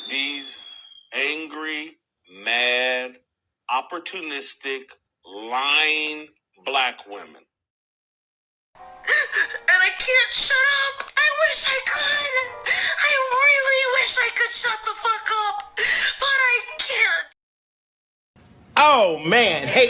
these angry, mad, opportunistic, lying black women. And I can't shut up. I wish I could. I really wish I could shut the fuck up, but I can't. Oh man, hey.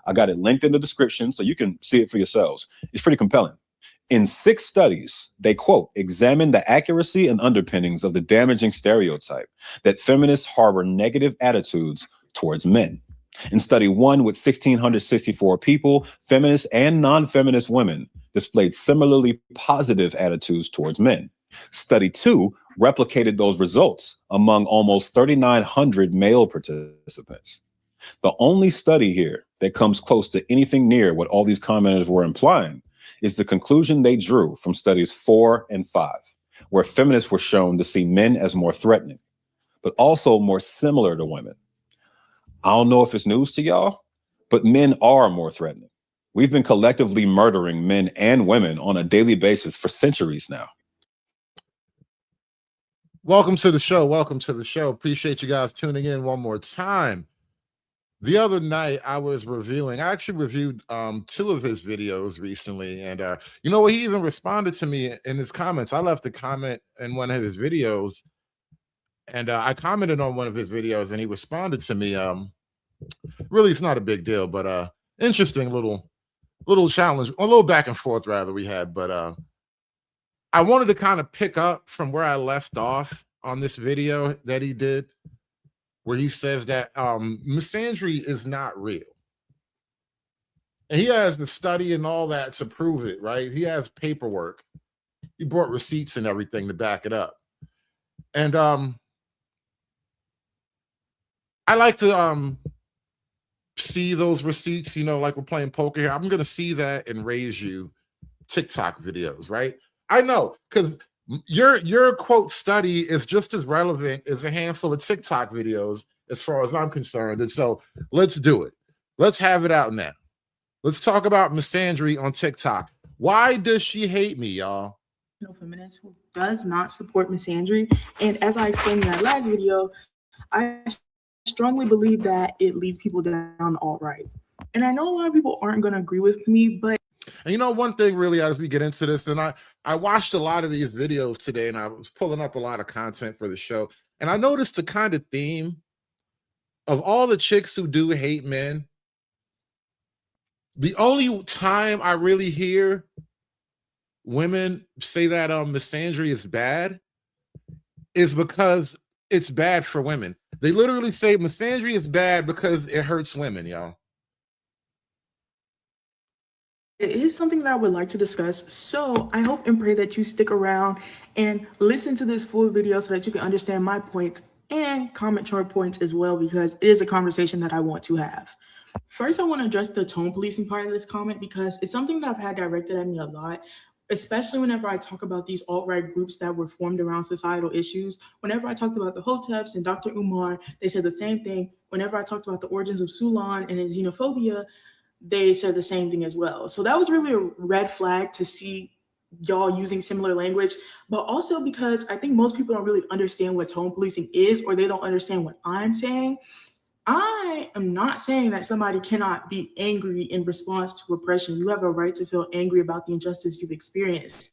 I got it linked in the description so you can see it for yourselves. It's pretty compelling. In 6 studies, they, quote, examined the accuracy and underpinnings of the damaging stereotype that feminists harbor negative attitudes towards men. In study 1, with 1,664 people, feminist and non-feminist women displayed similarly positive attitudes towards men. Study 2 replicated those results among almost 3,900 male participants. The only study here that comes close to anything near what all these commenters were implying is the conclusion they drew from studies 4 and 5, where feminists were shown to see men as more threatening, but also more similar to women. I don't know if it's news to y'all, but men are more threatening. We've been collectively murdering men and women on a daily basis for centuries now. Welcome to the show. Welcome to the show. Appreciate you guys tuning in one more time. The other night I was reviewing, I actually reviewed 2 of his videos recently. And you know what? He even responded to me in his comments. I left a comment in one of his videos, and I commented on one of his videos, and he responded to me. Really, it's not a big deal, but interesting little challenge, a little back and forth rather we had. But I wanted to kind of pick up from where I left off on this video that he did, where he says that misandry is not real. And he has the study and all that to prove it, right? He has paperwork. He brought receipts and everything to back it up. And I like to see those receipts, you know, like we're playing poker here. I'm going to see that and raise you TikTok videos, right? I know, because your quote study is just as relevant as a handful of TikTok videos as far as I'm concerned. And so let's do it. Let's have it out now. Let's talk about misandry on TikTok. Why does she hate me, y'all? No feminist who does not support misandry. And as I explained in that last video, I strongly believe that it leads people down the alt-right. And I know a lot of people aren't going to agree with me, but and you know, one thing really as we get into this, and I watched a lot of these videos today, and I was pulling up a lot of content for the show, and I noticed the kind of theme of all the chicks who do hate men. The only time I really hear women say that misandry is bad is because it's bad for women. They literally say misandry is bad because it hurts women, y'all. it is something that I would like to discuss. So I hope and pray that you stick around and listen to this full video so that you can understand my points and comment your points as well, because it is a conversation that I want to have. First, I want to address the tone policing part of this comment, because it's something that I've had directed at me a lot, especially whenever I talk about these alt-right groups that were formed around societal issues. Whenever I talked about the Hoteps and Dr. Umar, they said the same thing. Whenever I talked about the origins of Sulan and his xenophobia, they said the same thing as well. So that was really a red flag to see y'all using similar language, but also because I think most people don't really understand what tone policing is, or they don't understand what I'm saying. I am not saying that somebody cannot be angry in response to oppression. You have a right to feel angry about the injustice you've experienced.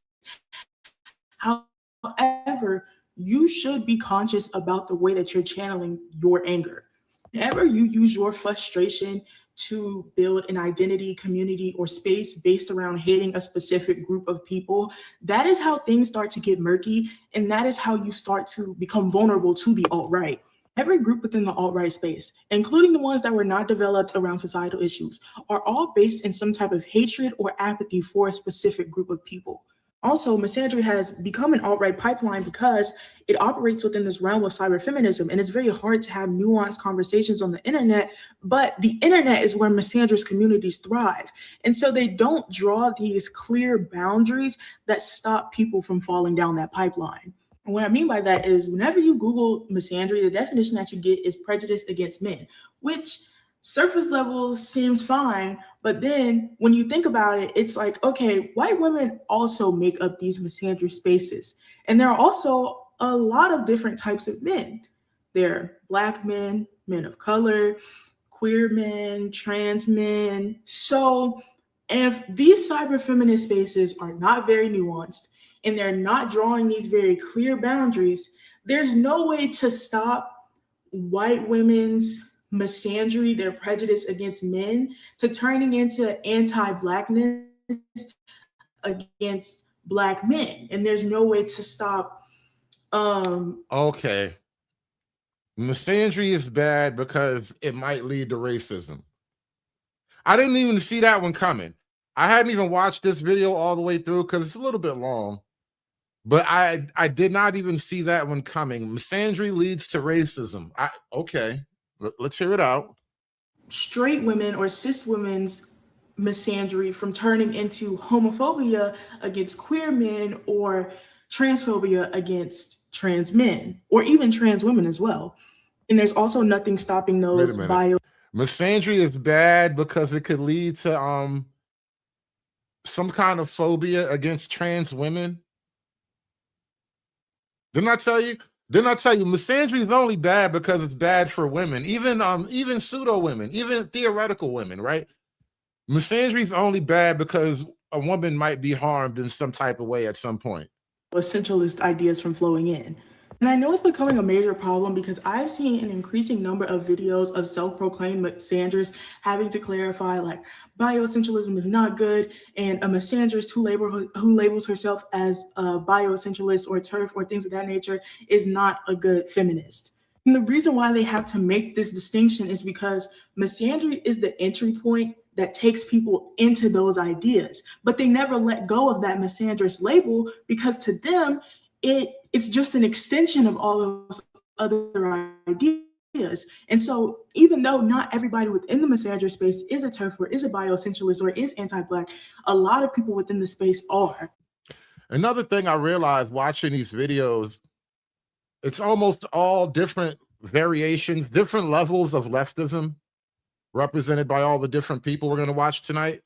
However, you should be conscious about the way that you're channeling your anger. Whenever you use your frustration to build an identity, community, or space based around hating a specific group of people, that is how things start to get murky, and that is how you start to become vulnerable to the alt-right. Every group within the alt-right space, including the ones that were not developed around societal issues, are all based in some type of hatred or apathy for a specific group of people. Also, misandry has become an alt-right pipeline because it operates within this realm of cyberfeminism, and it's very hard to have nuanced conversations on the internet, but the internet is where misandrous communities thrive. And so they don't draw these clear boundaries that stop people from falling down that pipeline. And what I mean by that is whenever you Google misandry, the definition that you get is prejudice against men, which surface level seems fine. But then when you think about it, it's like, okay, white women also make up these misandry spaces. And there are also a lot of different types of men. There are Black men, men of color, queer men, trans men. So if these cyber feminist spaces are not very nuanced, and they're not drawing these very clear boundaries, there's no way to stop white women's misandry, their prejudice against men, to turning into anti-Blackness against Black men. And there's no way to stop. Okay. Misandry is bad because it might lead to racism. I didn't even see that one coming. I hadn't even watched this video all the way through because it's a little bit long, but I did not even see that one coming. Misandry leads to racism. Okay, let's hear it out. Straight women or cis women's misandry from turning into homophobia against queer men or transphobia against trans men or even trans women as well. And there's also nothing stopping those misandry is bad because it could lead to some kind of phobia against trans women. Didn't I tell you? Misandry is only bad because it's bad for women, even pseudo women, even theoretical women, right? Misandry is only bad because a woman might be harmed in some type of way at some point. Essentialist ideas from flowing in. And I know it's becoming a major problem because I've seen an increasing number of videos of self-proclaimed misandrists having to clarify like bioessentialism is not good, and a misandrist who labels herself as a bioessentialist or TERF or things of that nature is not a good feminist. And the reason why they have to make this distinction is because misandry is the entry point that takes people into those ideas, but they never let go of that misandrist label because to them, it's just an extension of all those other ideas. And so even though not everybody within the misandrist space is a TERF or is a bioessentialist or is anti-Black, a lot of people within the space are. Another thing I realized watching these videos, it's almost all different variations, different levels of leftism represented by all the different people we're going to watch tonight.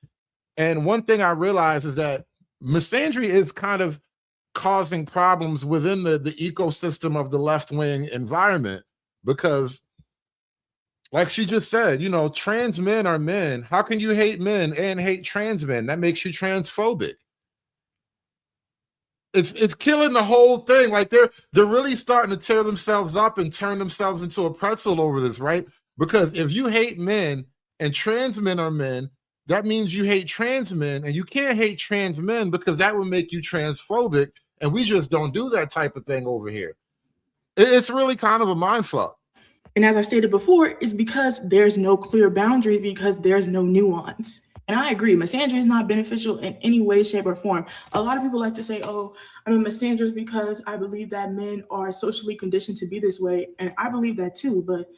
And one thing I realized is that misandry is kind of causing problems within the ecosystem of the left-wing environment because, like she just said, you know, trans men are men. How can you hate men and hate trans men? That makes you transphobic. It's killing the whole thing. Like they're really starting to tear themselves up and turn themselves into a pretzel over this, right? Because if you hate men and trans men are men, that means you hate trans men, and you can't hate trans men because that would make you transphobic. And we just don't do that type of thing over here. It's really kind of a mindfuck. And as I stated before, it's because there's no clear boundaries, because there's no nuance. And I agree, misandry is not beneficial in any way, shape, or form. A lot of people like to say, oh, I'm a misandrist because I believe that men are socially conditioned to be this way. And I believe that too, but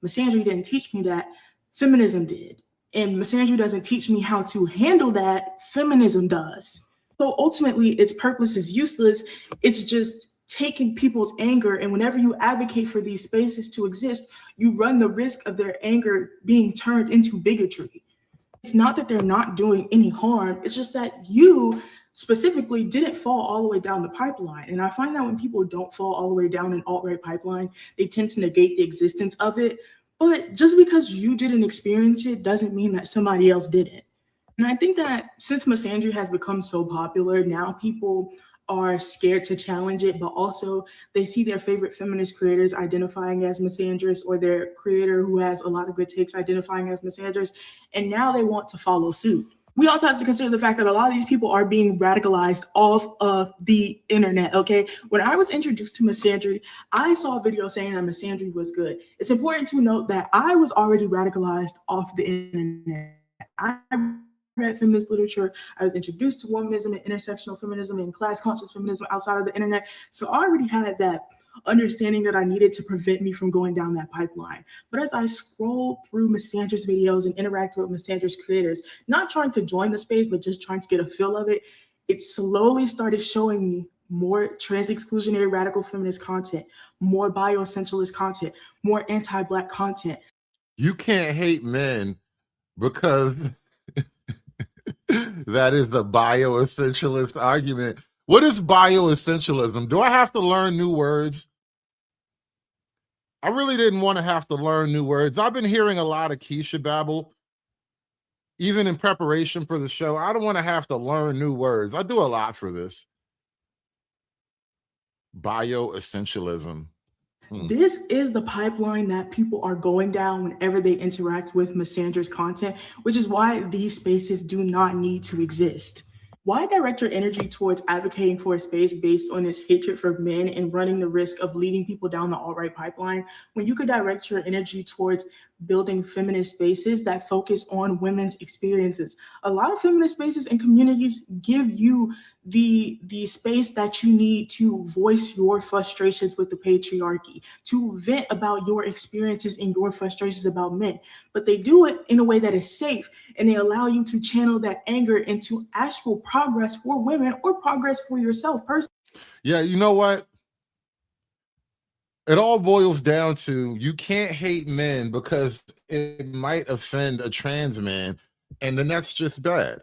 misandry didn't teach me that. Feminism did. And misandry doesn't teach me how to handle that. Feminism does. So ultimately, its purpose is useless. It's just taking people's anger. And whenever you advocate for these spaces to exist, you run the risk of their anger being turned into bigotry. It's not that they're not doing any harm. It's just that you specifically didn't fall all the way down the pipeline. And I find that when people don't fall all the way down an alt-right pipeline, they tend to negate the existence of it. But just because you didn't experience it doesn't mean that somebody else didn't. And I think that since misandry has become so popular, now people are scared to challenge it, but also they see their favorite feminist creators identifying as misandrist, or their creator who has a lot of good takes identifying as misandrist, and now they want to follow suit. We also have to consider the fact that a lot of these people are being radicalized off of the internet, okay? When I was introduced to misandry, I saw a video saying that misandry was good. It's important to note that I was already radicalized off the internet. I read feminist literature. I was introduced to womanism and intersectional feminism and class conscious feminism outside of the internet. So I already had that understanding that I needed to prevent me from going down that pipeline. But as I scrolled through misandrist videos and interacted with misandrist creators, not trying to join the space, but just trying to get a feel of it, it slowly started showing me more trans-exclusionary radical feminist content, more bioessentialist content, more anti-Black content. You can't hate men because that is the bioessentialist argument. What is bioessentialism? Do I have to learn new words? I really didn't want to have to learn new words. I've been hearing a lot of Keisha babble, even in preparation for the show. I don't want to have to learn new words. I do a lot for this. Bioessentialism. This is the pipeline that people are going down whenever they interact with misandrist content, which is why these spaces do not need to exist. Why direct your energy towards advocating for a space based on this hatred for men and running the risk of leading people down the alt-right pipeline when you could direct your energy towards building feminist spaces that focus on women's experiences? A lot of feminist spaces and communities give you the space that you need to voice your frustrations with the patriarchy, to vent about your experiences and your frustrations about men. But they do it in a way that is safe, and they allow you to channel that anger into actual progress for women or progress for yourself personally. Yeah, you know what? It all boils down to you can't hate men because it might offend a trans man, and then that's just bad.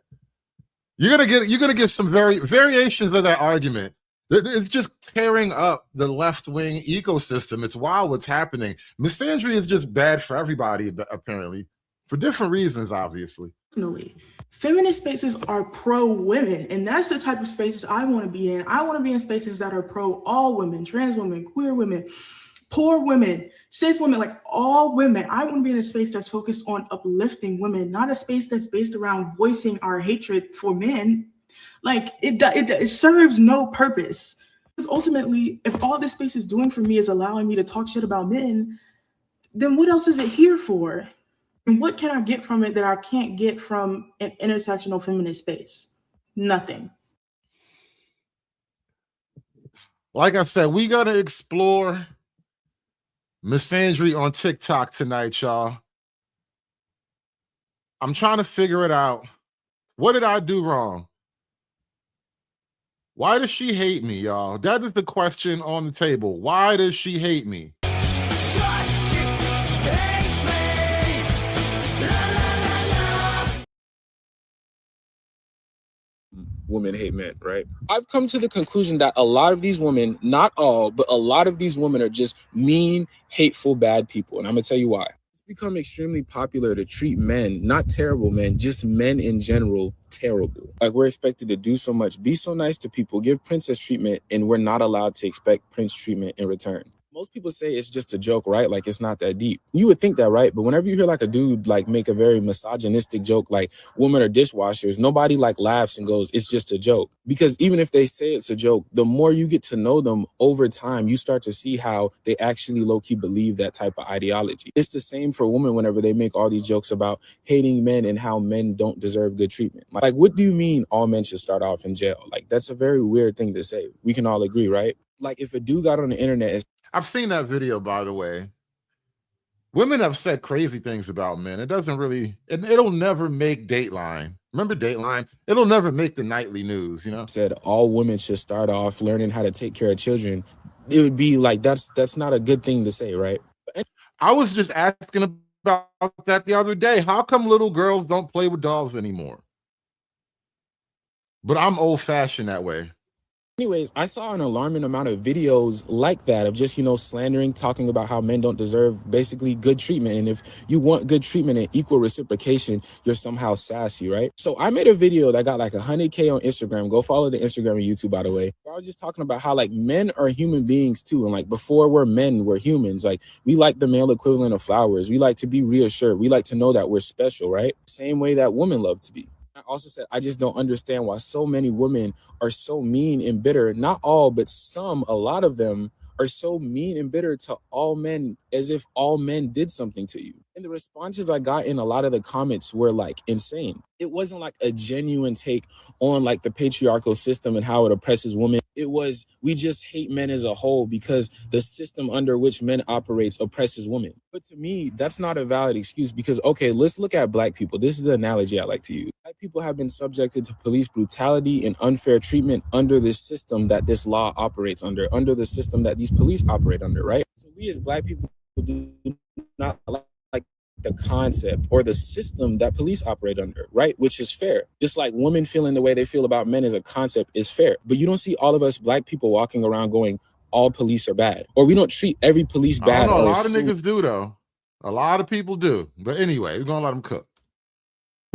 You're gonna get some variations of that argument. It's just tearing up the left-wing ecosystem. It's wild what's happening. Misandry is just bad for everybody, apparently, for different reasons, obviously. Feminist spaces are pro-women, and that's the type of spaces I want to be in. I want to be in spaces that are pro all women, trans women, queer women, poor women, cis women, like all women. I want to be in a space that's focused on uplifting women, not a space that's based around voicing our hatred for men. Like it serves no purpose. Because ultimately, if all this space is doing for me is allowing me to talk shit about men, then what else is it here for? And what can I get from it that I can't get from an intersectional feminist space? Nothing. Like I said, we got to explore misandry on TikTok tonight, y'all. I'm trying to figure it out. What did I do wrong? Why does she hate me, y'all? That is the question on the table. Why does she hate me? Women hate men, right? I've come to the conclusion that a lot of these women, not all, but a lot of these women are just mean, hateful, bad people. And I'm gonna tell you why. It's become extremely popular to treat men, not terrible men, just men in general, terrible. Like we're expected to do so much, be so nice to people, give princess treatment, and we're not allowed to expect prince treatment in return. Most people say it's just a joke, right? Like it's not that deep. You would think that, right? But whenever you hear like a dude like make a very misogynistic joke, like women are dishwashers, nobody like laughs and goes, it's just a joke. Because even if they say it's a joke, the more you get to know them over time, you start to see how they actually low-key believe that type of ideology. It's the same for women whenever they make all these jokes about hating men and how men don't deserve good treatment. Like what do you mean all men should start off in jail? Like that's a very weird thing to say. We can all agree, right? Like if a dude got on the internet and I've seen that video, by the way. Women have said crazy things about men. It doesn't really, it'll never make Dateline. Remember Dateline? It'll never make the nightly news, you know? Said all women should start off learning how to take care of children. It would be like, that's not a good thing to say, right? I was just asking about that the other day. How come little girls don't play with dolls anymore? But I'm old-fashioned that way. Anyways, I saw an alarming amount of videos like that of just, slandering, talking about how men don't deserve basically good treatment. And if you want good treatment and equal reciprocation, you're somehow sassy, right? So I made a video that got like 100K on Instagram. Go follow the Instagram and YouTube, by the way. I was just talking about how like men are human beings too. And like before we're men, we're humans. Like we like the male equivalent of flowers. We like to be reassured. We like to know that we're special, right? Same way that women love to be. I also said, I just don't understand why so many women are so mean and bitter. Not all, but some, a lot of them are so mean and bitter to all men as if all men did something to you. And the responses I got in a lot of the comments were like insane. It wasn't like a genuine take on like the patriarchal system and how it oppresses women. It was, we just hate men as a whole because the system under which men operates oppresses women. But to me, that's not a valid excuse because, okay, let's look at Black people. This is the analogy I like to use. Black people have been subjected to police brutality and unfair treatment under this system that this law operates under the system that these police operate under, right? So we as Black people do not like the concept or the system that police operate under, right? Which is fair. Just like women feeling the way they feel about men as a concept is fair. But you don't see all of us Black people walking around going, all police are bad. Or we don't treat every police bad. I don't know, a lot of niggas do though. A lot of people do. But anyway, we're gonna let them cook.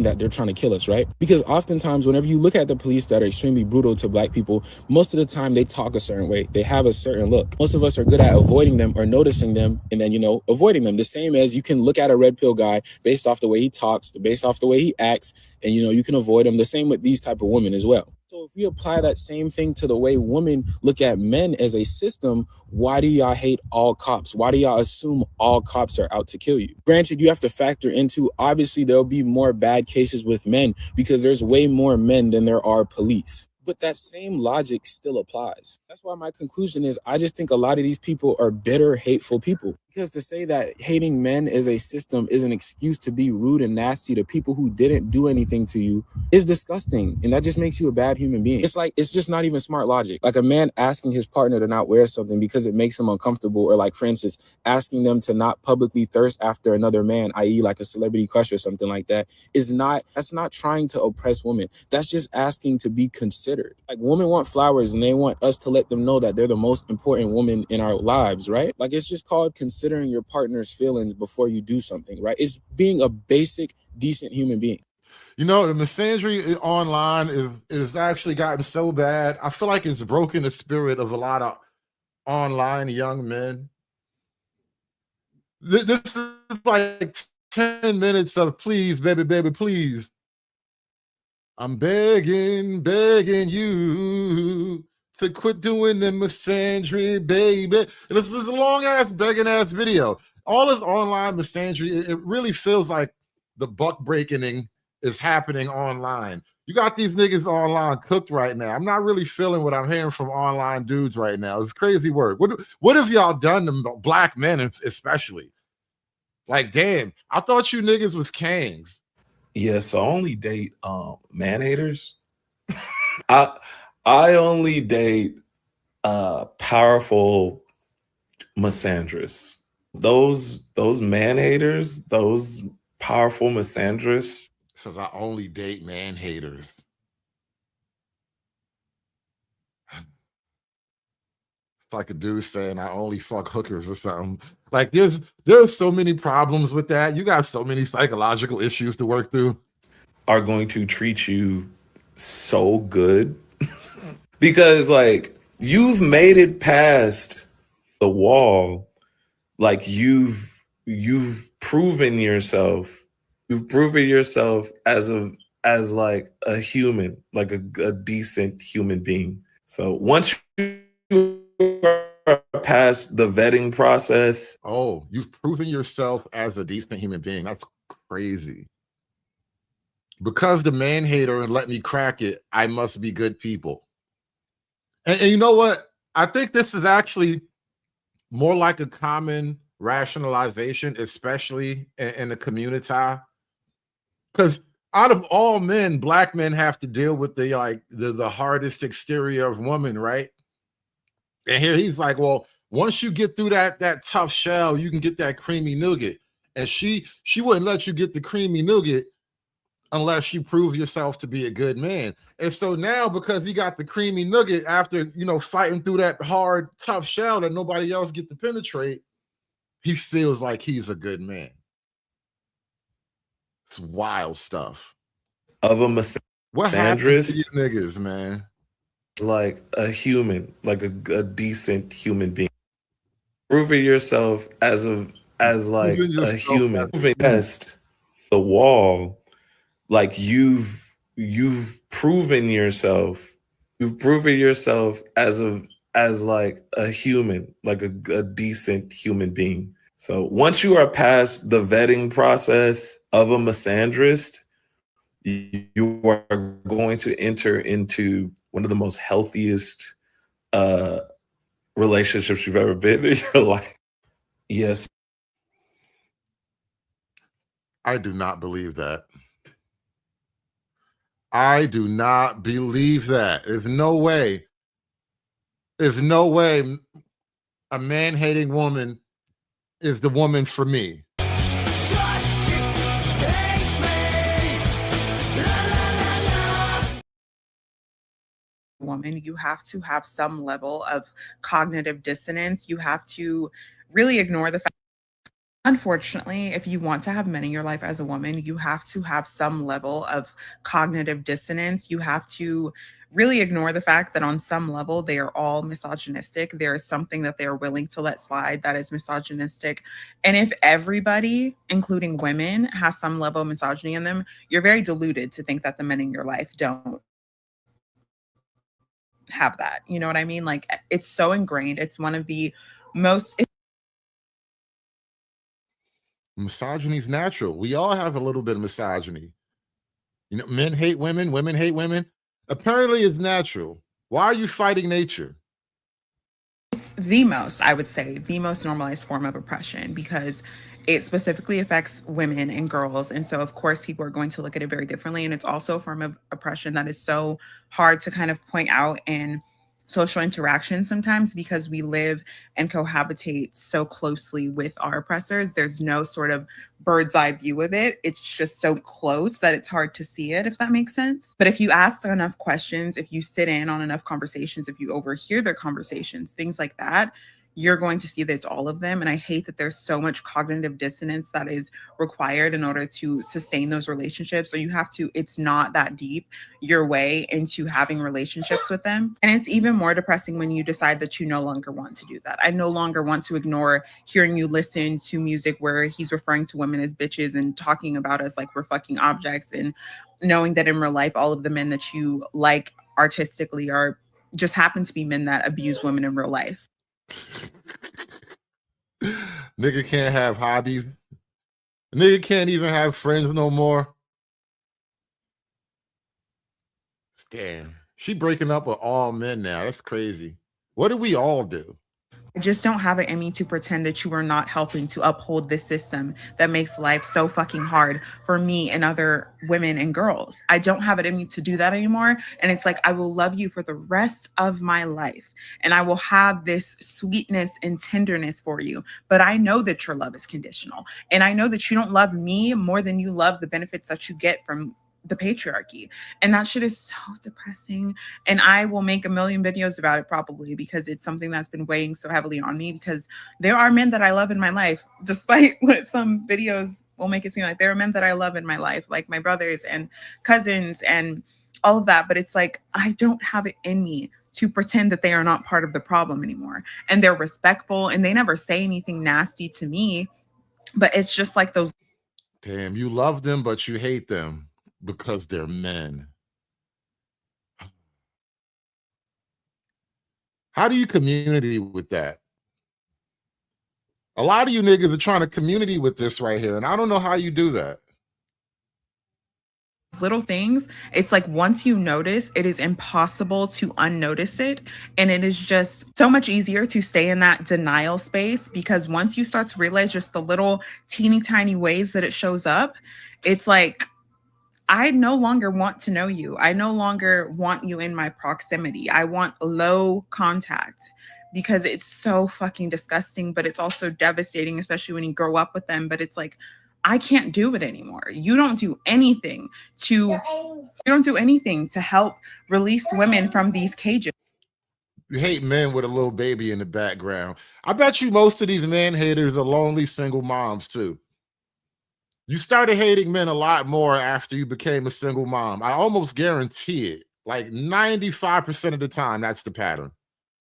that they're trying to kill us, right? Because oftentimes whenever you look at the police that are extremely brutal to black people, most of the time they talk a certain way. They have a certain look. Most of us are good at avoiding them or noticing them and then, avoiding them. The same as you can look at a red pill guy based off the way he talks, based off the way he acts, and, you can avoid him. The same with these type of women as well. So if we apply that same thing to the way women look at men as a system, why do y'all hate all cops? Why do y'all assume all cops are out to kill you? Granted, you have to factor into, obviously, there'll be more bad cases with men because there's way more men than there are police. But that same logic still applies. That's why my conclusion is I just think a lot of these people are bitter, hateful people. Because to say that hating men as a system is an excuse to be rude and nasty to people who didn't do anything to you is disgusting. And that just makes you a bad human being. It's just not even smart logic. Like a man asking his partner to not wear something because it makes him uncomfortable, or like, for instance, asking them to not publicly thirst after another man, i.e. like a celebrity crush or something like that, that's not trying to oppress women. That's just asking to be considered. Like, women want flowers and they want us to let them know that they're the most important woman in our lives, right? Like, it's just called considering your partner's feelings before you do something, right? It's being a basic, decent human being. The misandry online is actually gotten so bad. I feel like it's broken the spirit of a lot of online young men. This is like 10 minutes of please, baby, baby, please. I'm begging you to quit doing the misandry, baby. And this is a long-ass, begging-ass video. All this online misandry, it really feels like the buck breaking is happening online. You got these niggas online cooked right now. I'm not really feeling what I'm hearing from online dudes right now. It's crazy work. What have y'all done to black men especially? Like, damn, I thought you niggas was kings. Yeah, so I only date man haters. I only date powerful misandrists. Those man haters, those powerful misandrists. Says I only date man haters. It's like a dude saying I only fuck hookers or something. Like, there's so many problems with that. You got so many psychological issues to work through. Are going to treat you so good because, like, you've made it past the wall. Like, you've proven yourself. You've proven yourself as like a human, like a decent human being. So once you are past the vetting process. Oh, you've proven yourself as a decent human being. That's crazy. Because the man hater let me crack it, I must be good people. And you know what? I think this is actually more like a common rationalization, especially in the community. Because out of all men, black men have to deal with the hardest exterior of woman, right? And here he's like, well, once you get through that tough shell, you can get that creamy nougat. And she wouldn't let you get the creamy nougat unless you prove yourself to be a good man. And so now, because he got the creamy nugget after, fighting through that hard, tough shell that nobody else get to penetrate, he feels like he's a good man. It's wild stuff. Of a misandrist. What happened to these niggas, man? Like a human, like a decent human being. Proving yourself as like a human. Moving past the wall. Like, you've proven yourself. You've proven yourself as like a human, like a decent human being. So once you are past the vetting process of a misandrist, you are going to enter into one of the most healthiest relationships you've ever been in your life. Yes. I do not believe that. I do not believe that. There's no way. There's no way a man-hating woman is the woman for me. Woman, you have to have some level of cognitive dissonance. You have to really ignore the fact Unfortunately, if you want to have men in your life as a woman, you have to have some level of cognitive dissonance. You have to really ignore the fact that on some level they are all misogynistic. There is something that they're willing to let slide that is misogynistic. And if everybody, including women, has some level of misogyny in them, you're very deluded to think that the men in your life don't have that. You know what I mean? Like, it's so ingrained. It's one of the most. Misogyny is natural. We all have a little bit of misogyny. You know, men hate women, women hate women. Apparently, it's natural. Why are you fighting nature? It's the most, I would say, the most normalized form of oppression because it specifically affects women and girls. And so, of course, people are going to look at it very differently. And it's also a form of oppression that is so hard to kind of point out in social interaction sometimes because we live and cohabitate so closely with our oppressors. There's no sort of bird's eye view of it. It's just so close that it's hard to see it, if that makes sense. But if you ask enough questions, if you sit in on enough conversations, if you overhear their conversations, things like that, you're going to see that it's all of them. And I hate that there's so much cognitive dissonance that is required in order to sustain those relationships. Or you have to, it's not that deep your way into having relationships with them. And it's even more depressing when you decide that you no longer want to do that. I no longer want to ignore hearing you listen to music where he's referring to women as bitches and talking about us like we're fucking objects, and knowing that in real life, all of the men that you like artistically are just happen to be men that abuse women in real life. Nigga can't have hobbies. Nigga can't even have friends no more. Damn. She breaking up with all men now. That's crazy. What do we all do? I just don't have it in me to pretend that you are not helping to uphold this system that makes life so fucking hard for me and other women and girls. I don't have it in me to do that anymore. And it's like, I will love you for the rest of my life. And I will have this sweetness and tenderness for you. But I know that your love is conditional. And I know that you don't love me more than you love the benefits that you get from the patriarchy. And that shit is so depressing. And I will make a million videos about it probably because it's something that's been weighing so heavily on me, because there are men that I love in my life, despite what some videos will make it seem like. There are men that I love in my life, like my brothers and cousins and all of that. But it's like, I don't have it in me to pretend that they are not part of the problem anymore. And they're respectful and they never say anything nasty to me. But it's just like those. Damn, you love them, but you hate them because they're men. How do you community with that? A lot of you niggas are trying to community with this right here, and I don't know how you do that. Little things, it's like once you notice, it is impossible to unnotice it. And it is just so much easier to stay in that denial space, because once you start to realize just the little teeny tiny ways that it shows up, it's like, I no longer want to know you. I no longer want you in my proximity. I want low contact because it's so fucking disgusting, but it's also devastating, especially when you grow up with them. But it's like, I can't do it anymore. You don't do anything to help release women from these cages. You hate men with a little baby in the background. I bet you most of these man haters are lonely single moms too. You started hating men a lot more after you became a single mom. I almost guarantee it. Like 95% of the time, that's the pattern.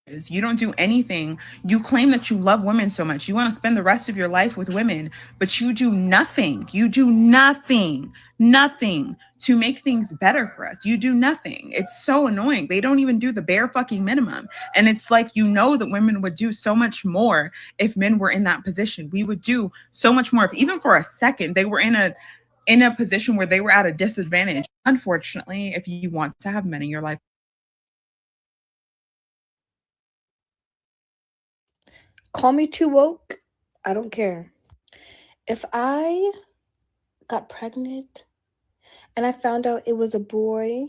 You don't do anything. You claim that you love women so much. You want to spend the rest of your life with women, but you do nothing. You do nothing to make things better for us. You do nothing. It's so annoying. They don't even do the bare fucking minimum. And it's like, you know that women would do so much more if men were in that position. We would do so much more if even for a second they were in a position where they were at a disadvantage. Unfortunately, if you want to have men in your life. Call me too woke. I don't care. If I got pregnant and I found out it was a boy,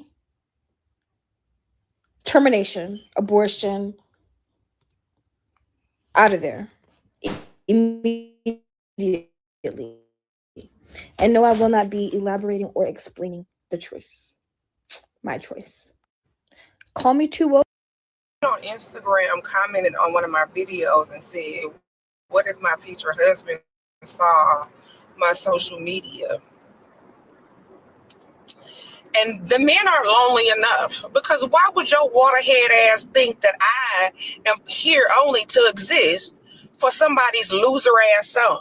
termination, abortion, out of there immediately. And no, I will not be elaborating or explaining the choice. My choice. Call me too woke. On Instagram commented on one of my videos and said, what if my future husband saw my social media. And the men are lonely enough, because why would your waterhead ass think that I am here only to exist for somebody's loser ass son?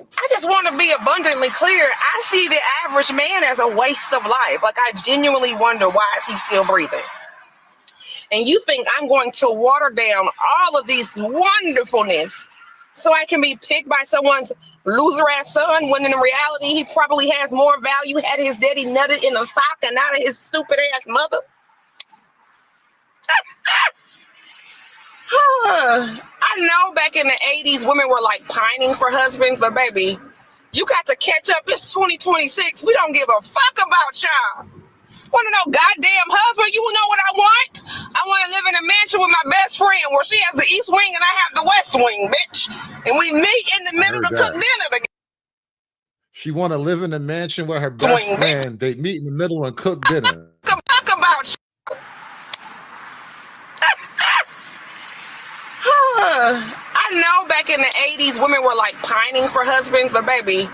I just want to be abundantly clear. I see the average man as a waste of life. Like, I genuinely wonder, why is he still breathing? And you think I'm going to water down all of these wonderfulness so I can be picked by someone's loser ass son, when in reality he probably has more value had his daddy nutted in a sock and not his stupid ass mother? I know back in the 80s women were like pining for husbands, but baby, you got to catch up. It's 2026. We don't give a fuck about y'all. Want to know goddamn husband? You know what I want? I want to live in a mansion with my best friend where she has the east wing and I have the west wing, bitch. And we meet in the middle to cook dinner together. She want to live in a mansion with her best friend. They meet in the middle and cook dinner. Talk about I know back in the 80s women were like pining for husbands, but baby,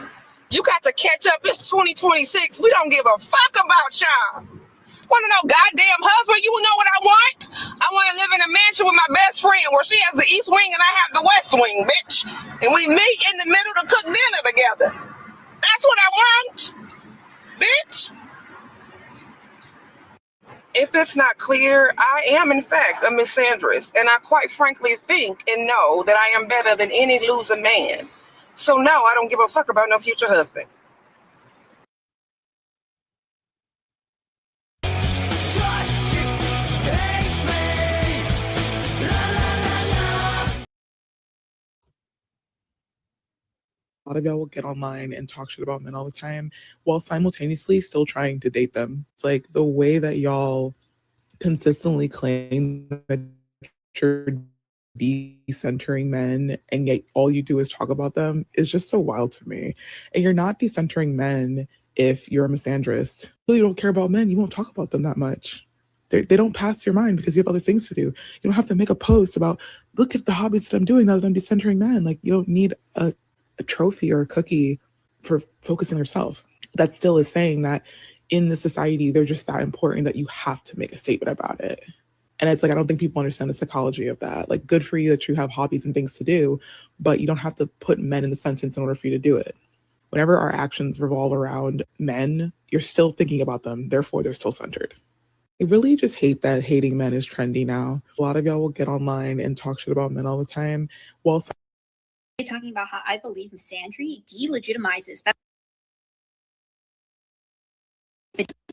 you got to catch up. It's 2026. We don't give a fuck about y'all. Want to know goddamn husband? You know what I want? I want to live in a mansion with my best friend where she has the east wing and I have the west wing, bitch. And we meet in the middle to cook dinner together. That's what I want, bitch. If it's not clear, I am in fact a misandrist, and I quite frankly think and know that I am better than any loser man. So no, I don't give a fuck about no future husband. A lot of y'all will get online and talk shit about men all the time while simultaneously still trying to date them. It's like the way that y'all consistently claim that you're decentering men and yet all you do is talk about them is just so wild to me. And you're not decentering men if you're a misandrist. You really don't care about men. You won't talk about them that much. They don't pass your mind because you have other things to do. You don't have to make a post about, look at the hobbies that I'm doing now that I'm decentering men. Like, you don't need a trophy or a cookie for focusing yourself. That still is saying that in the society, they're just that important that you have to make a statement about it. And it's like, I don't think people understand the psychology of that. Like, good for you that you have hobbies and things to do, but you don't have to put men in the sentence in order for you to do it. Whenever our actions revolve around men, you're still thinking about them. Therefore, they're still centered. I really just hate that hating men is trendy now. A lot of y'all will get online and talk shit about men all the time while talking about how I believe misandry delegitimizes.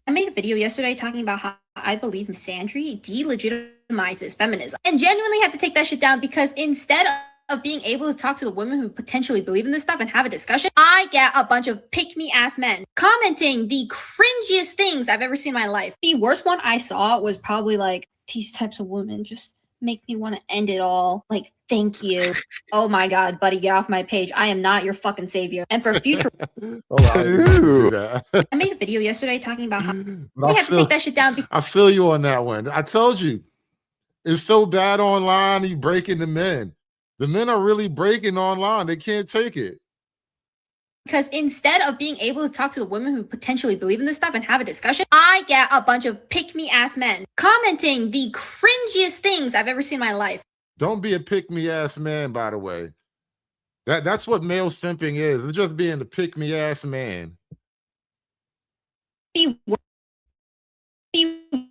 I made a video yesterday talking about how I believe misandry delegitimizes feminism, and genuinely had to take that shit down because instead of being able to talk to the women who potentially believe in this stuff and have a discussion, I get a bunch of pick-me-ass men commenting the cringiest things I've ever seen in my life. The worst one I saw was probably like, these types of women just make me want to end it all. Like, thank you. Oh my God, buddy, get off my page. I am not your fucking savior. And for future, I made a video yesterday talking about how we have to take that shit down. I feel you on that one. I told you, it's so bad online. You breaking the men. The men are really breaking online. They can't take it. Because instead of being able to talk to the women who potentially believe in this stuff and have a discussion, I get a bunch of pick-me-ass men commenting the cringiest things I've ever seen in my life. Don't be a pick-me-ass man, by the way. That's what male simping is. It's just being a pick-me-ass man. The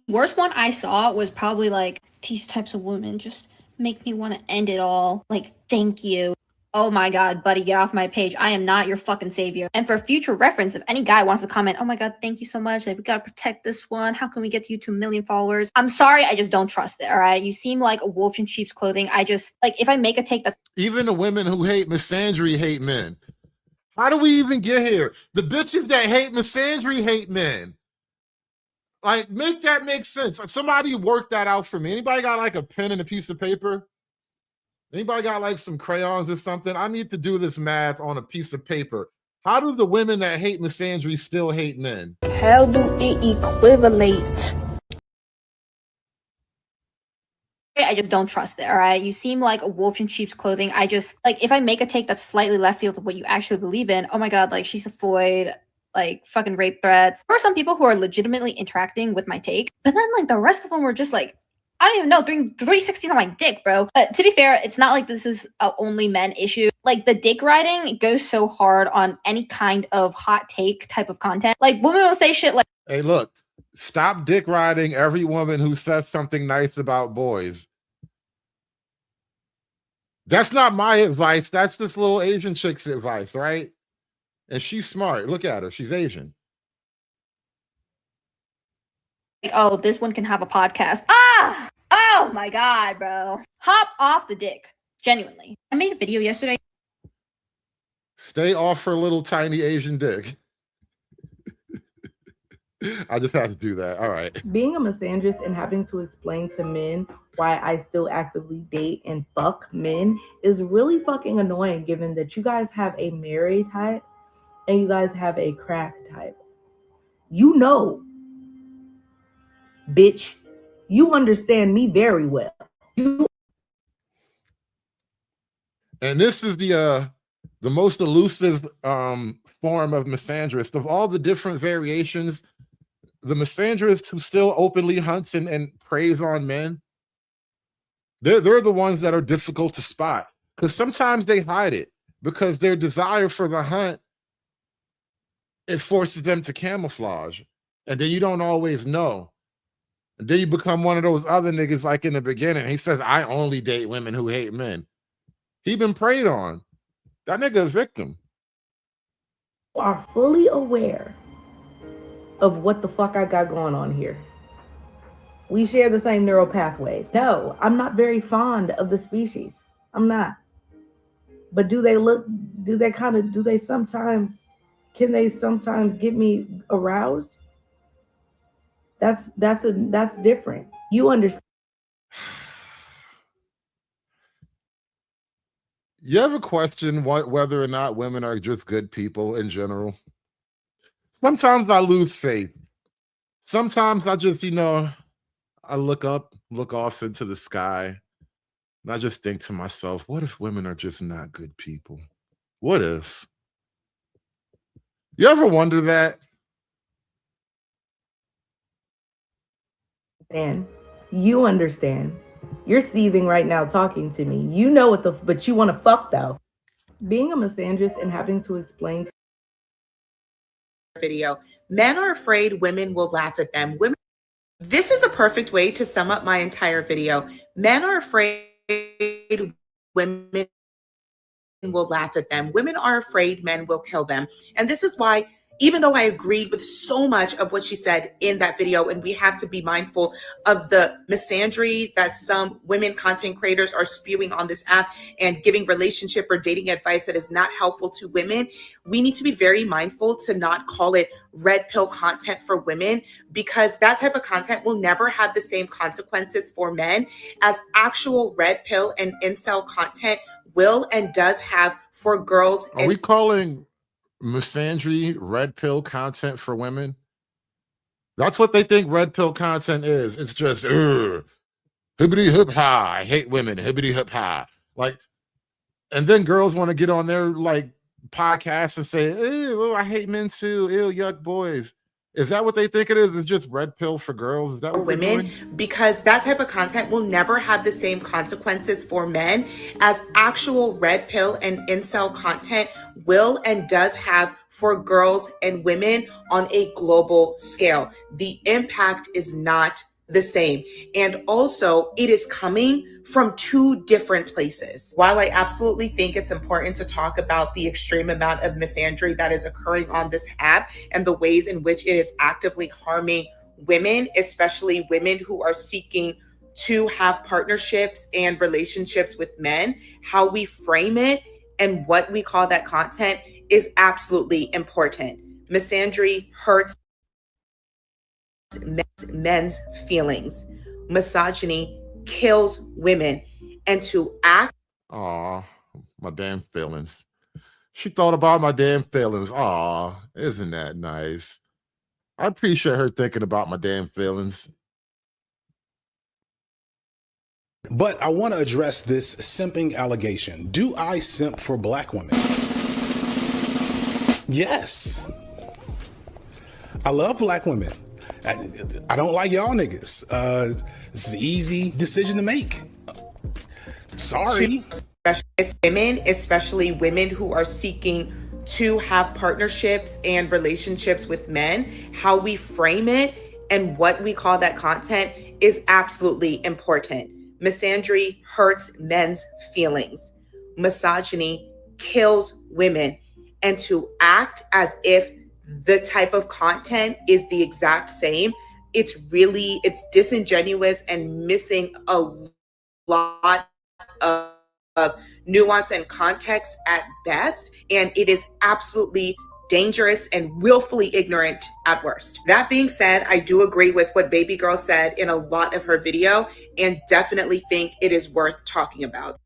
worst one I saw was probably like, these types of women just make me want to end it all. Like, thank you. Oh my God, buddy, get off my page. I am not your fucking savior. And for future reference, if any guy wants to comment, oh my God, thank you so much. Like, we gotta protect this one. How can we get you to 2 million followers? I'm sorry, I just don't trust it, all right? You seem like a wolf in sheep's clothing. I just, like, if I make a take that's... Even the women who hate misandry hate men. How do we even get here? The bitches that hate misandry hate men. Like, make that make sense. Somebody work that out for me. Anybody got like a pen and a piece of paper? Anybody got like some crayons or something? I need to do this math on a piece of paper. How do the women that hate misandry still hate men? How do it equivalate? I I just don't trust it. All right. You seem like a wolf in sheep's clothing. I just like, if I make a take that's slightly left field of what you actually believe in, oh my God, like she's a Floyd, like fucking rape threats. There are some people who are legitimately interacting with my take, but then like the rest of them were just like, I don't even know, 360 on my dick, bro. But to be fair, it's not like this is a only men issue. Like the dick riding goes so hard on any kind of hot take type of content. Like women will say shit like, hey, look, stop dick riding every woman who says something nice about boys. That's not my advice. That's this little Asian chick's advice, right? And she's smart. Look at her. She's Asian. oh, this one can have a podcast. Ah! Oh my God, bro. Hop off the dick. Genuinely. I made a video yesterday. Stay off her little tiny Asian dick. I just had to do that. All right. Being a misandrist and having to explain to men why I still actively date and fuck men is really fucking annoying, given that you guys have a married type and you guys have a crack type. You know, bitch, you understand me very well. And this is the most elusive form of misandrist. Of all the different variations, the misandrist who still openly hunts and preys on men, they're the ones that are difficult to spot, because sometimes they hide it because their desire for the hunt, it forces them to camouflage, and then you don't always know. And then you become one of those other niggas like in the beginning. He says, I only date women who hate men. He been preyed on. That nigga a victim. Are fully aware of what the fuck I got going on here. We share the same neural pathways. No, I'm not very fond of the species. I'm not. But can they sometimes get me aroused? That's different. You understand. You ever question whether or not women are just good people in general? Sometimes I lose faith. Sometimes I just, I look off into the sky, and I just think to myself, what if women are just not good people? What if? You ever wonder that? And you understand. You're seething right now talking to me. You know but you want to fuck though. Being a misandrist and having to explain video. Men are afraid women will laugh at them. This is a perfect way to sum up my entire video. Men are afraid women will laugh at them. Women are afraid men will kill them. And this is why, even though I agreed with so much of what she said in that video, and we have to be mindful of the misandry that some women content creators are spewing on this app and giving relationship or dating advice that is not helpful to women, we need to be very mindful to not call it red pill content for women, because that type of content will never have the same consequences for men as actual red pill and incel content will and does have for girls. Are we calling misandry red pill content for women? That's what they think red pill content is. It's just hibbity hip ha, I hate women, hibbity hip ha. Like, and then girls want to get on their like podcast and say, ew, I hate men too, ew, yuck boys. Is that what they think it is? It's just red pill for girls? Is that what women? Because that type of content will never have the same consequences for men as actual red pill and incel content will and does have for girls and women on a global scale. The impact is not the same. And also, it is coming from two different places. While I absolutely think it's important to talk about the extreme amount of misandry that is occurring on this app and the ways in which it is actively harming women, especially women who are seeking to have partnerships and relationships with men, how we frame it and what we call that content is absolutely important. Misandry hurts men's feelings. Misogyny kills women. And to act. Aw, my damn feelings. She thought about my damn feelings. Aw, isn't that nice? I appreciate her thinking about my damn feelings. But I want to address this simping allegation. Do I simp for black women? Yes. I love black women. I don't like y'all niggas. This is an easy decision to make. Sorry. Especially women who are seeking to have partnerships and relationships with men, how we frame it and what we call that content is absolutely important. Misandry hurts men's feelings. Misogyny kills women. And to act as if the type of content is the exact same, it's disingenuous and missing a lot of nuance and context at best. And it is absolutely dangerous and willfully ignorant at worst. That being said, I do agree with what Baby Girl said in a lot of her video and definitely think it is worth talking about.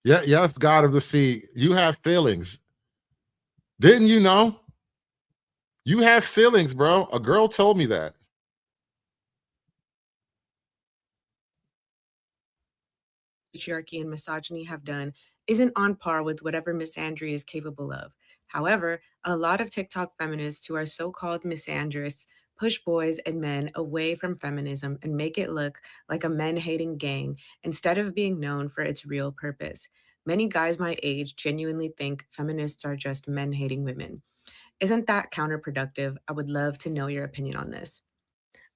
Yeah, yes, God of the Sea, you have feelings. Didn't you know? You have feelings, bro. A girl told me that. Patriarchy and misogyny have done isn't on par with whatever misandry is capable of. However, a lot of TikTok feminists who are so-called misandrists push boys and men away from feminism and make it look like a men-hating gang instead of being known for its real purpose. Many guys my age genuinely think feminists are just men-hating women. Isn't that counterproductive? I would love to know your opinion on this.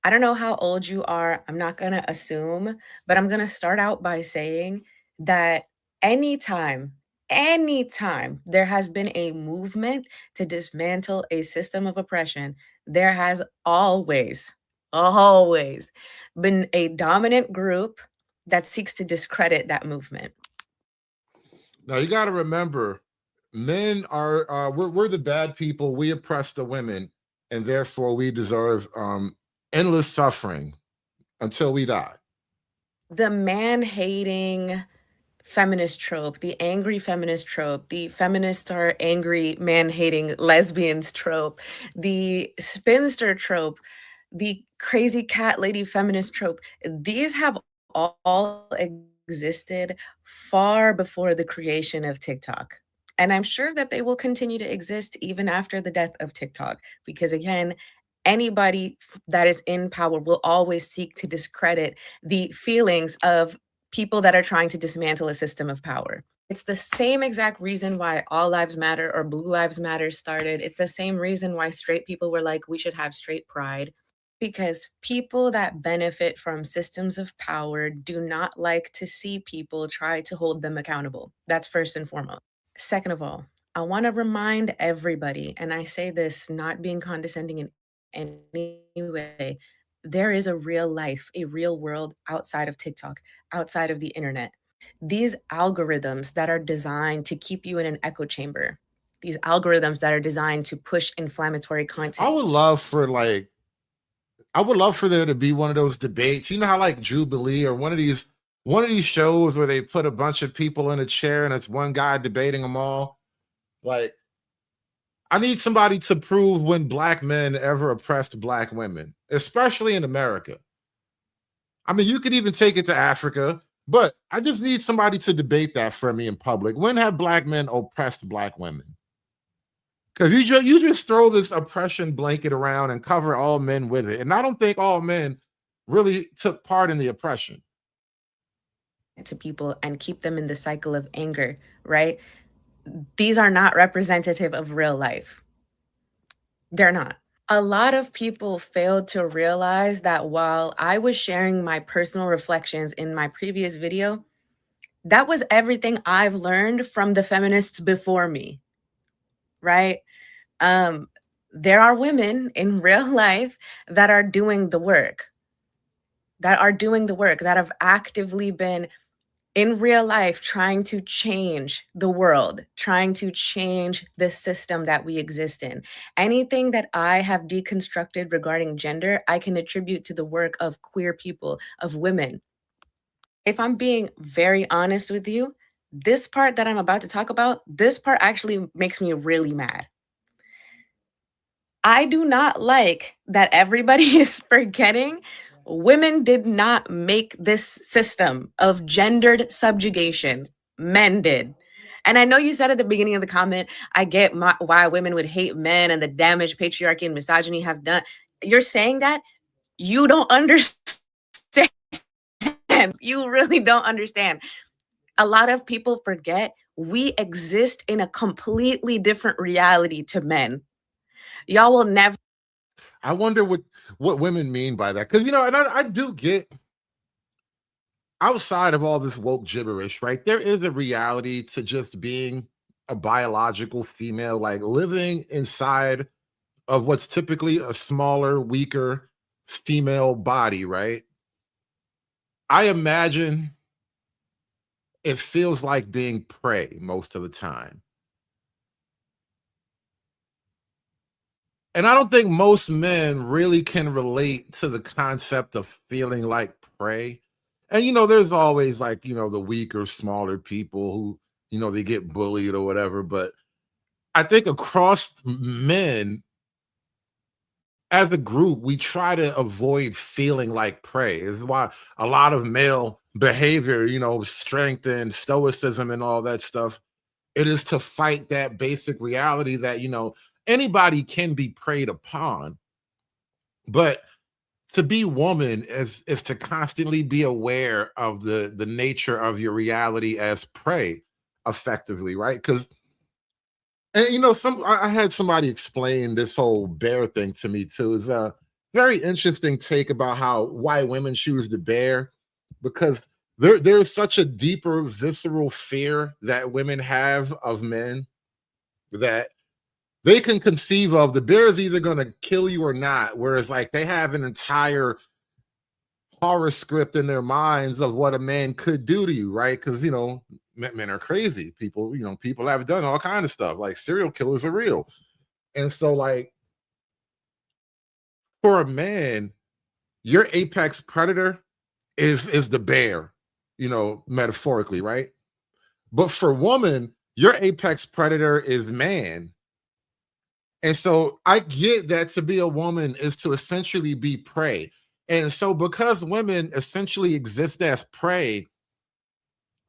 I don't know how old you are. I'm not going to assume, but I'm going to start out by saying that anytime there has been a movement to dismantle a system of oppression, there has always been a dominant group that seeks to discredit that movement. Now you got to remember, men are we're the bad people. We oppress the women, and therefore we deserve endless suffering until we die. The man-hating feminist trope, the angry feminist trope, the feminists are angry man-hating lesbians trope, the spinster trope, the crazy cat lady feminist trope, these have all existed far before the creation of TikTok. And I'm sure that they will continue to exist even after the death of TikTok, because again, anybody that is in power will always seek to discredit the feelings of people that are trying to dismantle a system of power. It's the same exact reason why All Lives Matter or Blue Lives Matter started. It's the same reason why straight people were like, we should have straight pride. Because people that benefit from systems of power do not like to see people try to hold them accountable. That's first and foremost. Second of all, I want to remind everybody, and I say this not being condescending in any way, there is a real life, a real world outside of TikTok, outside of the internet. These algorithms that are designed to keep you in an echo chamber, these algorithms that are designed to push inflammatory content. I would love for there to be one of those debates. You know how like Jubilee or one of these shows where they put a bunch of people in a chair and it's one guy debating them all. Like, I need somebody to prove when black men ever oppressed black women, especially in America. I mean, you could even take it to Africa, but I just need somebody to debate that for me in public. When have black men oppressed black women? Because you just throw this oppression blanket around and cover all men with it. And I don't think all men really took part in the oppression. To people and keep them in the cycle of anger, right? These are not representative of real life. They're not. A lot of people failed to realize that while I was sharing my personal reflections in my previous video, that was everything I've learned from the feminists before me, right? There are women in real life that are doing the work, that have actively been in real life trying to change the world, trying to change the system that we exist in. Anything that I have deconstructed regarding gender, I can attribute to the work of queer people, of women. If I'm being very honest with you, this part that I'm about to talk about, this part actually makes me really mad. I do not like that everybody is forgetting Women did not make this system of gendered subjugation. Men did. And I know you said at the beginning of the comment, I get why women would hate men and the damage patriarchy and misogyny have done. You're saying that you don't understand. You really don't understand. A lot of people forget we exist in a completely different reality to men. Y'all will never. I wonder what women mean by that. Because, you know, and I do get, outside of all this woke gibberish, right? There is a reality to just being a biological female, like living inside of what's typically a smaller, weaker female body, right? I imagine it feels like being prey most of the time. And I don't think most men really can relate to the concept of feeling like prey. And, you know, there's always like, you know, the weaker, smaller people who, you know, they get bullied or whatever. But I think across men, as a group, we try to avoid feeling like prey. This is why a lot of male behavior, you know, strength and stoicism and all that stuff, it is to fight that basic reality that, you know, anybody can be preyed upon. But to be woman is to constantly be aware of the nature of your reality as prey, effectively, right? Because, and you know, I had somebody explain this whole bear thing to me too. It's a very interesting take about why women choose the bear, because there's such a deeper visceral fear that women have of men that they can conceive of. The bear is either going to kill you or not, whereas like they have an entire horror script in their minds of what a man could do to you, right? Because, you know, men are crazy. People, you know, people have done all kinds of stuff. Like serial killers are real. And so like for a man, your apex predator is the bear, you know, metaphorically, right? But for woman, your apex predator is man. And so I get that to be a woman is to essentially be prey. And so because women essentially exist as prey,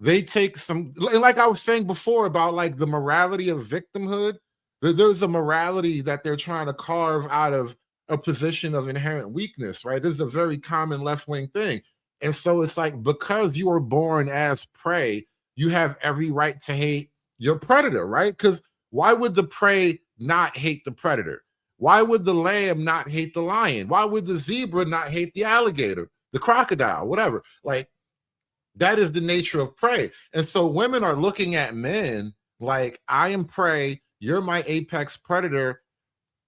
they take some, like I was saying before about like the morality of victimhood, there's a morality that they're trying to carve out of a position of inherent weakness, right? This is a very common left-wing thing. And so it's like, because you were born as prey, you have every right to hate your predator, right? Because why would the prey not hate the predator? Why would the lamb not hate the lion? Why would the zebra not hate the alligator, the crocodile, whatever? Like, that is the nature of prey. And so women are looking at men like, I am prey, you're my apex predator,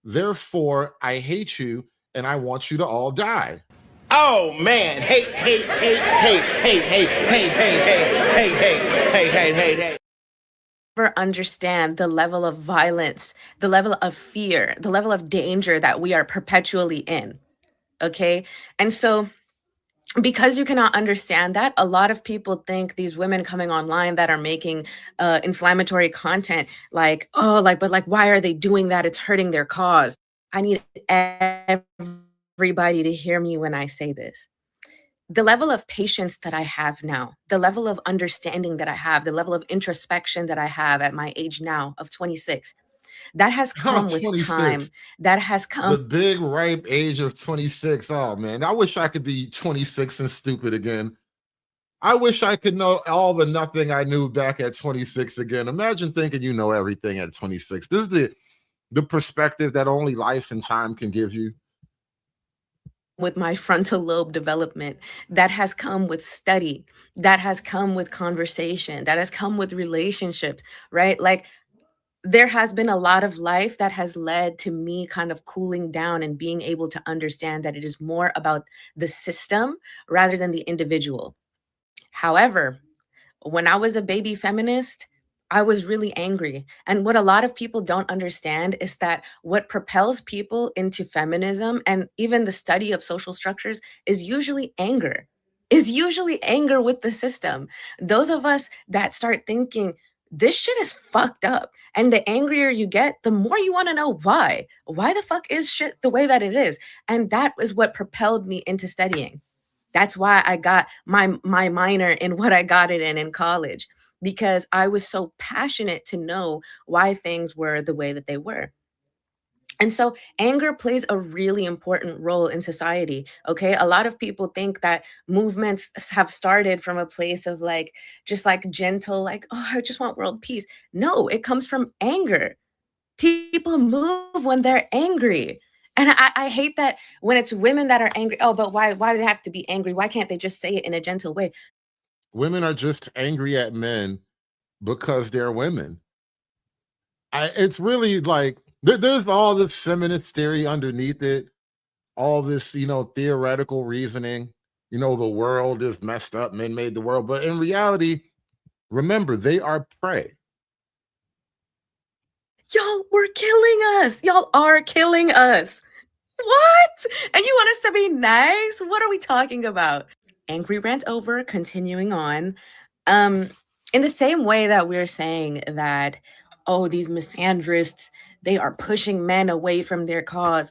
therefore I hate you and I want you to all die. Oh man, hate. Never understand the level of violence, the level of fear, the level of danger that we are perpetually in. Okay. And so because you cannot understand that, a lot of people think these women coming online that are making inflammatory content like, oh, like, but like, why are they doing that? It's hurting their cause. I need everybody to hear me when I say this. The level of patience that I have now, the level of understanding that I have, the level of introspection that I have at my age now of 26, that has come with time. That has come. The big ripe age of 26. Oh man, I wish I could be 26 and stupid again. I wish I could know all the nothing I knew back at 26 again. Imagine thinking you know everything at 26. This is the perspective that only life and time can give you. With my frontal lobe development, that has come with study, that has come with conversation, that has come with relationships, right? Like, there has been a lot of life that has led to me kind of cooling down and being able to understand that it is more about the system rather than the individual. However, when I was a baby feminist, I was really angry. And what a lot of people don't understand is that what propels people into feminism and even the study of social structures is usually anger with the system. Those of us that start thinking This shit is fucked up. And the angrier you get, the more you want to know why. Why the fuck is shit the way that it is? And that is what propelled me into studying. That's why I got my minor in what I got it in college, because I was so passionate to know why things were the way that they were. And so anger plays a really important role in society. Okay. A lot of people think that movements have started from a place of like, just like gentle, like, oh, I just want world peace. No, it comes from anger. People move when they're angry. And I hate that when it's women that are angry. Oh, but why do they have to be angry? Why can't they just say it in a gentle way? Women are just angry at men because they're women. It's really like, there's all this feminist theory underneath it, all this, you know, theoretical reasoning. You know, the world is messed up, men made the world. But in reality, remember, they are prey. Y'all, we're killing us. Y'all are killing us. What? And you want us to be nice? What are we talking about? Angry rant over, continuing on. In the same way that we're saying that, oh, these misandrists, they are pushing men away from their cause.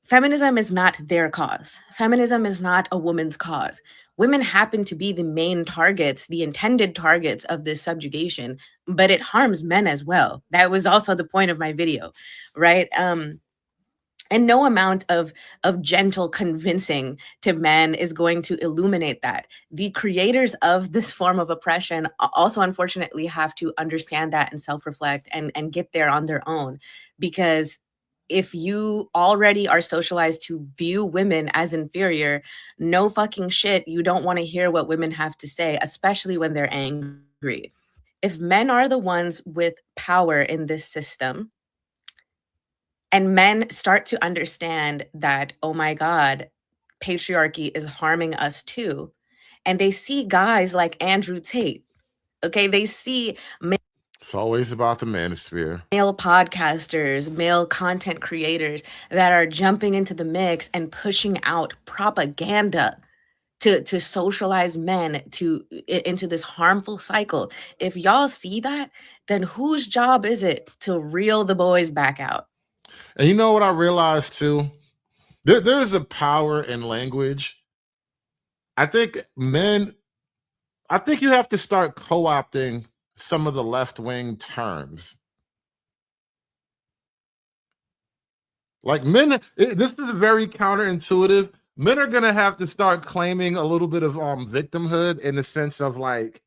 Feminism is not their cause. Feminism is not a woman's cause. Women happen to be the main targets, the intended targets of this subjugation, but it harms men as well. That was also the point of my video, right? And no amount of gentle convincing to men is going to illuminate that. The creators of this form of oppression also, unfortunately, have to understand that and self-reflect and get there on their own. Because if you already are socialized to view women as inferior, no fucking shit, you don't want to hear what women have to say, especially when they're angry. If men are the ones with power in this system, and men start to understand that, oh my God, patriarchy is harming us too. And they see guys like Andrew Tate. Okay, they see it's always about the manosphere. Male podcasters, male content creators that are jumping into the mix and pushing out propaganda to socialize men into this harmful cycle. If y'all see that, then whose job is it to reel the boys back out? And you know what I realized too? There's a power in language. I think you have to start co-opting some of the left-wing terms. Like men, this is very counterintuitive. Men are going to have to start claiming a little bit of victimhood in the sense of like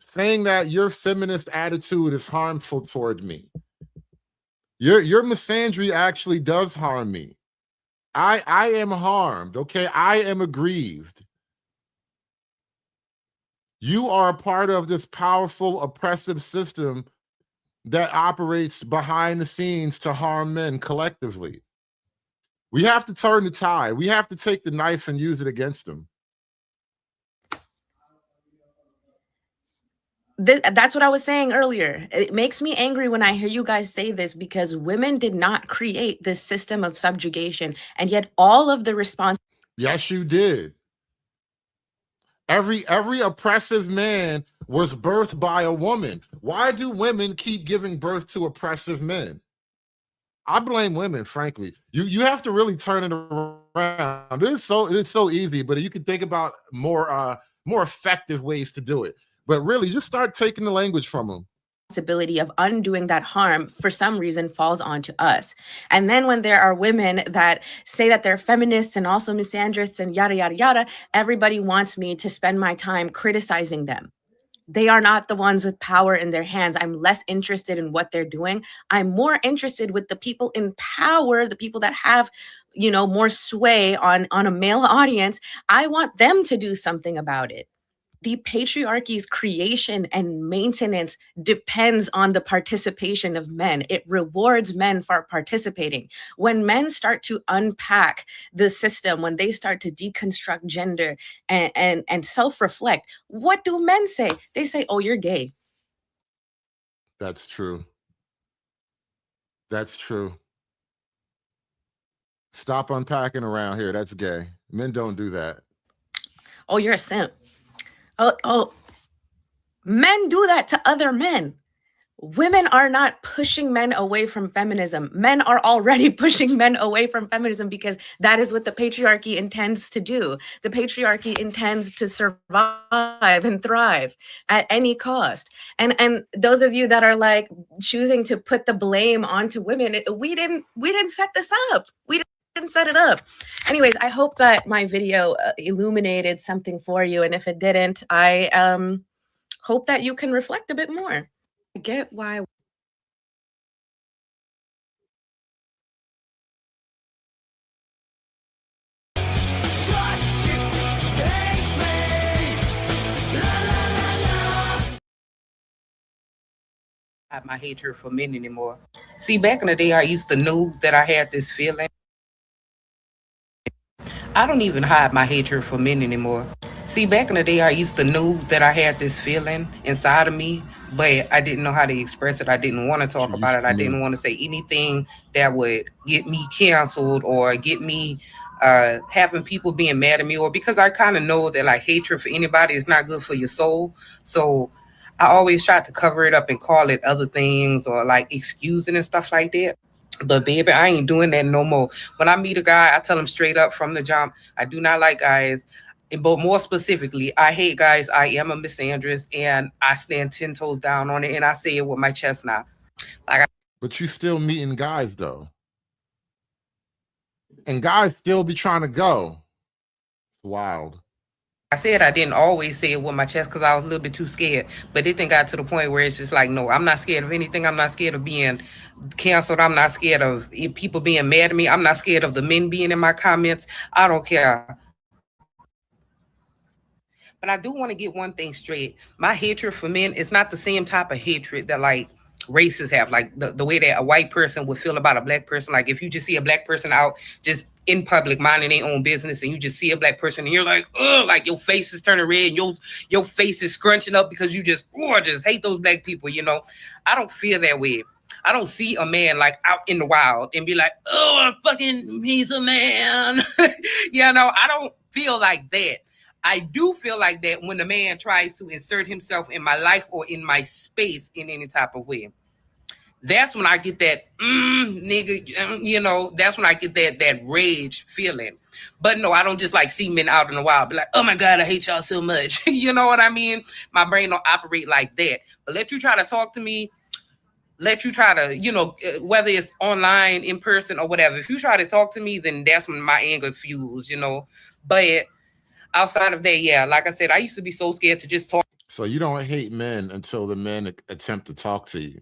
saying that your feminist attitude is harmful toward me. Your misandry actually does harm me. I am harmed, okay? I am aggrieved. You are a part of this powerful, oppressive system that operates behind the scenes to harm men collectively. We have to turn the tide. We have to take the knife and use it against them. That's what I was saying earlier. It makes me angry when I hear you guys say this, because women did not create this system of subjugation, and yet all of the response. Yes, you did. Every oppressive man was birthed by a woman. Why do women keep giving birth to oppressive men? I blame women, frankly. You have to really turn it around. It is so easy, but you can think about more effective ways to do it. But really, just start taking the language from them. Responsibility of undoing that harm for some reason falls onto us. And then when there are women that say that they're feminists and also misandrists and yada yada yada, everybody wants me to spend my time criticizing them. They are not the ones with power in their hands. I'm less interested in what they're doing. I'm more interested with the people in power, the people that have, you know, more sway on a male audience. I want them to do something about it. The patriarchy's creation and maintenance depends on the participation of men. It rewards men for participating. When men start to unpack the system, when they start to deconstruct gender and self-reflect, what do men say? They say, oh, you're gay. That's true. That's true. Stop unpacking around here. That's gay. Men don't do that. Oh, you're a simp. Oh, Men do that to other men. Women are not pushing men away from feminism. Men are already pushing men away from feminism because that is what the patriarchy intends to do. The patriarchy intends to survive and thrive at any cost. And those of you that are like choosing to put the blame onto women, we didn't set this up. We didn't set it up. Anyways, I hope that my video illuminated something for you. And if it didn't, I hope that you can reflect a bit more. I get why. Hide my hatred for men anymore. See, back in the day, I used to know that I had this feeling. I don't even hide my hatred for men anymore. See, back in the day, I used to know that I had this feeling inside of me, but I didn't know how to express it. I didn't want to talk about it. I didn't want to say anything that would get me canceled or get me having people being mad at me, or because I kind of know that like hatred for anybody is not good for your soul. So I always tried to cover it up and call it other things or like excusing and stuff like that. But baby, I ain't doing that no more. When I meet a guy, I tell him straight up from the jump, I do not like guys. But more specifically, I hate guys. I am a misandrist, and I stand 10 toes down on it, and I say it with my chest now. But you still meeting guys though, and guys still be trying to go. Wild. I said I didn't always say it with my chest because I was a little bit too scared. But it then got to the point where it's just like, no, I'm not scared of anything. I'm not scared of being canceled. I'm not scared of people being mad at me. I'm not scared of the men being in my comments. I don't care. But I do want to get one thing straight. My hatred for men is not the same type of hatred that like racists have, like the way that a white person would feel about a black person. Like if you just see a black person out just in public minding their own business and you just see a black person and you're like, oh, like your face is turning red and your face is scrunching up because you just hate those black people, you know. I don't feel that way. I don't see a man like out in the wild and be like, oh, he's a man. You know, I don't feel like that. I do feel like that when a man tries to insert himself in my life or in my space in any type of way. That's when I get that, nigga, you know, that's when I get that rage feeling. But no, I don't just like see men out in the wild, be like, oh my God, I hate y'all so much. You know what I mean? My brain don't operate like that. But let you try to talk to me, let you try to, you know, whether it's online, in person or whatever, if you try to talk to me, then that's when my anger fuels, you know. But outside of that, yeah, like I said, I used to be so scared to just talk. So you don't hate men until the men attempt to talk to you.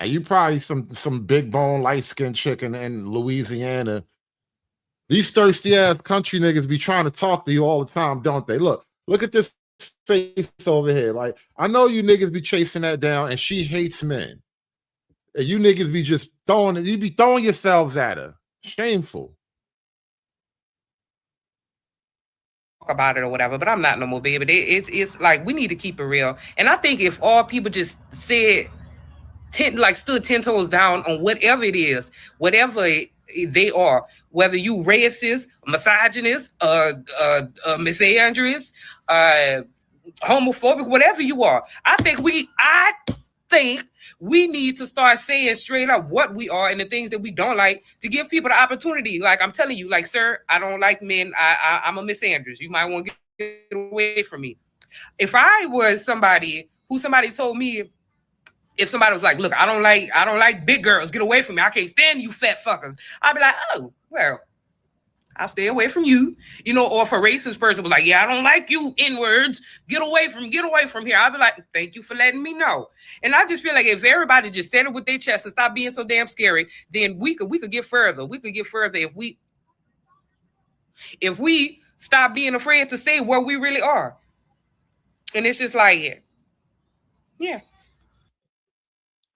And you probably some big bone, light-skinned chick in Louisiana. These thirsty ass country niggas be trying to talk to you all the time, don't they? Look at this face over here. Like, I know you niggas be chasing that down, and she hates men. And you niggas be just throwing it, you be throwing yourselves at her. Shameful. About it or whatever, but I'm not no more, baby. It's like we need to keep it real. And I think if all people just said stood 10 toes down on whatever it is, whatever they are, whether you racist, misogynist, misandrist, homophobic, whatever you are, I think we need to start saying straight up what we are and the things that we don't like to give people the opportunity. Like I'm telling you, like, sir, I don't like men. I'm a misandrist. You might want to get away from me. If I was somebody told me, if somebody was like, look, I don't like big girls, get away from me, I can't stand you fat fuckers, I'd be like, oh, well, I'll stay away from you, you know. Or if a racist person was like, yeah, I don't like you N-words, get away from here, I'd be like, thank you for letting me know. And I just feel like if everybody just said it with their chest and stop being so damn scary, then we could get further. We could get further if we stop being afraid to say what we really are. And it's just like, yeah.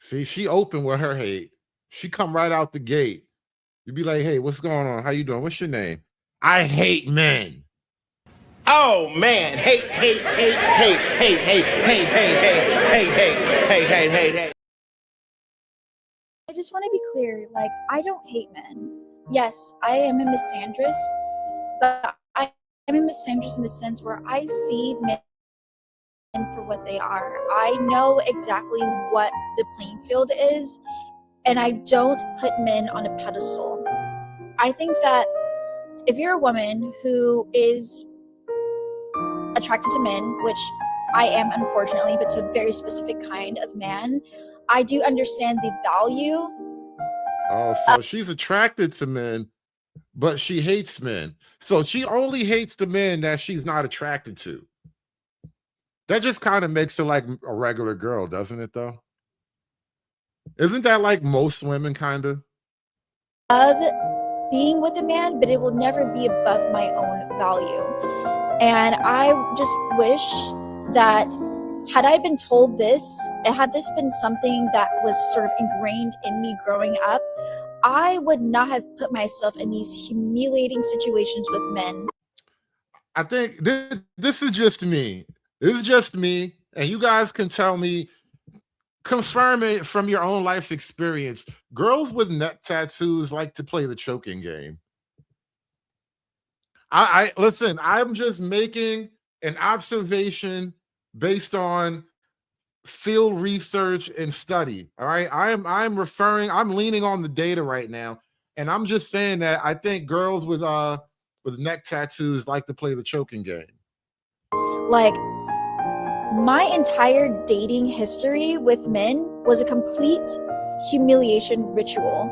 See, she open with her hate. She come right out the gate. You be like, hey, what's going on? How you doing? What's your name? I hate men. Oh man, hate. I just want to be clear, like, I don't hate men. Yes, I am a misandrist, but I'm a misandrist in the sense where I see men for what they are. I know exactly what the playing field is, and I don't put men on a pedestal. I think that if you're a woman who is attracted to men, which I am unfortunately, but to a very specific kind of man, I do understand the value. Oh, so she's attracted to men, but she hates men. So she only hates the men that she's not attracted to. That just kind of makes her like a regular girl, doesn't it, though? Isn't that like most women, kind of? Of being with a man, but it will never be above my own value. And I just wish that had I been told this, and had this been something that was sort of ingrained in me growing up, I would not have put myself in these humiliating situations with men. I think this is just me. This is just me. And you guys can tell me, confirm it from your own life experience. Girls with neck tattoos like to play the choking game. I listen, I'm just making an observation based on field research and study. All right. I'm leaning on the data right now. And I'm just saying that I think girls with neck tattoos like to play the choking game. Like, my entire dating history with men was a complete humiliation ritual.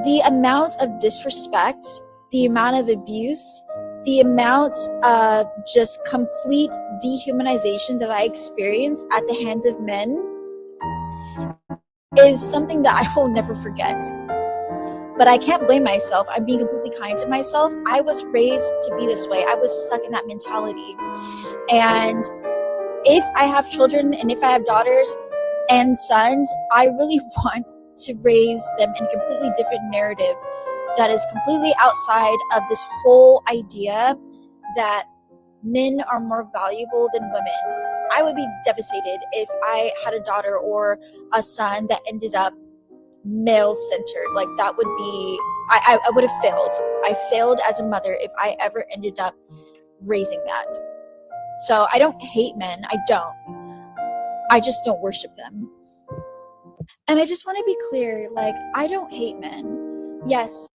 The amount of disrespect, the amount of abuse, the amount of just complete dehumanization that I experienced at the hands of men is something that I will never forget. But I can't blame myself. I'm being completely kind to myself. I was raised to be this way. I was stuck in that mentality. And if I have children and if I have daughters and sons, I really want to raise them in a completely different narrative that is completely outside of this whole idea that men are more valuable than women. I would be devastated if I had a daughter or a son that ended up male-centered. Like, that would be, I would have failed. I failed as a mother if I ever ended up raising that. So I don't hate men. I don't. I just don't worship them. And I just want to be clear, like, I don't hate men. Yes.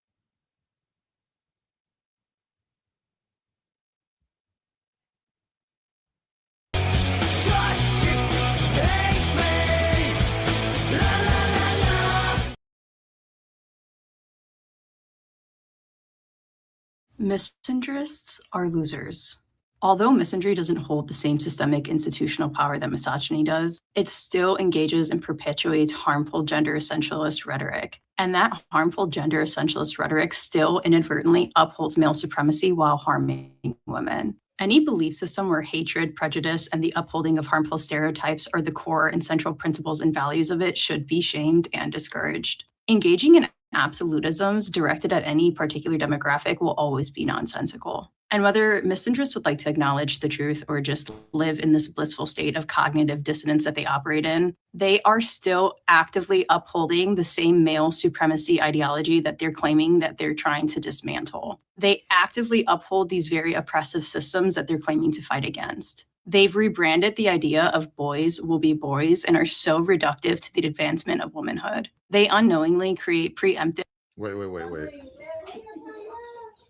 Misandrists are losers. Although misandry doesn't hold the same systemic institutional power that misogyny does, it still engages and perpetuates harmful gender essentialist rhetoric. And that harmful gender essentialist rhetoric still inadvertently upholds male supremacy while harming women. Any belief system where hatred, prejudice, and the upholding of harmful stereotypes are the core and central principles and values of it should be shamed and discouraged. Engaging in absolutisms directed at any particular demographic will always be nonsensical. And whether misandrists would like to acknowledge the truth or just live in this blissful state of cognitive dissonance that they operate in, they are still actively upholding the same male supremacy ideology that they're claiming that they're trying to dismantle. They actively uphold these very oppressive systems that they're claiming to fight against. They've rebranded the idea of boys will be boys and are so reductive to the advancement of womanhood. They unknowingly create preemptive. Wait.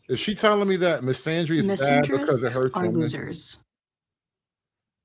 Is she telling me that misandry is bad because it hurts women? Losers.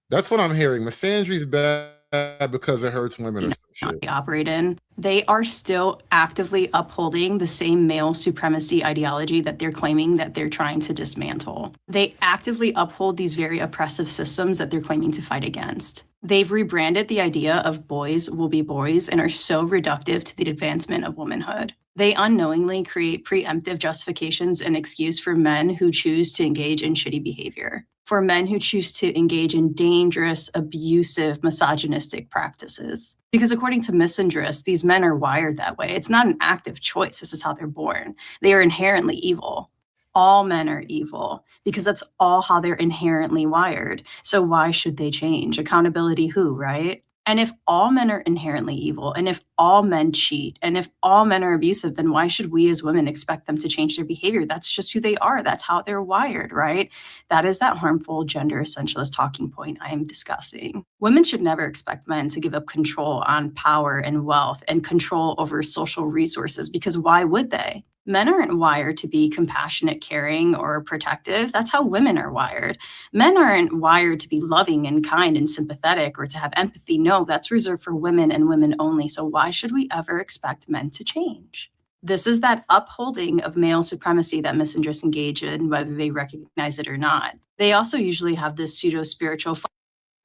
That's what I'm hearing. Misandry is bad because it hurts women or some shit. They operate in. They are still actively upholding the same male supremacy ideology that they're claiming that they're trying to dismantle. They actively uphold these very oppressive systems that they're claiming to fight against. They've rebranded the idea of boys will be boys and are so reductive to the advancement of womanhood. They unknowingly create preemptive justifications and excuse for men who choose to engage in shitty behavior, for men who choose to engage in dangerous, abusive, misogynistic practices. Because according to misandrists, these men are wired that way. It's not an active choice. This is how they're born. They are inherently evil. All men are evil because that's all how they're inherently wired. So why should they change? Accountability who, right? And if all men are inherently evil, and if all men cheat, and if all men are abusive, then why should we as women expect them to change their behavior? That's just who they are. That's how they're wired, right? That is that harmful gender essentialist talking point I am discussing. Women should never expect men to give up control on power and wealth and control over social resources, because why would they? Men aren't wired to be compassionate, caring, or protective. That's how women are wired. Men aren't wired to be loving and kind and sympathetic or to have empathy. No, that's reserved for women and women only. So why should we ever expect men to change? This is that upholding of male supremacy that misandrists engage in, whether they recognize it or not. They also usually have this pseudo-spiritual...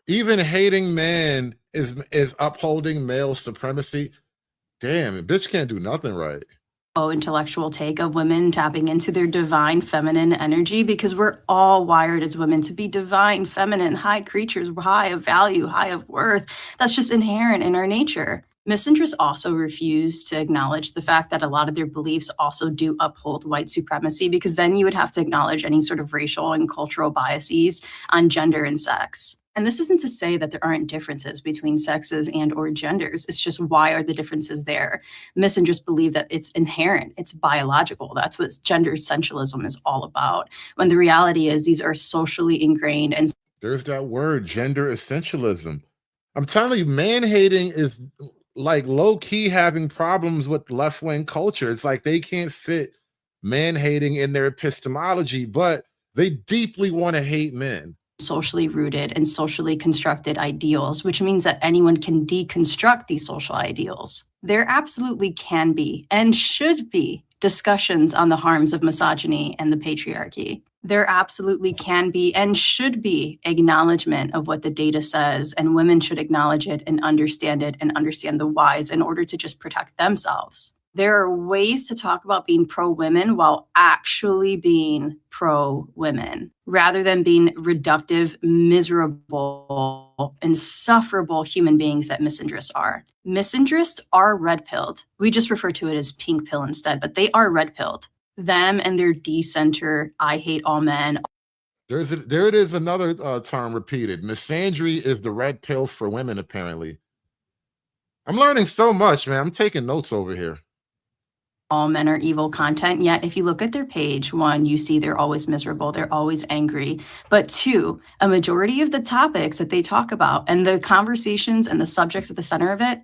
Even hating men is upholding male supremacy. Damn, a bitch can't do nothing right. Intellectual take of women tapping into their divine feminine energy, because we're all wired as women to be divine, feminine, high creatures, high of value, high of worth. That's just inherent in our nature. Misandrists also refuse to acknowledge the fact that a lot of their beliefs also do uphold white supremacy, because then you would have to acknowledge any sort of racial and cultural biases on gender and sex. And this isn't to say that there aren't differences between sexes and or genders. It's just, why are the differences there? Misandrists believe that it's inherent, it's biological. That's what gender essentialism is all about. When the reality is these are socially ingrained. And there's that word, gender essentialism. I'm telling you, man hating is like low key having problems with left-wing culture. It's like they can't fit man hating in their epistemology, but they deeply want to hate men. Socially rooted and socially constructed ideals, which means that anyone can deconstruct these social ideals. There absolutely can be and should be discussions on the harms of misogyny and the patriarchy. There absolutely can be and should be acknowledgement of what the data says, and women should acknowledge it and understand the whys in order to just protect themselves. There are ways to talk about being pro-women while actually being pro-women, rather than being reductive, miserable, insufferable human beings that misandrists are. Misandrists are red-pilled. We just refer to it as pink pill instead, but they are red-pilled. Them and their decenter, I hate all men. There it is, another term repeated. Misandry is the red pill for women, apparently. I'm learning so much, man. I'm taking notes over here. All men are evil content, yet if you look at their page, one, you see they're always miserable, they're always angry. But two, a majority of the topics that they talk about and the conversations and the subjects at the center of it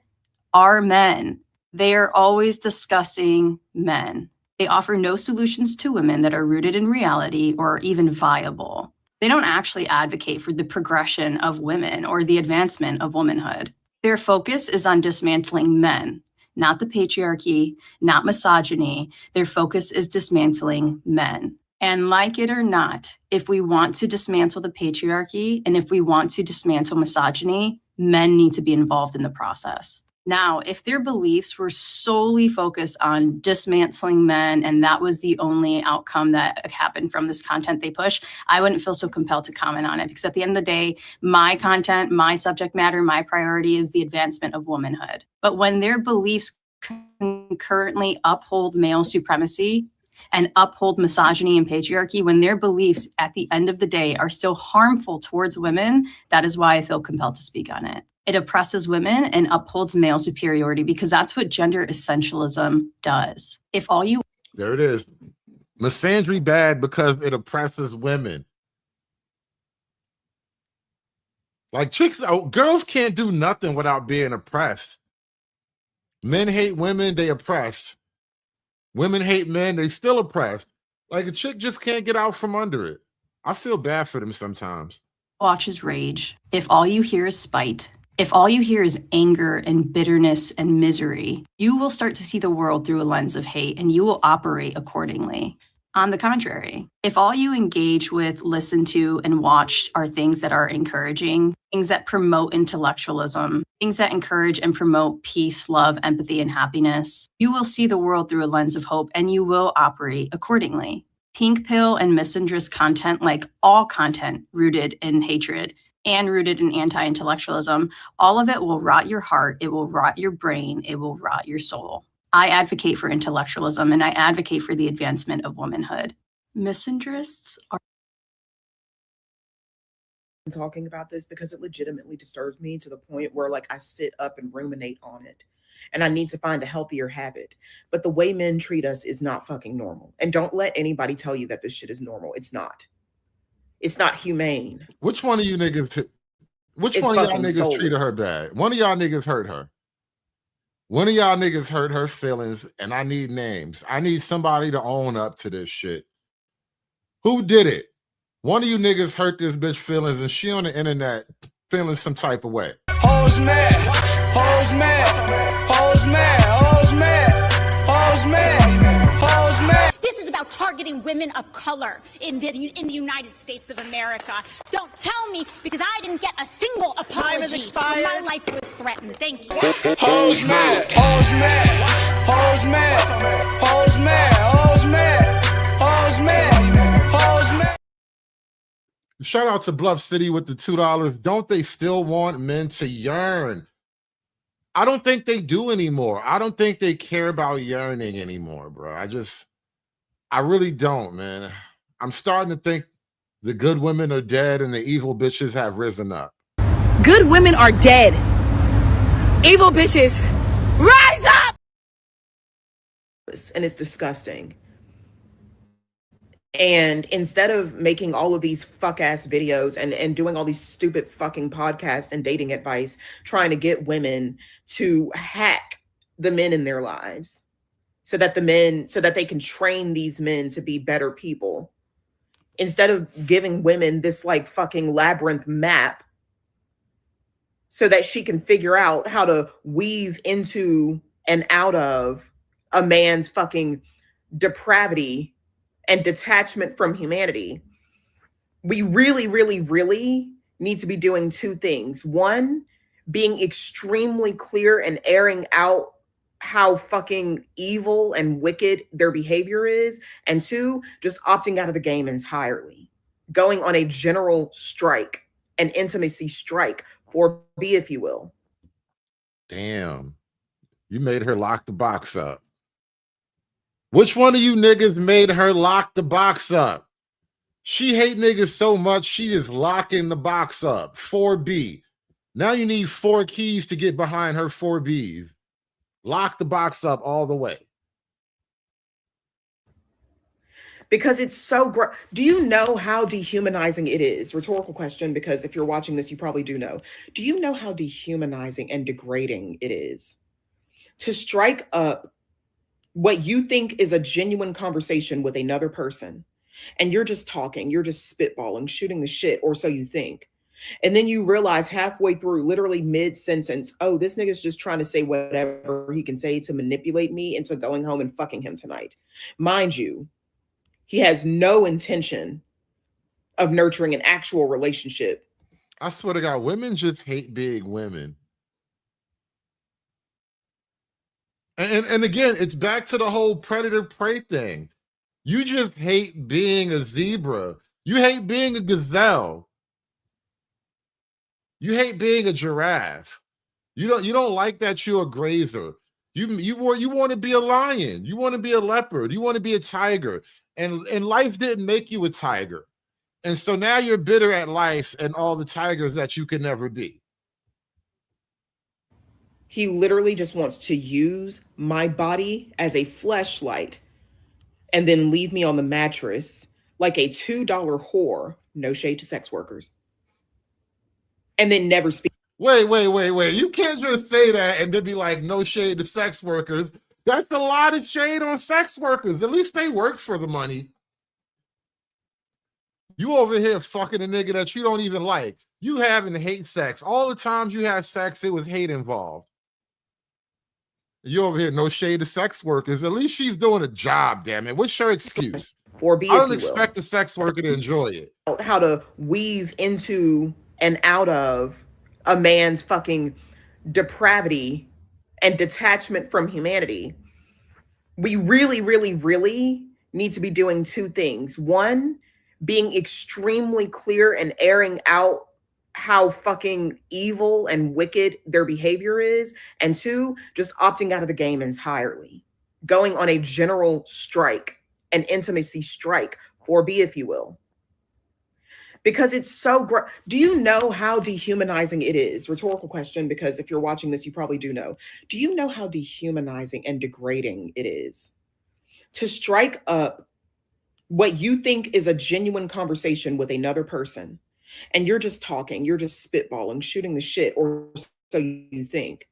are men. They are always discussing men. They offer no solutions to women that are rooted in reality or even viable. They don't actually advocate for the progression of women or the advancement of womanhood. Their focus is on dismantling men, not the patriarchy, not misogyny. Their focus is dismantling men. And like it or not, if we want to dismantle the patriarchy and if we want to dismantle misogyny, men need to be involved in the process. Now, if their beliefs were solely focused on dismantling men and that was the only outcome that happened from this content they push, I wouldn't feel so compelled to comment on it, because at the end of the day, my content, my subject matter, my priority is the advancement of womanhood. But when their beliefs concurrently uphold male supremacy and uphold misogyny and patriarchy, when their beliefs at the end of the day are still harmful towards women, that is why I feel compelled to speak on it. It oppresses women and upholds male superiority, because that's what gender essentialism does. If all you... There it is. Misandry bad because it oppresses women. Like girls can't do nothing without being oppressed. Men hate women, they oppressed. Women hate men, they still oppressed. Like a chick just can't get out from under it. I feel bad for them sometimes. Watch is rage. If all you hear is spite, if all you hear is anger and bitterness and misery, you will start to see the world through a lens of hate and you will operate accordingly. On the contrary, if all you engage with, listen to, and watch are things that are encouraging, things that promote intellectualism, things that encourage and promote peace, love, empathy, and happiness, you will see the world through a lens of hope and you will operate accordingly. Pink pill and misandrist content, like all content rooted in hatred and rooted in anti-intellectualism, all of it will rot your heart, it will rot your brain, it will rot your soul. I advocate for intellectualism and I advocate for the advancement of womanhood. Misandrists are talking about this because it legitimately disturbs me to the point where like I sit up and ruminate on it. And I need to find a healthier habit. But the way men treat us is not fucking normal. And don't let anybody tell you that this shit is normal. It's not. It's not humane. Which one of you niggas? Which one of y'all niggas treated her bad? One of y'all niggas hurt her. One of y'all niggas hurt her feelings, and I need names. I need somebody to own up to this shit. Who did it? One of you niggas hurt this bitch feelings, and she on the internet feeling some type of way. Hoes mad, hoes mad, hoes mad, hoes mad, hoes mad, hoes mad. This is about targeting women of color in the United States of America. Don't tell me, because I didn't get a single apology. Time has expired. My life was threatened. Thank you. Hoes mad, hoes mad, hoes mad, hoes mad, hoes mad, hoes mad, hoes mad. Shout out to Bluff City with the $2. Don't they still want men to yearn? I don't think they do anymore. I don't think they care about yearning anymore, bro. I really don't, man. I'm starting to think the good women are dead and the evil bitches have risen up. Good women are dead. Evil bitches, rise up! And it's disgusting. And instead of making all of these fuck ass videos and doing all these stupid fucking podcasts and dating advice, trying to get women to hack the men in their lives so that they can train these men to be better people, instead of giving women this like fucking labyrinth map so that she can figure out how to weave into and out of a man's fucking depravity and detachment from humanity. We really, really, really need to be doing two things. One, being extremely clear and airing out how fucking evil and wicked their behavior is. And two, just opting out of the game entirely. Going on a general strike, an intimacy strike, for B, if you will. Damn. You made her lock the box up. Which one of you niggas made her lock the box up? She hate niggas so much, she is locking the box up. 4B. Now you need 4 keys to get behind her 4 Bs. Lock the box up all the way. Because it's so gross. Do you know how dehumanizing it is? Rhetorical question, because if you're watching this, you probably do know. Do you know how dehumanizing and degrading it is to strike up what you think is a genuine conversation with another person, and you're just talking, you're just spitballing, shooting the shit, or so you think. And then you realize halfway through, literally mid-sentence, oh, this nigga's just trying to say whatever he can say to manipulate me into going home and fucking him tonight. Mind you, he has no intention of nurturing an actual relationship. I swear to God, women just hate big women. And again, it's back to the whole predator-prey thing. You just hate being a zebra. You hate being a gazelle. You hate being a giraffe. You don't like that you're a grazer. You want to be a lion. You want to be a leopard. You want to be a tiger. And life didn't make you a tiger. And so now you're bitter at life and all the tigers that you can never be. He literally just wants to use my body as a fleshlight and then leave me on the mattress like a $2 whore, no shade to sex workers, and then never speak. Wait. You can't just say that and then be like, no shade to sex workers. That's a lot of shade on sex workers. At least they work for the money. You over here fucking a nigga that you don't even like. You having hate sex. All the times you had sex, it was hate involved. You over here, no shade to sex workers. At least she's doing a job, damn it. What's your excuse? I don't expect the sex worker to enjoy it. How to weave into and out of a man's fucking depravity and detachment from humanity. We really, really, really need to be doing two things. One, being extremely clear and airing out how fucking evil and wicked their behavior is. And two, just opting out of the game entirely. Going on a general strike, an intimacy strike, 4B, if you will. because it's so great. Do you know how dehumanizing it is? Rhetorical question, because if you're watching this, you probably do know. Do you know how dehumanizing and degrading it is to strike up what you think is a genuine conversation with another person, and you're just talking, you're just spitballing, shooting the shit, or so you think.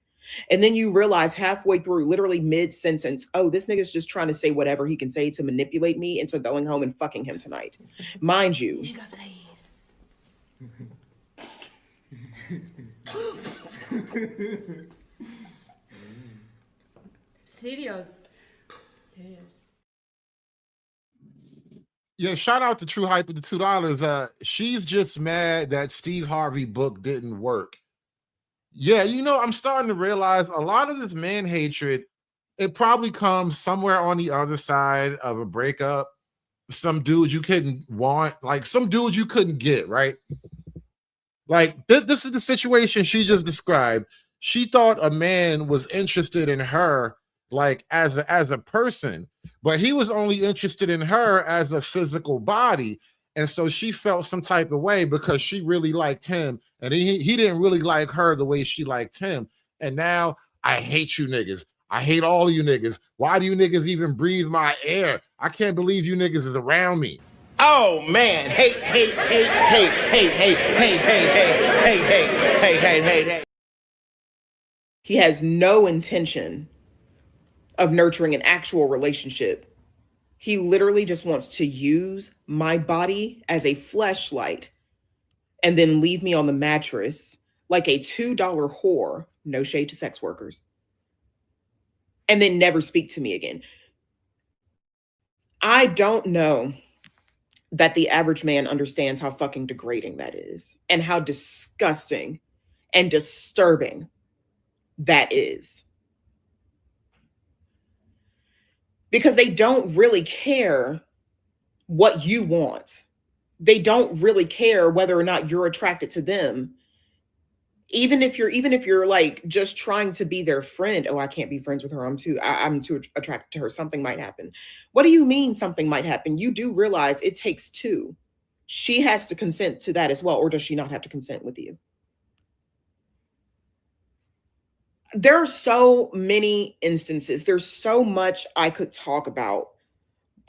And then you realize halfway through, literally mid-sentence, oh, this nigga's just trying to say whatever he can say to manipulate me into going home and fucking him tonight. Mind you. Serious. Yeah, shout out to True Hype with the $2. She's just mad that Steve Harvey book didn't work. Yeah, you know, I'm starting to realize a lot of this man hatred, it probably comes somewhere on the other side of a breakup. Some dude you couldn't want, like some dude you couldn't get, right? Like this is the situation she just described. She thought a man was interested in her like as a person, but he was only interested in her as a physical body. And so she felt some type of way because she really liked him, and he didn't really like her the way she liked him. And now I hate you niggas. I hate all of you niggas. Why do you niggas even breathe my air? I can't believe you niggas is around me. Oh man, hate. He has no intention of nurturing an actual relationship. He literally just wants to use my body as a fleshlight and then leave me on the mattress like a $2 whore, no shade to sex workers, and then never speak to me again. I don't know that the average man understands how fucking degrading that is and how disgusting and disturbing that is. Because they don't really care what you want. They don't really care whether or not you're attracted to them. Even if you're like just trying to be their friend. Oh, I can't be friends with her. I'm too attracted to her. Something might happen. What do you mean something might happen? You do realize it takes two. She has to consent to that as well, or does she not have to consent with you? There are so many instances. There's so much I could talk about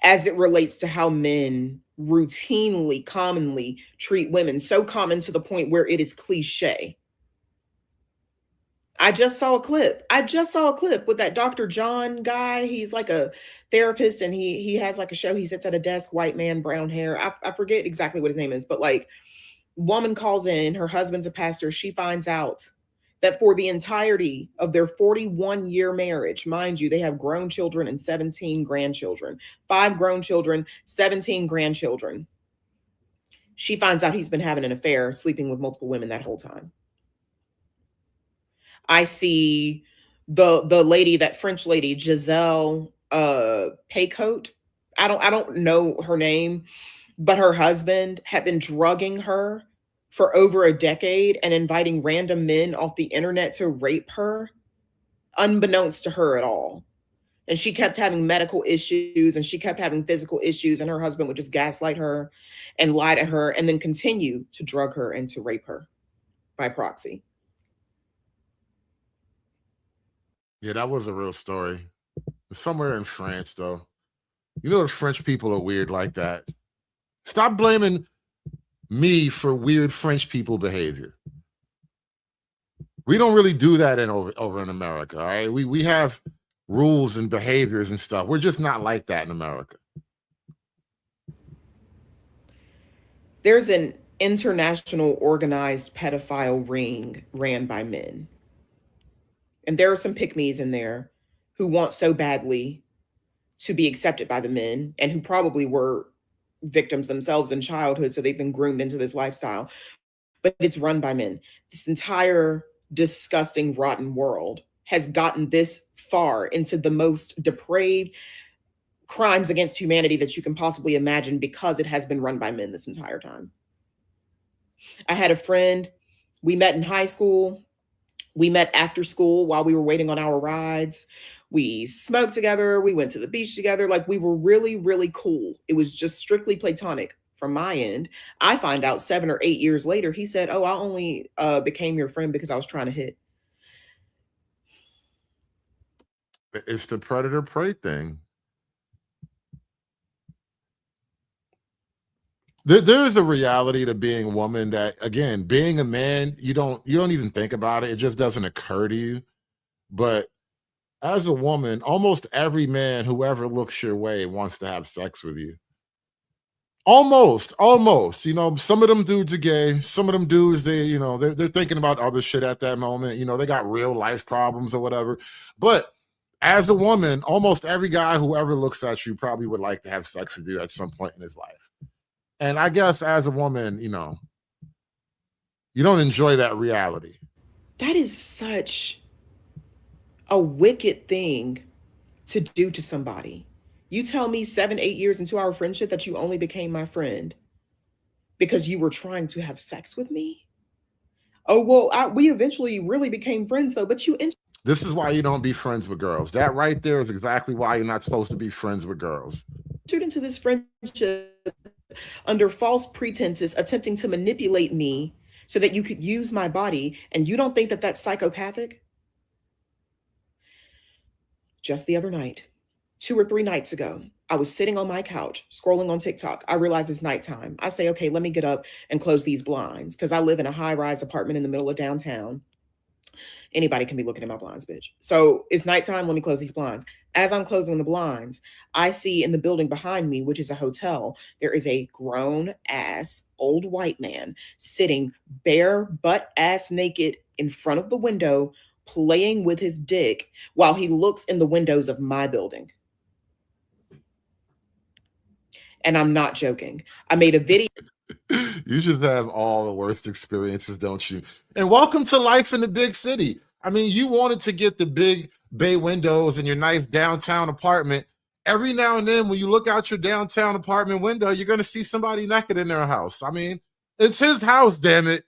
as it relates to how men routinely, commonly treat women. So common to the point where it is cliche. I just saw a clip with that Dr. John guy. He's like a therapist, and he has like a show. He sits at a desk, white man, brown hair. I forget exactly what his name is, but like, woman calls in, her husband's a pastor. She finds out that for the entirety of their 41-year marriage, mind you, they have grown children and 17 grandchildren, 5 grown children, 17 grandchildren. She finds out he's been having an affair, sleeping with multiple women that whole time. I see the lady, that French lady, Giselle Paycote. I don't know her name, but her husband had been drugging her for over a decade and inviting random men off the internet to rape her, unbeknownst to her at all. And she kept having medical issues, and she kept having physical issues, and her husband would just gaslight her and lie to her and then continue to drug her and to rape her by proxy. Yeah, that was a real story. Somewhere in France, though. You know, the French people are weird like that. Stop blaming me for weird French people behavior. We don't really do that over in America, all right? We have rules and behaviors and stuff. We're just not like that in America. There's an international organized pedophile ring ran by men. And there are some pick-me's in there who want so badly to be accepted by the men, and who probably were victims themselves in childhood, so they've been groomed into this lifestyle. But it's run by men. This entire disgusting, rotten world has gotten this far into the most depraved crimes against humanity that you can possibly imagine, because it has been run by men this entire time. I had a friend, we met in high school. We met after school while we were waiting on our rides. We smoked together. We went to the beach together. Like, we were really, really cool. It was just strictly platonic from my end. I find out 7 or 8 years later, he said, oh, I only became your friend because I was trying to hit. It's the predator prey thing. There is a reality to being a woman that, again, being a man, you don't even think about it. It just doesn't occur to you. But as a woman, almost every man who ever looks your way wants to have sex with you. Almost. You know, some of them dudes are gay. Some of them dudes, they're thinking about other shit at that moment. You know, they got real life problems or whatever. But as a woman, almost every guy who ever looks at you probably would like to have sex with you at some point in his life. And I guess as a woman, you know, you don't enjoy that reality. That is such a wicked thing to do to somebody. You tell me 7, 8 years into our friendship that you only became my friend because you were trying to have sex with me? Oh, well, we eventually really became friends though, but you... This is why you don't be friends with girls. That right there is exactly why you're not supposed to be friends with girls. Entered into this friendship under false pretenses, attempting to manipulate me so that you could use my body, and you don't think that that's psychopathic? Just the other night, 2 or 3 nights ago, I was sitting on my couch scrolling on TikTok. I realize it's nighttime. I say, okay, let me get up and close these blinds because I live in a high-rise apartment in the middle of downtown. Anybody can be looking at my blinds, bitch. So it's nighttime. Let me close these blinds. As I'm closing the blinds, I see in the building behind me, which is a hotel, there is a grown ass old white man sitting bare butt ass naked in front of the window, playing with his dick while he looks in the windows of my building. And I'm not joking. I made a video. You just have all the worst experiences, don't you? And welcome to life in the big city. I mean, you wanted to get the big bay windows in your nice downtown apartment. Every now and then when you look out your downtown apartment window, you're going to see somebody naked in their house. I mean, it's his house, damn it.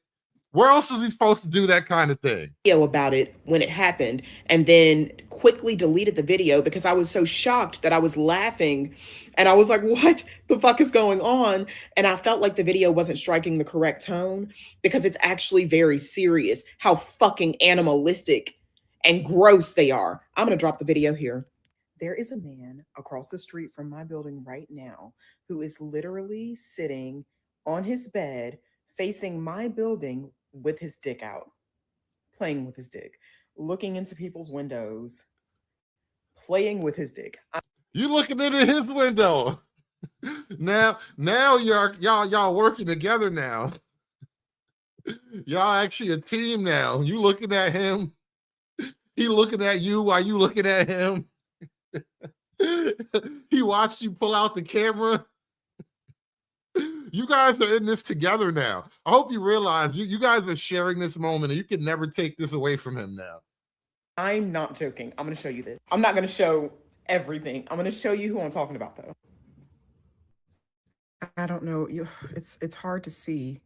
Where else is he supposed to do that kind of thing? About it when it happened, and then quickly deleted the video because I was so shocked that I was laughing, and I was like, what the fuck is going on? And I felt like the video wasn't striking the correct tone because it's actually very serious how fucking animalistic and gross they are. I'm gonna drop the video here. There is a man across the street from my building right now who is literally sitting on his bed facing my building with his dick out, playing with his dick, looking into people's windows, playing with his dick. You looking into his window. Now y'all working together now. Y'all actually a team now. You looking at him. He looking at you while you looking at him. He watched you pull out the camera. You guys are in this together now. I hope you realize you guys are sharing this moment and you can never take this away from him now. I'm not joking. I'm going to show you this. I'm not going to show everything. I'm going to show you who I'm talking about though. I don't know. It's hard to see.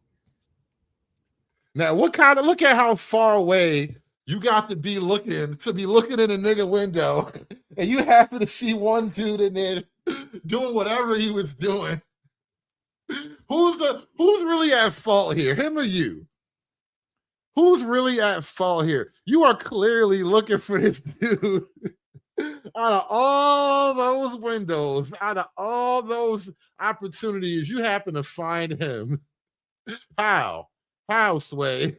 Now, look at how far away you got to be looking in a nigga window, and you happen to see one dude in there doing whatever he was doing. Who's really at fault here? Him or you? Who's really at fault here? You are clearly looking for this dude. Out of all those windows, out of all those opportunities, you happen to find him. How, Sway?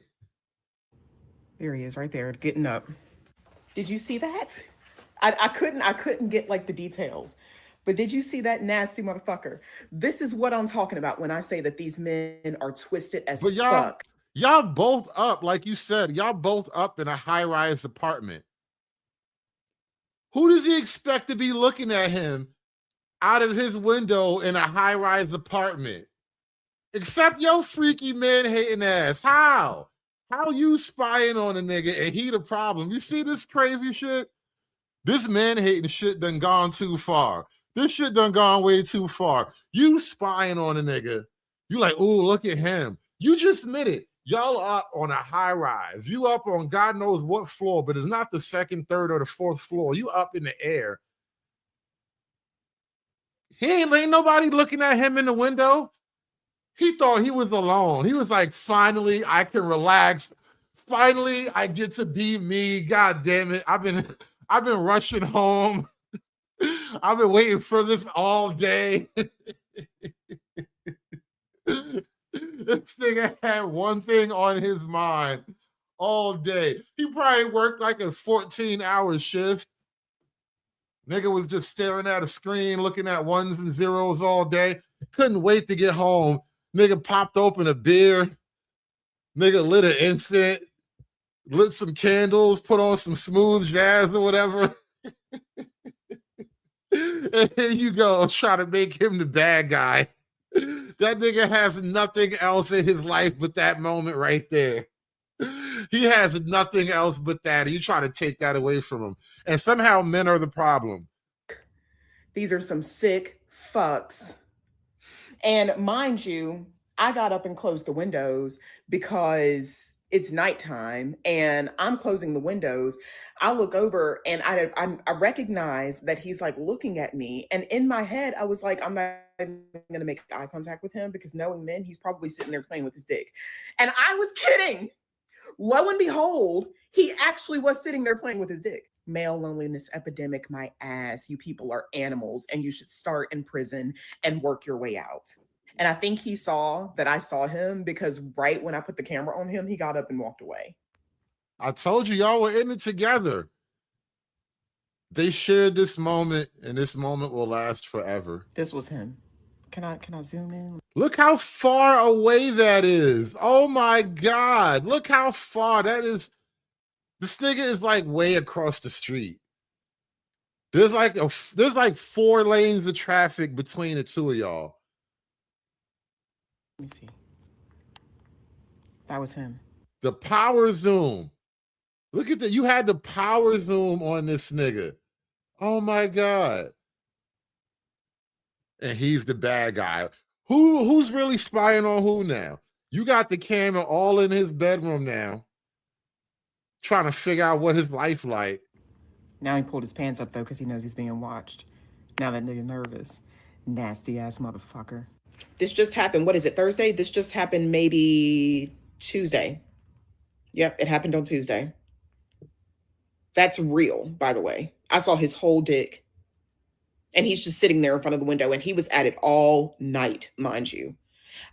There he is right there, getting up. Did you see that? I couldn't get like the details. But did you see that nasty motherfucker? This is what I'm talking about when I say that these men are twisted as fuck. Y'all both up, like you said, y'all both up in a high-rise apartment. Who does he expect to be looking at him out of his window in a high-rise apartment? Except your freaky man-hating ass. How? How you spying on a nigga and he the problem? You see this crazy shit? This man-hating shit done gone too far. This shit done gone way too far. You spying on a nigga. You like, ooh, look at him. You just admitted y'all up on a high rise. You up on God knows what floor, but it's not the second, third, or the fourth floor. You up in the air. Ain't nobody looking at him in the window. He thought he was alone. He was like, finally, I can relax. Finally, I get to be me. God damn it. I've been rushing home. I've been waiting for this all day. This nigga had one thing on his mind all day. He probably worked like a 14-hour shift. Nigga was just staring at a screen, looking at ones and zeros all day. Couldn't wait to get home. Nigga popped open a beer. Nigga lit an incense, lit some candles, put on some smooth jazz or whatever. And here you go, try to make him the bad guy. That nigga has nothing else in his life but that moment right there. He has nothing else but that. You try to take that away from him. And somehow men are the problem. These are some sick fucks. And mind you, I got up and closed the windows because it's nighttime and I'm closing the windows. I look over and I recognize that he's like looking at me. And in my head, I was like, I'm not even going to make eye contact with him because knowing men, he's probably sitting there playing with his dick. And I was kidding. Lo and behold, he actually was sitting there playing with his dick. Male loneliness epidemic, my ass. You people are animals and you should start in prison and work your way out. And I think he saw that I saw him because right when I put the camera on him, he got up and walked away. I told you, y'all were in it together. They shared this moment, and this moment will last forever. This was him. Can I zoom in? Look how far away that is. Oh my God. Look how far that is. This nigga is like way across the street. There's like 4 lanes of traffic between the two of y'all. Let me see. That was him. The power zoom. Look at that. You had the power zoom on this nigga. Oh my God. And he's the bad guy. Who's really spying on who now? You got the camera all in his bedroom now, trying to figure out what his life like. Now he pulled his pants up though because he knows he's being watched. Now that nigga nervous. Nasty ass motherfucker. This just happened. What is it, Thursday? This just happened maybe Tuesday. Yep, it happened on Tuesday. That's real, by the way. I saw his whole dick. And he's just sitting there in front of the window. And he was at it all night, mind you.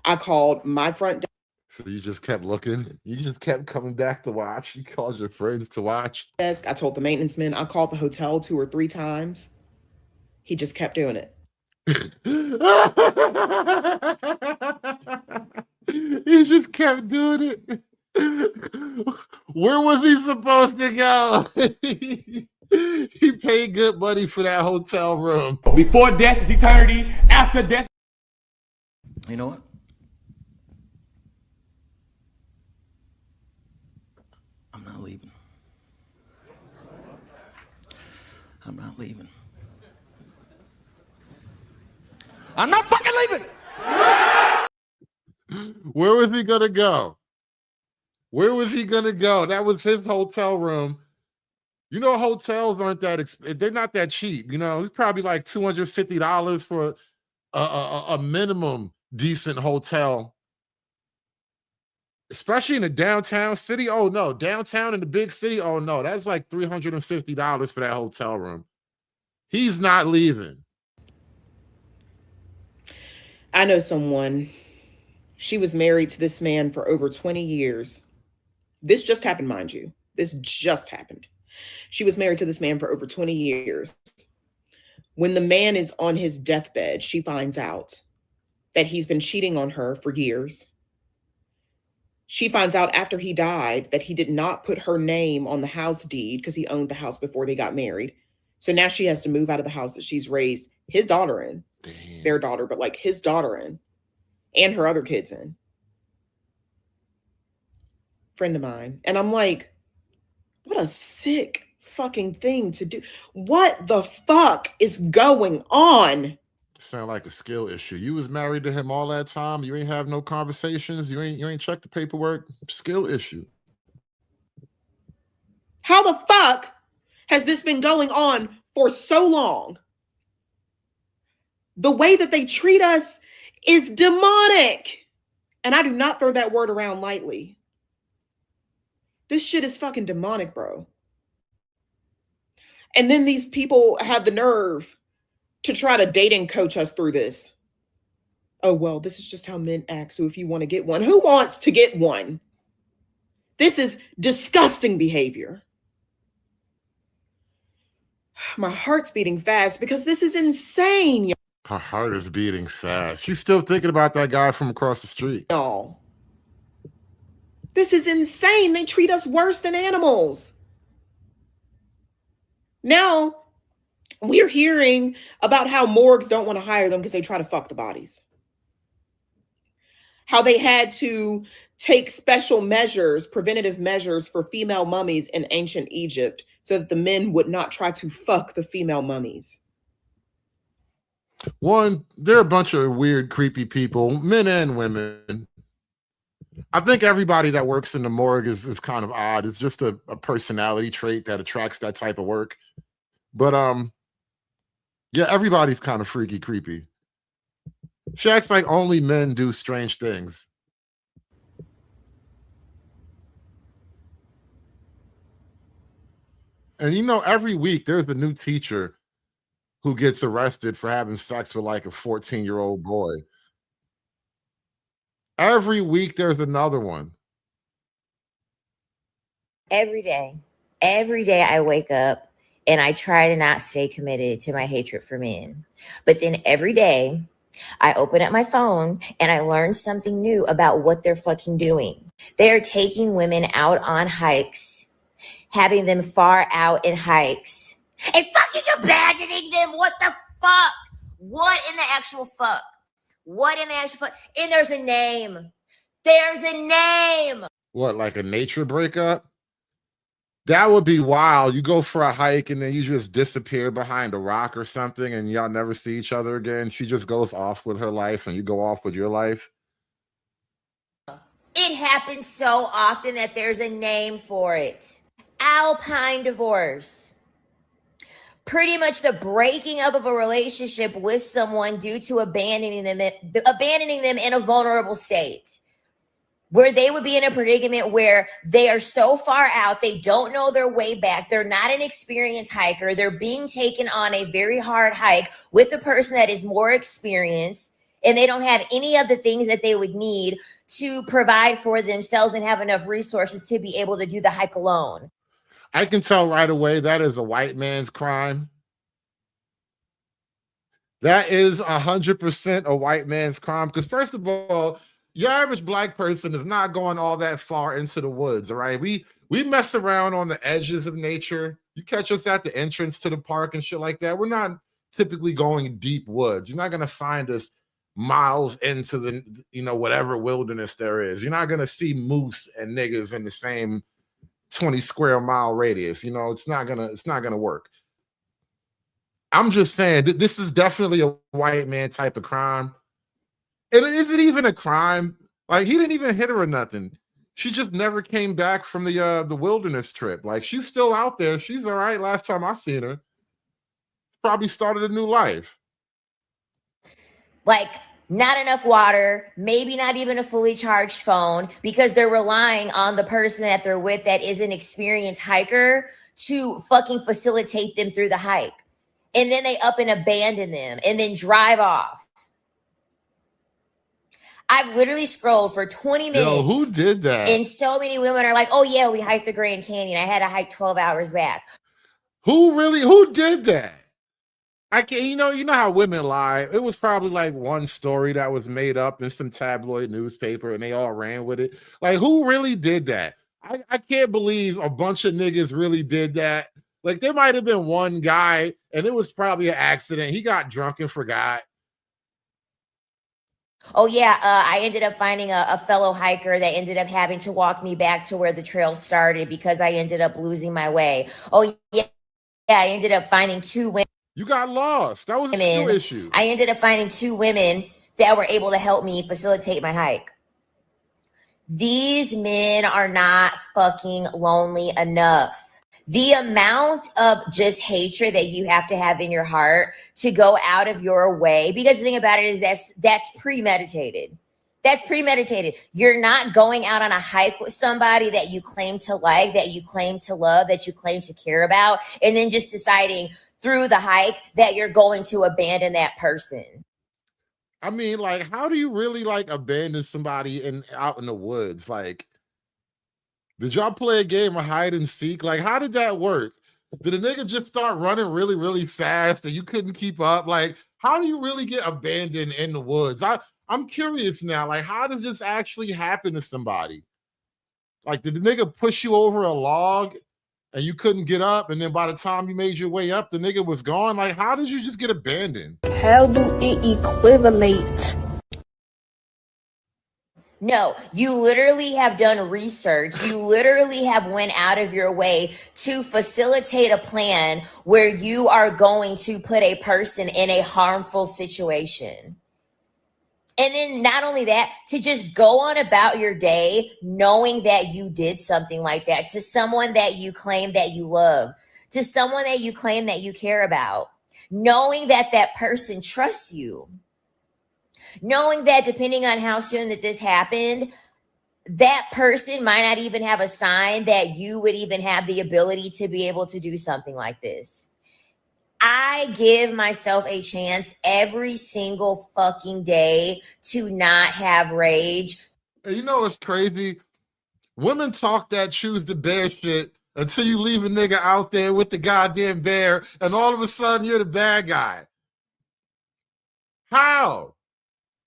I called my front So you just kept looking? You just kept coming back to watch? You called your friends to watch? desk. I told the maintenance man. I called the hotel 2 or 3 times. He just kept doing it. He just kept doing it. Where was he supposed to go? He paid good money for that hotel room. Before death is eternity. After death. You know what? I'm not leaving. I'm not leaving. I'm not fucking leaving. Where was he gonna go? Where was he gonna go? That was his hotel room. You know, hotels aren't that they're not that cheap. You know, it's probably like $250 for a minimum decent hotel, especially in a downtown city. Oh no, downtown in the big city. Oh no, that's like $350 for that hotel room. He's not leaving. I know someone. She was married to this man for over 20 years. This just happened, mind you. This just happened. She was married to this man for over 20 years. When the man is on his deathbed, she finds out that he's been cheating on her for years. She finds out after he died that he did not put her name on the house deed because he owned the house before they got married. So now she has to move out of the house that she's raised his daughter in. Damn. Their daughter, but like his daughter in. And her other kids in. Friend of mine. And I'm like, what a sick fucking thing to do. What the fuck is going on? Sound like a skill issue. You was married to him all that time. You ain't have no conversations. You ain't checked the paperwork. Skill issue. How the fuck has this been going on for so long? The way that they treat us is demonic. And I do not throw that word around lightly. This shit is fucking demonic, bro. And then these people have the nerve to try to dating coach us through this. Oh, well, this is just how men act. So if you want to get one, who wants to get one? This is disgusting behavior. My heart's beating fast because this is insane. Her heart is beating fast. She's still thinking about that guy from across the street. No. This is insane. They treat us worse than animals. Now, we're hearing about how morgues don't want to hire them because they try to fuck the bodies. How they had to take special measures, preventative measures for female mummies in ancient Egypt so that the men would not try to fuck the female mummies. One, they're a bunch of weird, creepy people, men and women. I think everybody that works in the morgue is kind of odd. It's just a personality trait that attracts that type of work. But yeah, everybody's kind of freaky, creepy. She acts like only men do strange things. And you know, every week there's a new teacher who gets arrested for having sex with like a 14-year-old boy. Every week there's another one. Every day I wake up and I try to not stay committed to my hatred for men. But then every day I open up my phone and I learn something new about what they're fucking doing. They're taking women out on hikes, having them far out in hikes, and fucking abandoning them. What the fuck? What in the actual fuck? What in the actual fuck? And there's a name. There's a name. What, like a nature breakup? That would be wild. You go for a hike and then you just disappear behind a rock or something and y'all never see each other again. She just goes off with her life and you go off with your life. It happens so often that there's a name for it. Alpine divorce. Pretty much the breaking up of a relationship with someone due to abandoning them in a vulnerable state, where they would be in a predicament where they are so far out, they don't know their way back. They're not an experienced hiker. They're being taken on a very hard hike with a person that is more experienced, and they don't have any of the things that they would need to provide for themselves and have enough resources to be able to do the hike alone. I can tell right away that is a white man's crime. That is 100% a white man's crime. Because first of all, your average black person is not going all that far into the woods, all right? We mess around on the edges of nature. You catch us at the entrance to the park and shit like that. We're not typically going deep woods. You're not going to find us miles into the, whatever wilderness there is. You're not going to see moose and niggas in the same 20 square mile radius. It's not gonna work. I'm just saying this is definitely a white man type of crime. And is it even a crime? Like, he didn't even hit her or nothing. She just never came back from the wilderness trip. Like, she's still out there. She's all right. Last time I seen her, probably started a new life. Like, not enough water, maybe not even a fully charged phone, because they're relying on the person that they're with that is an experienced hiker to fucking facilitate them through the hike. And then they up and abandon them and then drive off. I've literally scrolled for 20 minutes. Yo, who did that? And so many women are like, oh yeah, we hiked the Grand Canyon. I had to hike 12 hours back. Who did that? I can't, you know how women lie. It was probably like one story that was made up in some tabloid newspaper and they all ran with it. Like, who really did that? I can't believe a bunch of niggas really did that. Like, there might have been one guy and it was probably an accident. He got drunk and forgot. Oh yeah, I ended up finding a fellow hiker that ended up having to walk me back to where the trail started because I ended up losing my way. Oh yeah, I ended up finding two women. You got lost. That was a skill issue. I ended up finding two women that were able to help me facilitate my hike. These men are not fucking lonely enough. The amount of just hatred that you have to have in your heart to go out of your way, because the thing about it is that's premeditated. That's premeditated. You're not going out on a hike with somebody that you claim to like, that you claim to love, that you claim to care about, and then just deciding through the hike that you're going to abandon that person. I mean, like, how do you really like abandon somebody out in the woods? Like, did y'all play a game of hide and seek? Like, how did that work? Did a nigga just start running really, really fast and you couldn't keep up? Like, how do you really get abandoned in the woods? I'm curious now. Like, how does this actually happen to somebody? Like, did the nigga push you over a log and you couldn't get up, and then by the time you made your way up, the nigga was gone? Like, how did you just get abandoned? How do it equivalent? No, you literally have done research. You literally have went out of your way to facilitate a plan where you are going to put a person in a harmful situation. And then not only that, to just go on about your day knowing that you did something like that to someone that you claim that you love, to someone that you claim that you care about, knowing that that person trusts you. Knowing that depending on how soon that this happened, that person might not even have a sign that you would even have the ability to be able to do something like this. I give myself a chance every single fucking day to not have rage. You know what's crazy? Women talk that choose the bear shit until you leave a nigga out there with the goddamn bear, and all of a sudden you're the bad guy. How?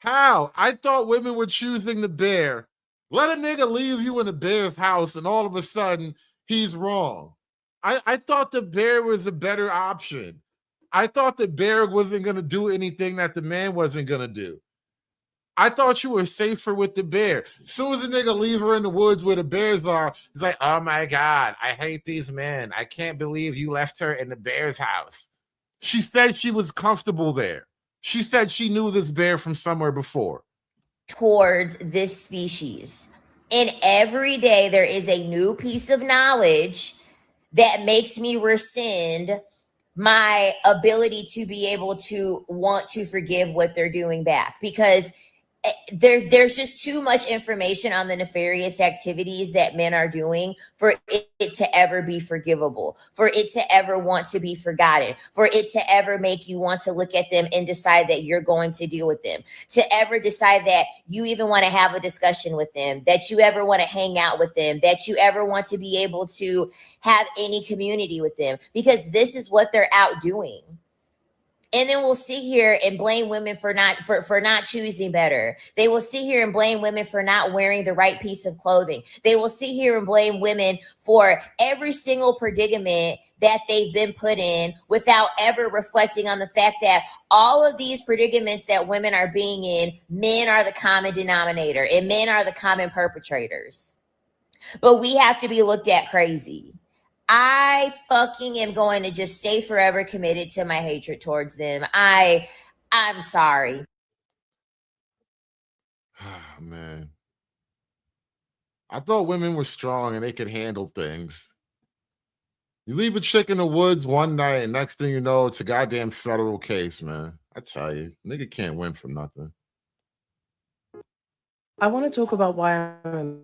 I thought women were choosing the bear. Let a nigga leave you in the bear's house and all of a sudden he's wrong. I thought the bear was a better option. I thought the bear wasn't going to do anything that the man wasn't going to do. I thought you were safer with the bear. As soon as a nigga leave her in the woods where the bears are, he's like, oh my God, I hate these men. I can't believe you left her in the bear's house. She said she was comfortable there. She said she knew this bear from somewhere before. Towards this species. And every day there is a new piece of knowledge that makes me rescind my ability to be able to want to forgive what they're doing back, because there's just too much information on the nefarious activities that men are doing for it to ever be forgivable, for it to ever want to be forgotten, for it to ever make you want to look at them and decide that you're going to deal with them, to ever decide that you even want to have a discussion with them, that you ever want to hang out with them, that you ever want to be able to have any community with them, because this is what they're out doing. And then we'll sit here and blame women for not choosing better. They will sit here and blame women for not wearing the right piece of clothing. They will sit here and blame women for every single predicament that they've been put in without ever reflecting on the fact that all of these predicaments that women are being in, men are the common denominator and men are the common perpetrators. But we have to be looked at crazy. I fucking am going to just stay forever committed to my hatred towards them. I'm sorry. Oh, man. I thought women were strong and they could handle things. You leave a chick in the woods one night and next thing you know, it's a goddamn federal case, man. I tell you, nigga can't win for nothing. I want to talk about why I'm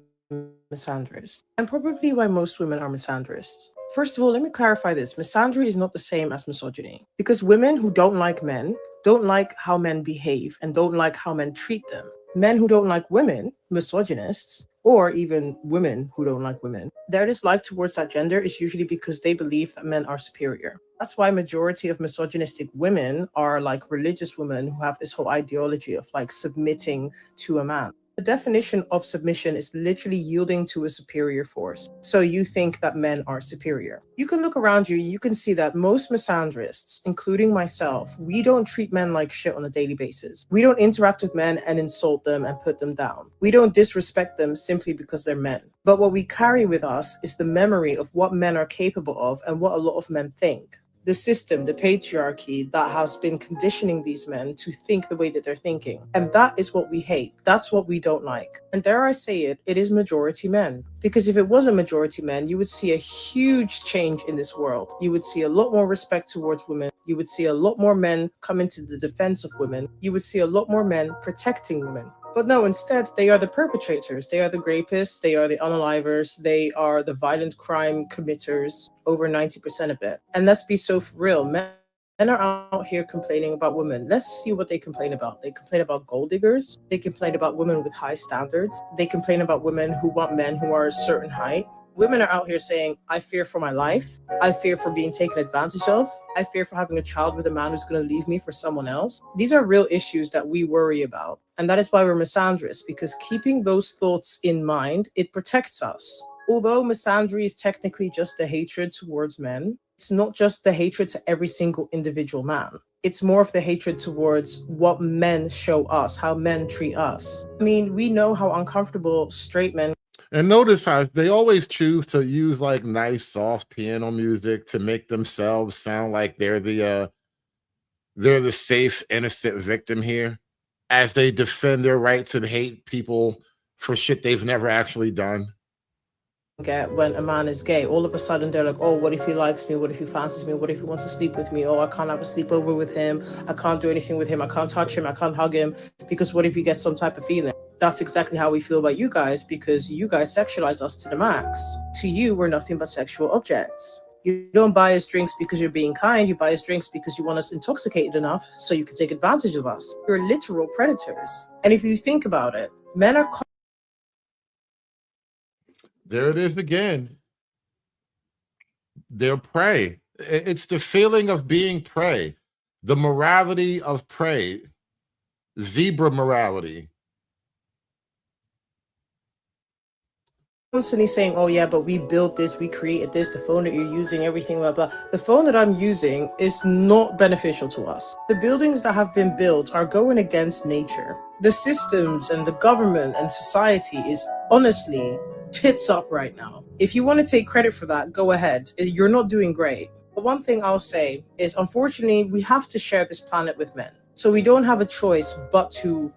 misandrist, and probably why most women are misandrists. First of all, let me clarify this. Misandry is not the same as misogyny, because women who don't like men don't like how men behave and don't like how men treat them. Men who don't like women, misogynists, or even women who don't like women, their dislike towards that gender is usually because they believe that men are superior. That's why majority of misogynistic women are like religious women who have this whole ideology of like submitting to a man. The definition of submission is literally yielding to a superior force. So you think that men are superior. You can look around you, you can see that most misandrists, including myself, we don't treat men like shit on a daily basis. We don't interact with men and insult them and put them down. We don't disrespect them simply because they're men. But what we carry with us is the memory of what men are capable of and what a lot of men think. The system, the patriarchy that has been conditioning these men to think the way that they're thinking. And that is what we hate. That's what we don't like. And dare I say it, it is majority men. Because if it wasn't majority men, you would see a huge change in this world. You would see a lot more respect towards women. You would see a lot more men coming to the defense of women. You would see a lot more men protecting women. But no, instead, they are the perpetrators. They are the rapists. They are the unalivers. They are the violent crime committers, over 90% of it. And let's be so for real. Men are out here complaining about women. Let's see what they complain about. They complain about gold diggers. They complain about women with high standards. They complain about women who want men who are a certain height. Women are out here saying, I fear for my life. I fear for being taken advantage of. I fear for having a child with a man who's going to leave me for someone else. These are real issues that we worry about. And that is why we're misandrous, because keeping those thoughts in mind, it protects us. Although misandry is technically just the hatred towards men, it's not just the hatred to every single individual man. It's more of the hatred towards what men show us, how men treat us. I mean, we know how uncomfortable straight men. And notice how they always choose to use like nice, soft piano music to make themselves sound like they're the safe, innocent victim here, as they defend their right to hate people for shit they've never actually done. Get when a man is gay, all of a sudden they're like, oh, what if he likes me? What if he fancies me? What if he wants to sleep with me? Oh, I can't have a sleepover with him. I can't do anything with him. I can't touch him. I can't hug him, because what if he gets some type of feeling? That's exactly how we feel about you guys, because you guys sexualize us to the max. To you, we're nothing but sexual objects. You don't buy us drinks because you're being kind. You buy us drinks because you want us intoxicated enough so you can take advantage of us. You're literal predators. And if you think about it, men are There it is again. They're prey. It's the feeling of being prey, the morality of prey, zebra morality. Constantly saying, oh yeah, but we built this, we created this, the phone that you're using, everything, blah, blah. The phone that I'm using is not beneficial to us. The buildings that have been built are going against nature. The systems and the government and society is honestly tits up right now. If you want to take credit for that, go ahead. You're not doing great. But one thing I'll say is, unfortunately, we have to share this planet with men. So we don't have a choice but to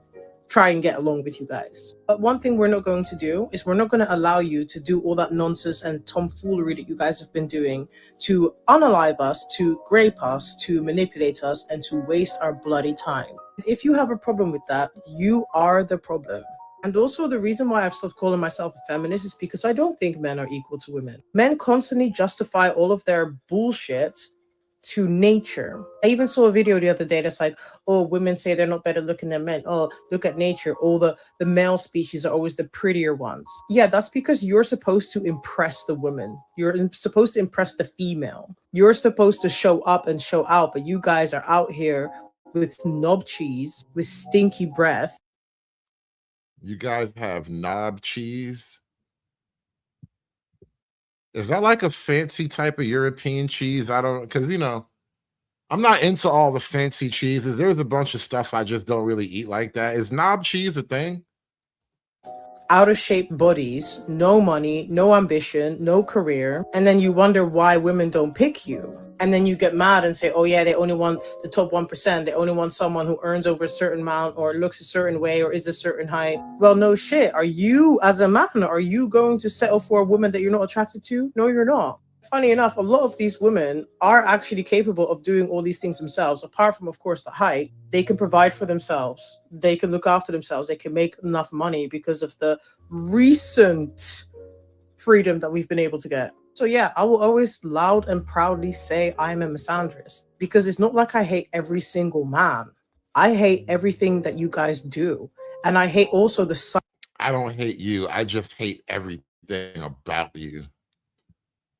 try and get along with you guys. But one thing we're not going to do is we're not going to allow you to do all that nonsense and tomfoolery that you guys have been doing to unalive us, to grape us, to manipulate us, and to waste our bloody time. If you have a problem with that, you are the problem. And also the reason why I've stopped calling myself a feminist is because I don't think men are equal to women. Men constantly justify all of their bullshit to nature. I even saw a video the other day that's like, oh, women say they're not better looking than men. Oh, look at nature. All the male species are always the prettier ones. Yeah, that's because you're supposed to impress the woman. You're supposed to impress the female. You're supposed to show up and show out, but you guys are out here with knob cheese, with stinky breath. You guys have knob cheese? Is that like a fancy type of European cheese? I don't, because, you know, I'm not into all the fancy cheeses. There's a bunch of stuff I just don't really eat like that. Is knob cheese a thing? Out of shape bodies, no money, no ambition, no career. And then you wonder why women don't pick you. And then you get mad and say, oh yeah, they only want the top 1%. They only want someone who earns over a certain amount or looks a certain way or is a certain height. Well, no shit. Are you, as a man, are you going to settle for a woman that you're not attracted to? No, you're not. Funny enough, a lot of these women are actually capable of doing all these things themselves. Apart from, of course, the height, they can provide for themselves. They can look after themselves. They can make enough money because of the recent freedom that we've been able to get. So yeah, I will always loud and proudly say I'm a misandrist, because it's not like I hate every single man. I hate everything that you guys do. And I hate also the I don't hate you. I just hate everything about you.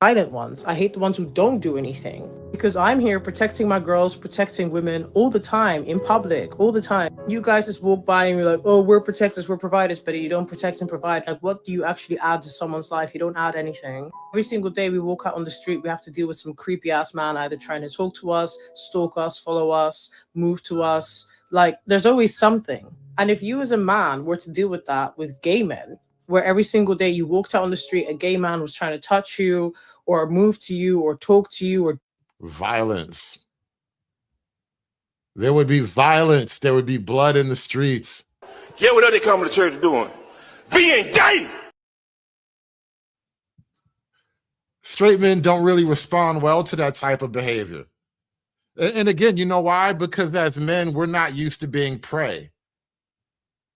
silent ones. I hate the ones who don't do anything, because I'm here protecting my girls, protecting women all the time, in public, all the time. You guys just walk by and you're like, oh, we're protectors, we're providers, but you don't protect and provide. Like, what do you actually add to someone's life? You don't add anything. Every single day we walk out on the street, we have to deal with some creepy ass man either trying to talk to us, stalk us, follow us, move to us. Like, there's always something. And if you as a man were to deal with that with gay men, where every single day you walked out on the street, a gay man was trying to touch you or move to you or talk to you or violence. There would be violence. There would be blood in the streets. Yeah, what are they coming to church doing? Being gay! Straight men don't really respond well to that type of behavior. And again, you know why? Because as men, we're not used to being prey.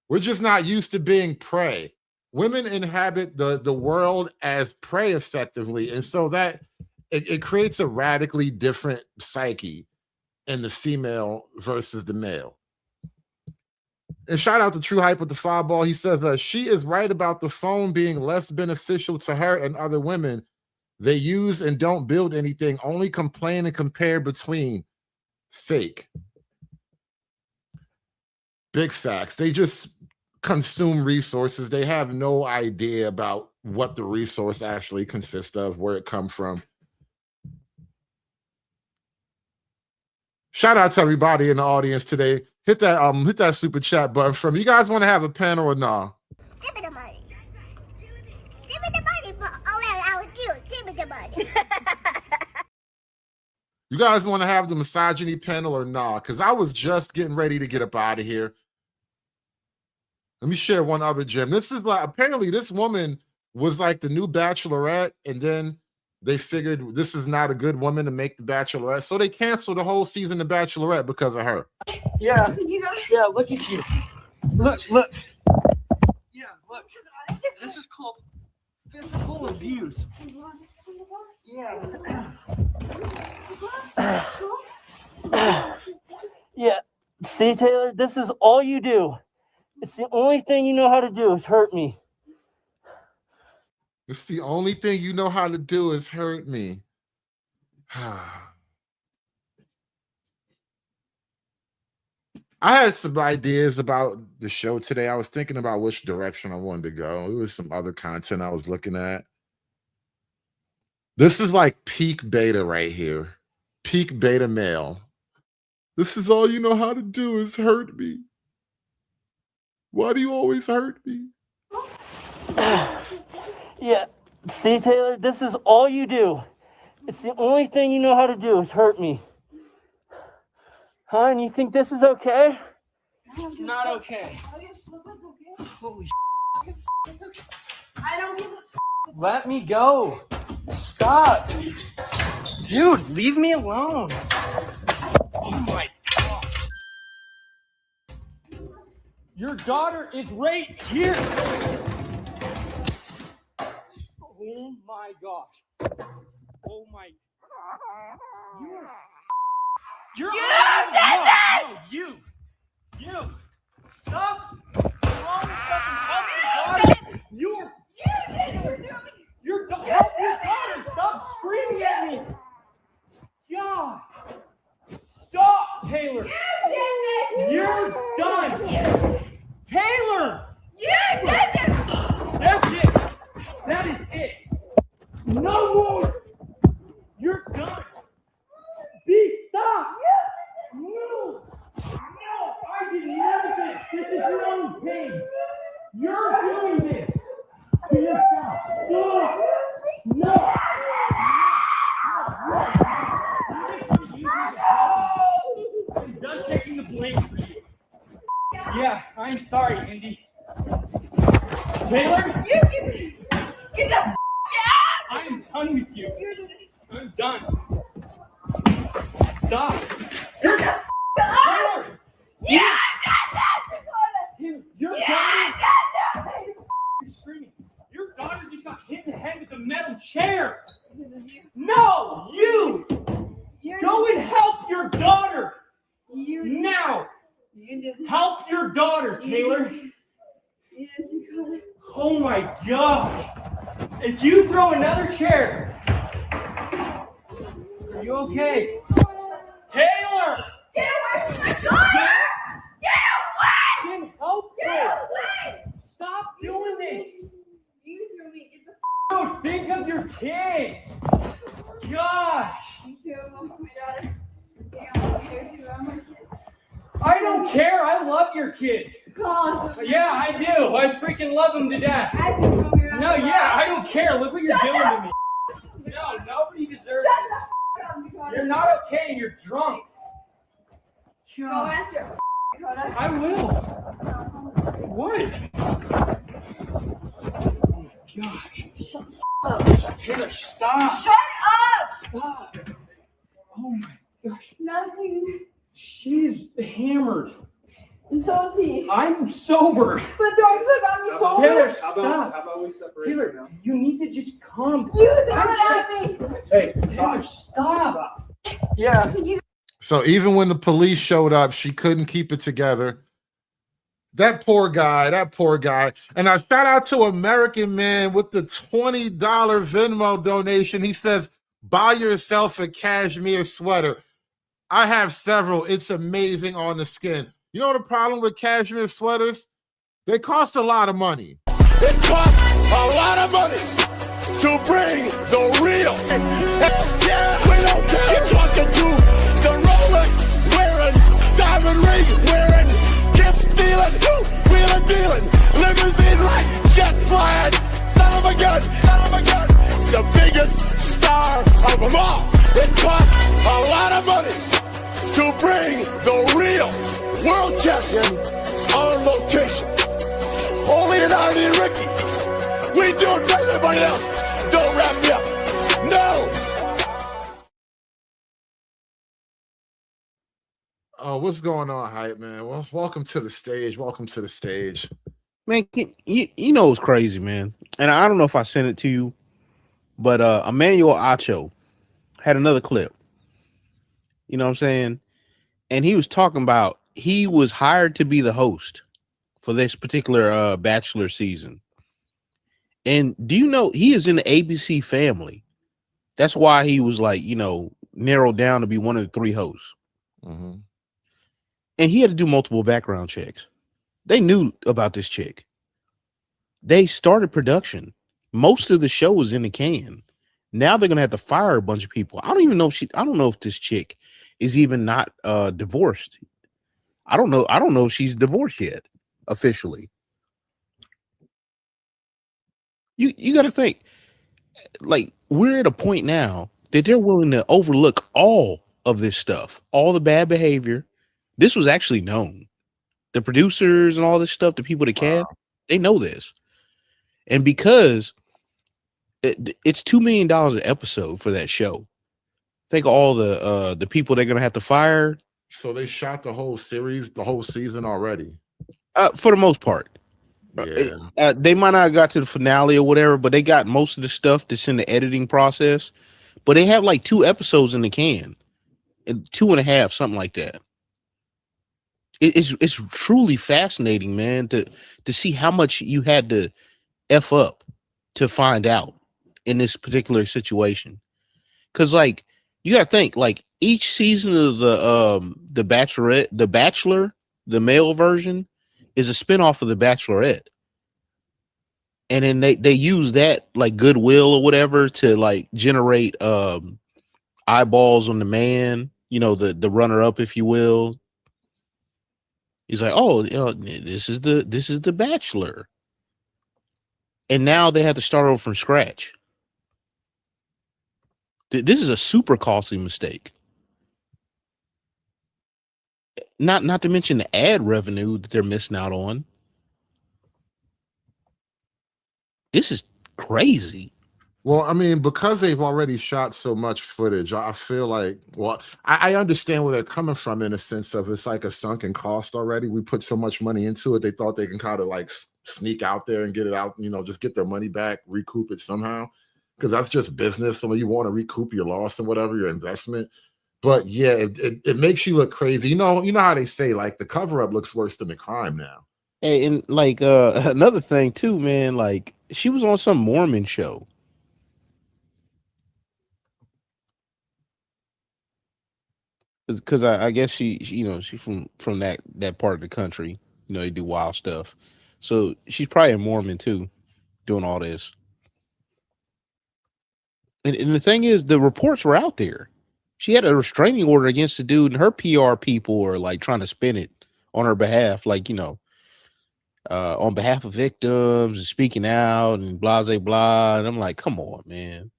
We're just not used to being prey. Women inhabit the world as prey effectively. And so that it creates a radically different psyche in the female versus the male. And shout out to True Hype with the 5-ball. He says, she is right about the phone being less beneficial to her and other women. They use and don't build anything, only complain and compare between. Fake. Big facts. They just consume resources. They have no idea about what the resource actually consists of, where it comes from. Shout out to everybody in the audience today. Hit that super chat button from you guys want to have a panel or nah? Give me the money. Give me the money for all that I would do. Give me the money. You guys want to have the misogyny panel or nah? Because I was just getting ready to get up out of here. Let me share one other gem. This is like, apparently this woman was like the new Bachelorette, and then they figured this is not a good woman to make the Bachelorette, so they canceled the whole season of Bachelorette because of her. Yeah, look at you. Look. Yeah, look. This is called physical abuse. Yeah. See, Taylor, this is all you do. It's the only thing you know how to do is hurt me. It's the only thing you know how to do is hurt me. I had some ideas about the show today. I was thinking about which direction I wanted to go. There was some other content I was looking at. This is like peak beta right here. Peak beta male. This is all you know how to do is hurt me. Why do you always hurt me? Yeah. See, Taylor, this is all you do. It's the only thing you know how to do is hurt me. Huh? And you think this is okay? It's not okay. Holy shit. I don't give a Let me go. Stop. Dude, leave me alone. Oh my God. Your daughter is right here. Oh my gosh. Oh my. You're You no, did no, you. Stop throwing stuff and help your daughter. Help your daughter. Stop screaming at me. God. Stop, Taylor. You're done. Taylor. That's it. That is it. No more. You're done. Stop. No. I did none of this. This is your own pain. You're doing this to yourself. Stop. No. I'm done taking the blame for you. Yeah, I'm sorry, Indy. Taylor? Get the out! I'm done with you. I'm done. Stop. You're the Taylor! Yeah, Dakota! Your daughter! You're screaming. Your daughter just got hit in the head with a metal chair. Because of you? No, you! Go and help your daughter! Now! Help your daughter, Taylor! Oh my God! If you throw another chair, are you okay? Taylor! Get away from my daughter! Get away! Then help her! Stop doing this! You threw me. Get the Dude, think of your kids! Gosh! Me too. My daughter. Damn, my kids. I don't care. I love your kids. God. Yeah, I do. I freaking love them to death. No, yeah, I don't care. Look what you're doing to me. No, nobody deserves it. You're not okay and you're drunk. Go answer. Dakota. I will. What? Oh my gosh. Shut up. Taylor, stop. Shut up. Stop. Oh my gosh. Nothing. She's hammered. It's So is he. I'm sober. But dogs have got me sober. Taylor, stop. How about we separate? Taylor, you need to just calm. You threw it at me. Hey, Taylor, stop. Yeah. So even when the police showed up, she couldn't keep it together. That poor guy. And I shout out to American Man with the $20 Venmo donation. He says, buy yourself a cashmere sweater. I have several. It's amazing on the skin. You know the problem with cashmere sweaters? They cost a lot of money. It costs a lot of money to bring the real. Yeah, we don't care. You're talking to the Rolex wearing, diamond ring wearing, gift stealing, wheeling dealing, limousine like jet flying, son of a gun, the biggest star of them all. It costs a lot of money to bring the real world champion on location. Only an Arnie and Ricky. We do it better than everybody else. Don't wrap me up. No. Oh, what's going on, Hype Man? Well, welcome to the stage. Man, you know what's crazy, man? And I don't know if I sent it to you, but Emmanuel Acho had another clip. You know what I'm saying? And he was talking about he was hired to be the host for this particular Bachelor season. And do you know he is in the ABC family? That's why he was like, narrowed down to be one of the 3 hosts. Mm-hmm. And he had to do multiple background checks. They knew about this chick. They started production. Most of the show was in the can. Now they're gonna have to fire a bunch of people. I don't know if this chick is even not divorced. I don't know if she's divorced yet officially. You got to think, like, we're at a point now that they're willing to overlook all of this stuff, all the bad behavior. This was actually known. The producers and all this stuff, the people that cast, they know this. And because it's $2 million an episode for that show, think of all the people they're gonna have to fire. So they shot the whole series, the whole season already. For the most part. Yeah. They might not have got to the finale or whatever, but they got most of the stuff that's in the editing process. But they have like 2 episodes in the can, and 2.5, something like that. It's truly fascinating, man, to see how much you had to F up to find out in this particular situation. Because, like, you got to think, like, each season of the Bachelorette, the Bachelor, the male version, is a spinoff of the Bachelorette. And then they use that, like, goodwill or whatever to, like, generate eyeballs on the man, the runner-up, if you will. He's like, oh, this is the Bachelor. And now they have to start over from scratch. This is a super costly mistake. Not to mention the ad revenue that they're missing out on. This is crazy. Well, I mean, because they've already shot so much footage, I feel like, I understand where they're coming from in a sense of it's like a sunken cost already. We put so much money into it. They thought they can kind of like sneak out there and get it out, just get their money back, recoup it somehow. Because that's just business. So you want to recoup your loss and whatever, your investment. But yeah, it makes you look crazy. You know how they say, like, the cover-up looks worse than the crime now. Hey, and like another thing too, man, like she was on some Mormon show. Because I guess she's from that part of the country. They do wild stuff. So she's probably a Mormon too, doing all this. And the thing is, the reports were out there. She had a restraining order against the dude, and her PR people are like trying to spin it on her behalf, like, on behalf of victims and speaking out and blah, blah, blah. And I'm like, come on, man.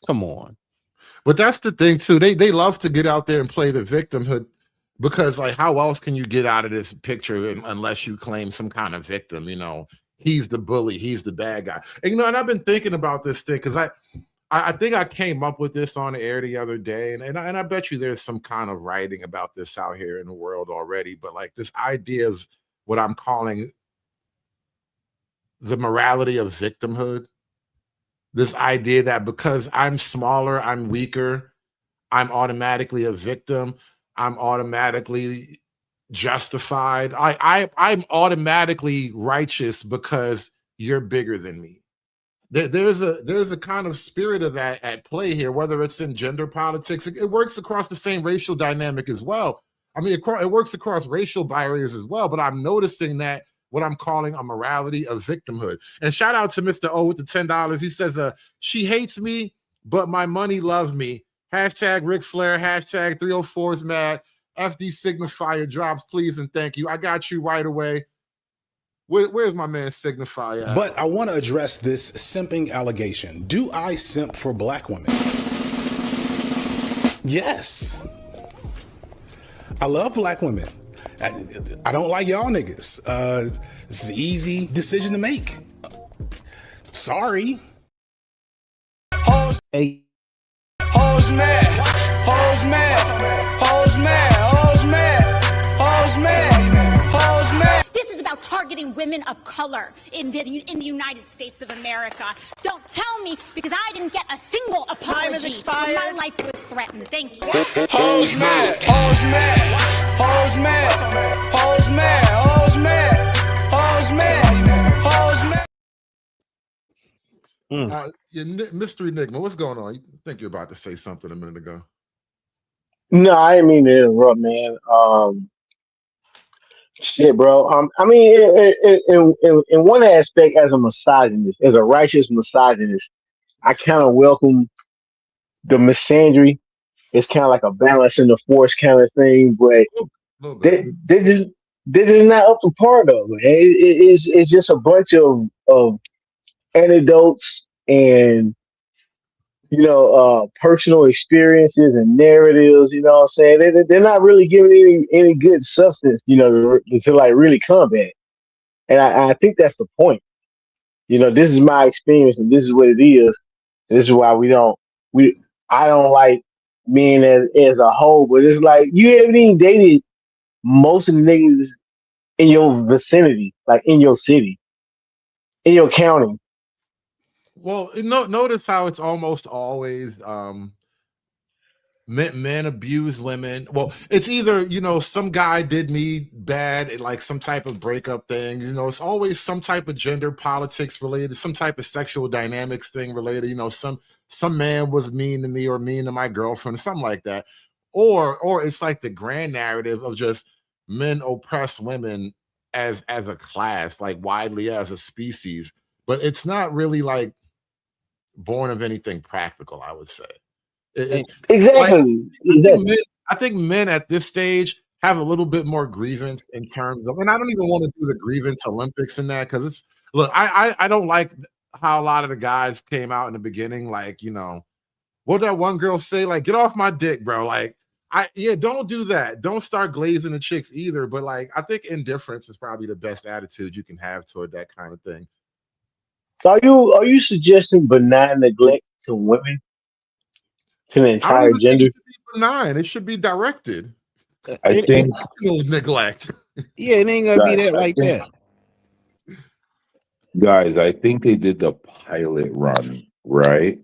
Come on. But that's the thing too. They love to get out there and play the victimhood because, like, how else can you get out of this picture unless you claim some kind of victim? He's the bully, he's the bad guy. And and I've been thinking about this thing because I think I came up with this on the air the other day, and I bet you there's some kind of writing about this out here in the world already. But like this idea of what I'm calling the morality of victimhood, this idea that because I'm smaller, I'm weaker, I'm automatically a victim, I'm automatically justified. I'm automatically righteous because you're bigger than me. There's a kind of spirit of that at play here, whether it's in gender politics. It works across the same racial dynamic as well. I mean, it works across racial barriers as well, but I'm noticing that what I'm calling a morality of victimhood. And shout out to Mr. O with the $10. He says, she hates me, but my money loves me. Hashtag Ric Flair, hashtag 304's mad. FD Signifier drops, please and thank you. I got you right away. Where's my man Signifier? But I want to address this simping allegation. Do I simp for black women? Yes. I love black women. I don't like y'all niggas. This is an easy decision to make. Sorry. Hey. Hoes mad. Hoes mad. Hoes mad. Hoes mad. Hoes mad. Hoes mad. This is about targeting women of color in the United States of America. Don't tell me because I didn't get a single apology. Time has expired. My life was threatened. Thank you. Hoes mad. Hoes mad. Hoes mad. Hoes mad. Hoes mad. Hoes mad. Hoes mad. Mystery Enigma, what's going on? You think you're about to say something a minute ago? No, I didn't mean to interrupt, man. Shit, bro. I mean, in one aspect, as a misogynist, as a righteous misogynist, I kind of welcome the misandry. It's kind of like a balance in the force kind of thing, but this is not up to par though. It's just a bunch of anecdotes and personal experiences and narratives. You know what I'm saying? They're not really giving any good substance, to like really combat. And I think that's the point. This is my experience and this is what it is. This is why I don't like men as a whole, but it's like you haven't even dated most of the niggas in your vicinity, like in your city, in your county. Well, notice how it's almost always men abuse women. Well, it's either some guy did me bad, like some type of breakup thing. It's always some type of gender politics related, some type of sexual dynamics thing related. Some man was mean to me or mean to my girlfriend, something like that. Or it's like the grand narrative of just men oppress women as a class, like widely as a species. But it's not really like born of anything practical, I would say. Exactly. I think men at this stage have a little bit more grievance in terms of, and I don't even want to do the grievance Olympics in that, because it's, look, I don't like how a lot of the guys came out in the beginning, like, what that one girl say, like, get off my dick, bro. Like, don't do that. Don't start glazing the chicks either. But like, I think indifference is probably the best attitude you can have toward that kind of thing. Are you suggesting benign neglect to women, to the entire gender? It should be benign. It should be directed. I think neglect. Yeah, it ain't gonna be that like that. Guys, I think they did the pilot run, right?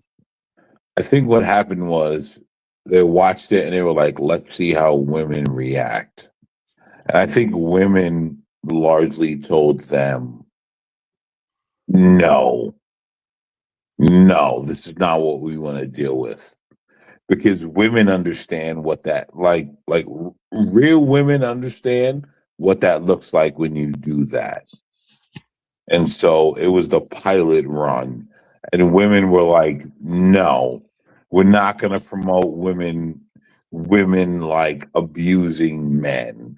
I think what happened was they watched it and they were like, let's see how women react. And I think women largely told them, no, this is not what we want to deal with. Because women understand what that, like real women understand what that looks like when you do that. And so it was the pilot run. And women were like, no, we're not going to promote women like abusing men.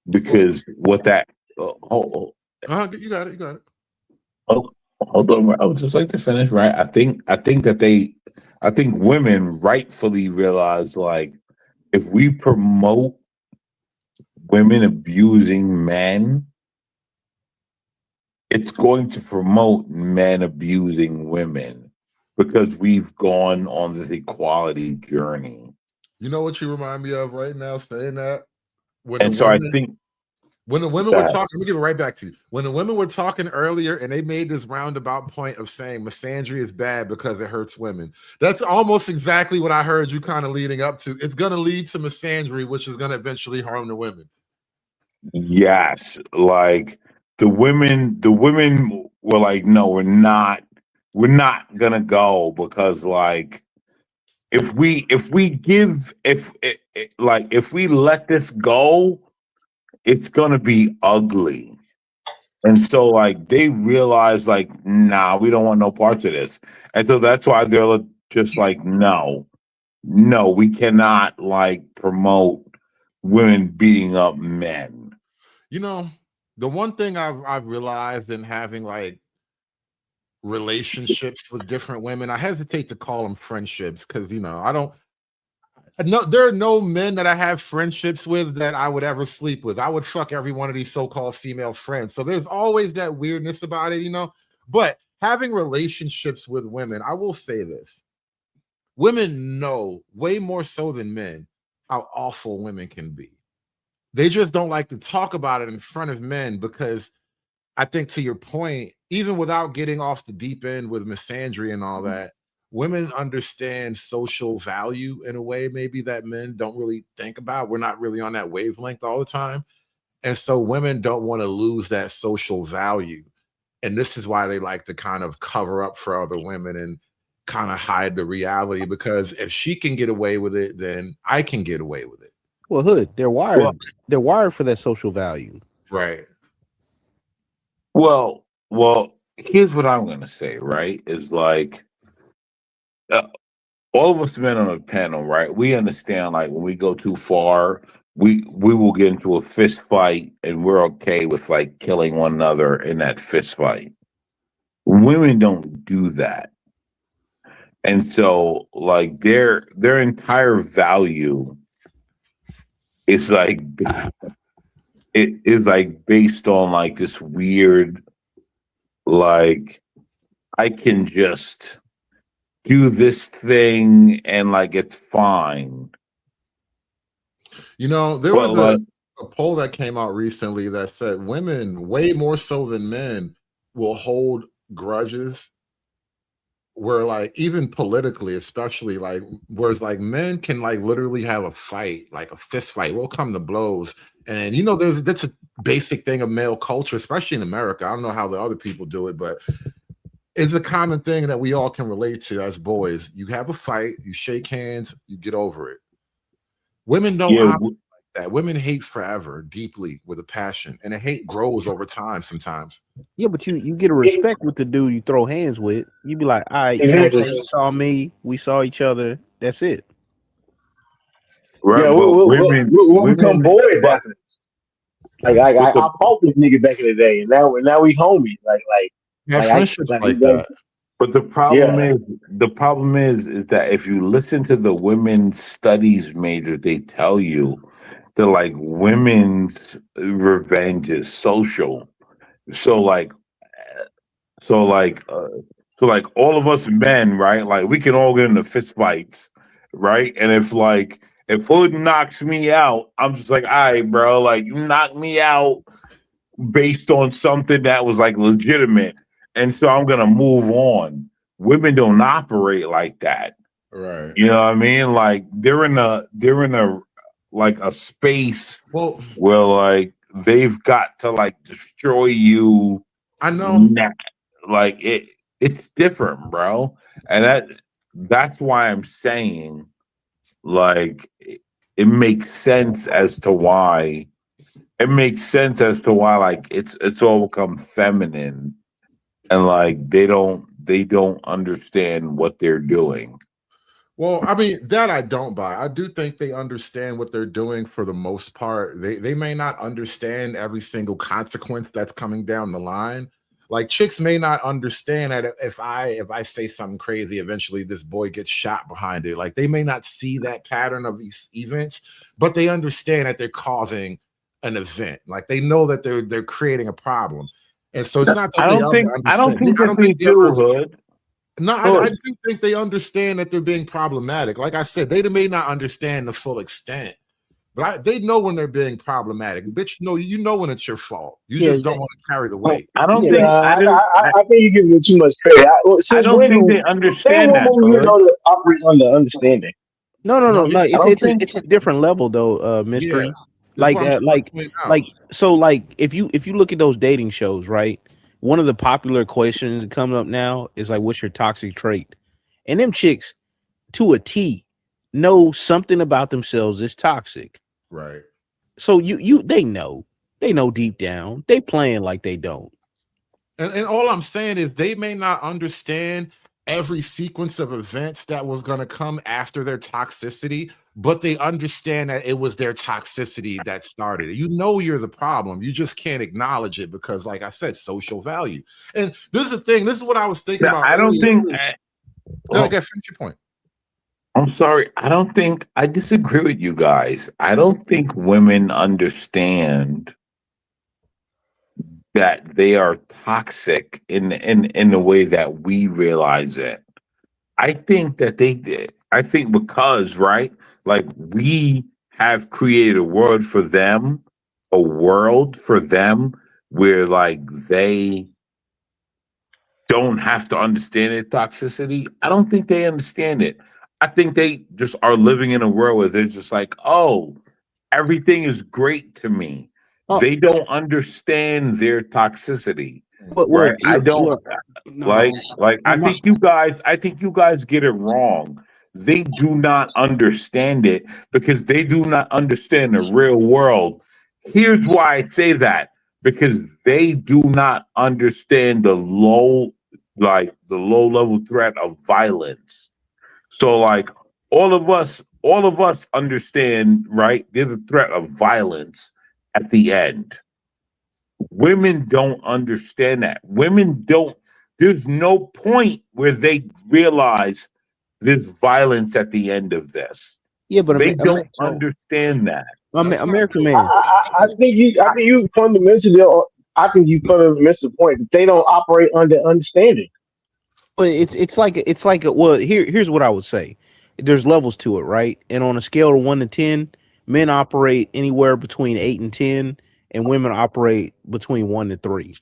Because what that, you got it. Oh, hold on. I would just like to finish, right? I think women rightfully realize, like, if we promote women abusing men, it's going to promote men abusing women, because we've gone on this equality journey. You know what you remind me of right now saying that? And so I think when the women were that talking, let me give it right back to you. When the women were talking earlier and they made this roundabout point of saying misandry is bad because it hurts women. That's almost exactly what I heard you kind of leading up to. It's going to lead to misandry, which is going to eventually harm the women. yes, like the women were like, no, we're not gonna go because like if we let this go, it's gonna be ugly. And so like they realize like, nah, we don't want no parts of this. And so that's why they're just like, no, we cannot like promote women beating up men. You know, the one thing I've realized in having like relationships with different women, I hesitate to call them friendships because there are no men that I have friendships with that I would ever sleep with. I would fuck every one of these so-called female friends. So there's always that weirdness about it, But having relationships with women, I will say this. Women know way more so than men how awful women can be. They just don't like to talk about it in front of men because I think to your point, even without getting off the deep end with misandry and all that, women understand social value in a way maybe that men don't really think about. We're not really on that wavelength all the time. And so women don't want to lose that social value. And this is why they like to kind of cover up for other women and kind of hide the reality, because if she can get away with it, then I can get away with it. Well, Hood, they're wired for that social value. Right. Well, here's what I'm gonna say, right? Is like all of us men on the panel, right? We understand like when we go too far, we will get into a fist fight and we're okay with like killing one another in that fist fight. Women don't do that. And so like their entire value is like it is like based on like this weird, like I can just do this thing and like it's fine. There was a poll that came out recently that said women, way more so than men, will hold grudges where like even politically, especially like whereas like men can like literally have a fight, like a fist fight, we'll come to blows. And that's a basic thing of male culture, especially in America. I don't know how the other people do it, but it's a common thing that we all can relate to as boys. You have a fight, you shake hands, you get over it. Women don't operate like that. Women hate forever, deeply, with a passion, and the hate grows over time sometimes. Yeah, but you get a respect with the dude you throw hands with. You be like, all right, you saw me, we saw each other, that's it. Right, yeah, we'll become boys after this. Like I fought this nigga back in the day, and now we homies. Friendships like that. But the problem is that if you listen to the women's studies major, they tell you that like women's revenge is social. So all of us men, right? Like we can all get into fist fights, right? And if Hood knocks me out, I'm just like, all right, bro, like you knocked me out based on something that was like legitimate. And so I'm gonna move on. Women don't operate like that. Right. You know what I mean? Like they're in a like a space where like they've got to like destroy you. I know. Like it's different, bro. And that's why I'm saying like it makes sense as to why like it's all become feminine. And like they don't understand what they're doing. Well, I mean, that I don't buy. I do think they understand what they're doing for the most part. They may not understand every single consequence that's coming down the line. Like chicks may not understand that if I say something crazy, eventually this boy gets shot behind it. Like they may not see that pattern of these events, but they understand that they're causing an event. Like they know that they're creating a problem. And so it's not that I don't think they do, Hood. No, I do think they understand that they're being problematic. Like I said, they may not understand the full extent, but they know when they're being problematic. Bitch, you know when it's your fault. You just don't want to carry the weight. I don't think I think you're giving it too much credit. I don't think they understand that. You know to operate under understanding. No. It's a different level though, mystery. Yeah. Like, if you look at those dating shows, right? One of the popular questions that come up now is like, what's your toxic trait? And them chicks, to a T, know something about themselves is toxic. Right. So they know deep down. They playing like they don't. And all I'm saying is they may not understand every sequence of events that was going to come after their toxicity, but they understand that it was their toxicity that started it. You know you're the problem. You just can't acknowledge it because, like I said, social value. And this is the thing. This is what I was thinking about. I don't think. Finish your point. I'm sorry. I disagree with you guys. I don't think women understand that they are toxic in the way that we realize it. I think that they did. I think because, right, like we have created a world for them where like they don't have to understand their toxicity. I don't think they understand it. I think they just are living in a world where they're just like, oh, everything is great to me. They don't understand their toxicity. Right? I don't I think you guys get it wrong. They do not understand it because they do not understand the real world. Here's why I say that, because they do not understand the low level threat of violence. So like all of us understand, right? There's a threat of violence at the end. Women don't understand that. There's no point where they realize there's violence at the end of this. Yeah, but they don't understand that. American man. I think you fundamentally missed the point that they don't operate under understanding. But it's like well, here's what I would say. There's levels to it, right? And on a scale of 1 to 10, men operate anywhere between 8 and 10, and women operate between 1 to 3.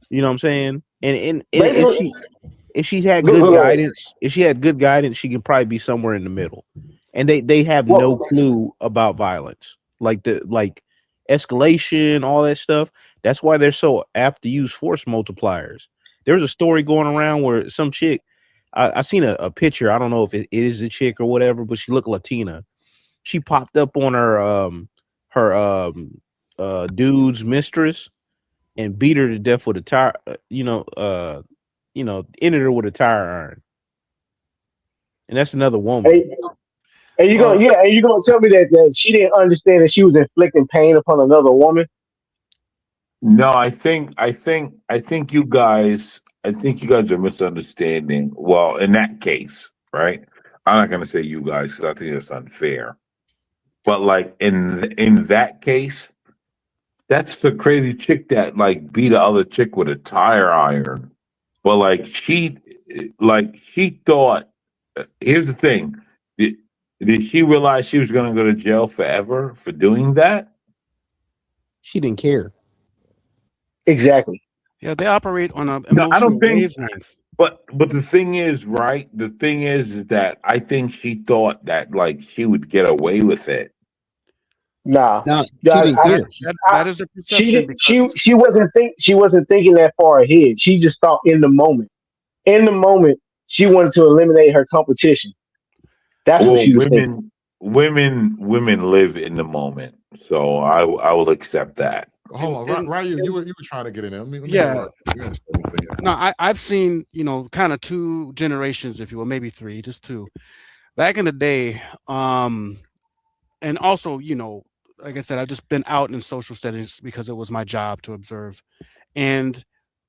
You know what I'm saying? And if she had good guidance, she can probably be somewhere in the middle. And they have no clue about violence, like escalation, all that stuff. That's why they're so apt to use force multipliers. There's a story going around where some chick, I seen a picture. I don't know if it is a chick or whatever, but she looked Latina. She popped up on her dude's mistress and beat her to death with a tire. Ended her with a tire iron. And that's another woman. And you're gonna tell me that she didn't understand that she was inflicting pain upon another woman? No, I think you guys are misunderstanding. Well, in that case, right? I'm not gonna say you guys because I think that's unfair. But like in that case, that's the crazy chick that like beat the other chick with a tire iron. But like she thought. Here's the thing: did she realize she was going to go to jail forever for doing that? She didn't care. Exactly. Yeah, they operate on a No, I don't think. wavelength. But the thing is, right? The thing is that I think she thought that like she would get away with it. Nah, she didn't care. That is a perception. She wasn't thinking that far ahead. She just thought in the moment. In the moment, she wanted to eliminate her competition. That's what she was thinking. Women live in the moment, so I will accept that. Hold on, Ryan, you were trying to get in there. Yeah. No, I've seen, kind of 2 generations, if you will, maybe 3, just 2. Back in the day, and also, like I said, I've just been out in social settings because it was my job to observe. And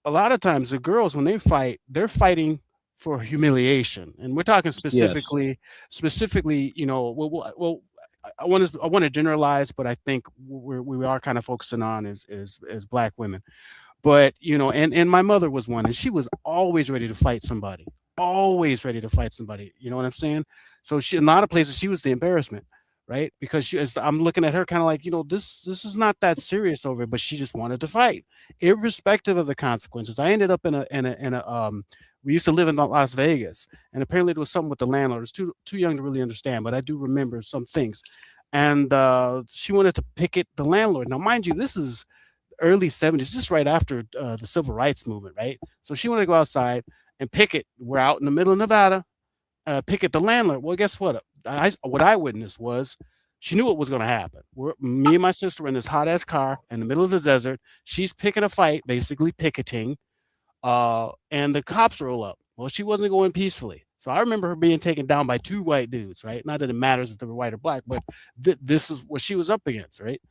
a lot of times the girls, when they fight, they're fighting for humiliation. And we're talking specifically, well, I want to generalize, but I think we are kind of focusing on is Black women. But and my mother was one, and she was always ready to fight somebody, always ready to fight somebody. You know what I'm saying? So she, in a lot of places, she was the embarrassment, right? Because I'm looking at her kind of like, this is not that serious over it, but she just wanted to fight, irrespective of the consequences. I ended up in a we used to live in Las Vegas, and apparently there was something with the landlord. It's too young to really understand, but I do remember some things. And she wanted to picket the landlord. Now, mind you, this is early 70s, just right after the civil rights movement, right? So she wanted to go outside and picket. We're out in the middle of Nevada, picket the landlord. Well, guess what? What I witnessed was she knew what was going to happen. Me and my sister were in this hot ass car in the middle of the desert. She's picking a fight, basically picketing, and the cops roll up. Well, she wasn't going peacefully. So I remember her being taken down by 2 white dudes, right? Not that it matters if they were white or black, but this is what she was up against, right?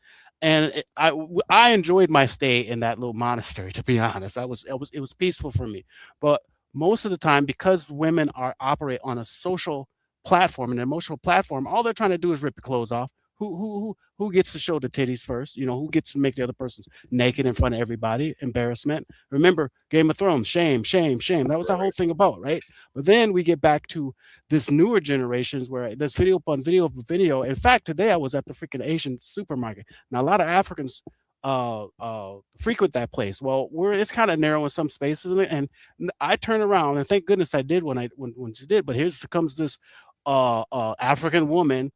And I enjoyed my stay in that little monastery, to be honest. It was peaceful for me. But most of the time, because women operate on a social platform, an emotional platform, all they're trying to do is rip the clothes off. Who gets to show the titties first? Who gets to make the other person naked in front of everybody? Embarrassment. Remember Game of Thrones, shame, shame, shame. That was the whole thing about, right? But then we get back to this newer generations where there's video upon video upon video. In fact, today I was at the freaking Asian supermarket. Now, a lot of Africans frequent that place. Well, it's kind of narrow in some spaces, and I turn around, and thank goodness I did when she did. But here's comes this African woman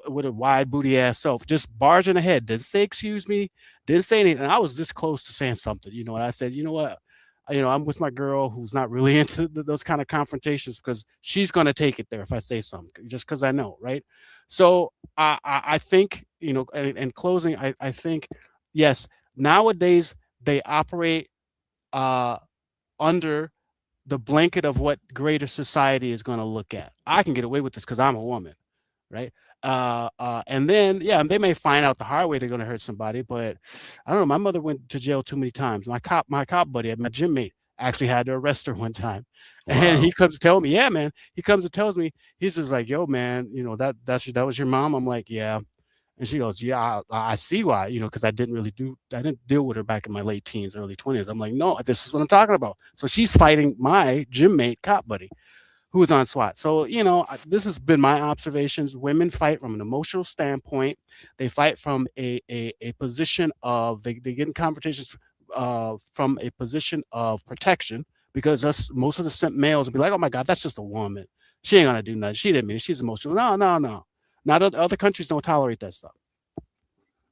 with a wide booty ass self, just barging ahead, didn't say excuse me, didn't say anything. And I was this close to saying something, and I said, what, I'm with my girl who's not really into those kind of confrontations, because she's going to take it there if I say something, just because I know, right? So I think, in closing, I think, yes, nowadays they operate under the blanket of what greater society is going to look at. I can get away with this because I'm a woman, right? And then, they may find out the hard way they're going to hurt somebody, but I don't know. My mother went to jail too many times. My cop buddy, my gym mate, actually had to arrest her one time. Wow. And he comes to tell me, yeah, man, he comes and tells me, he's just like, yo, man, that was your mom. I'm like, yeah. And she goes, yeah, I see why, because I didn't deal with her back in my late teens, early 20s. I'm like, no, this is what I'm talking about. So she's fighting my gym mate, cop buddy, who is on SWAT. So, this has been my observations. Women fight from an emotional standpoint. They fight from a position of, they get in confrontations from a position of protection, because most of the simp males will be like, oh my God, that's just a woman. She ain't gonna do nothing. She didn't mean it. She's emotional. No. Not other countries don't tolerate that stuff.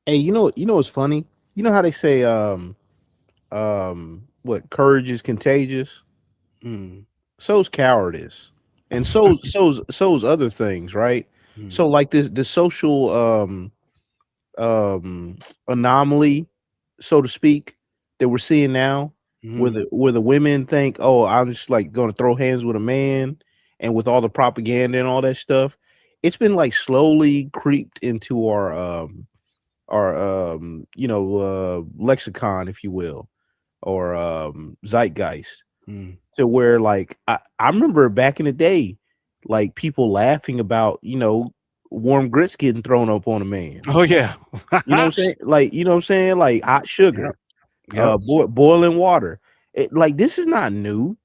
Hey, what's funny? You know how they say, what, courage is contagious? So's cowardice. And so's other things, right? So like the social anomaly, so to speak, that we're seeing now, where the women think, oh, I'm just like going to throw hands with a man, and with all the propaganda and all that stuff, it's been like slowly creeped into our lexicon, if you will, or zeitgeist. To where, like, I remember back in the day, like, people laughing about, warm grits getting thrown up on a man. Oh yeah. You know what I'm saying? Like, like hot sugar, boiling water. Like, this is not new.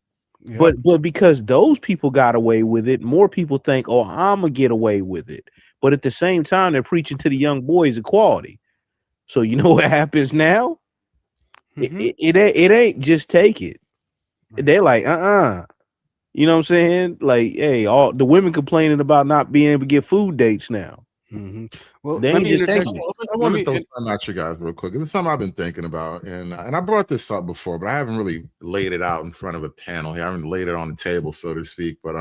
But because those people got away with it, more people think, oh, I'm gonna get away with it. But at the same time, they're preaching to the young boys equality. So you know what happens now? It ain't just take it. They're like, you know what I'm saying? Like, hey, all the women complaining about not being able to get food dates now. Well, they let me just interject. taking it. I want to throw something at you guys real quick. It's something I've been thinking about, and I brought this up before, but I haven't really laid it out in front of a panel here. I haven't laid it on the table, so to speak. But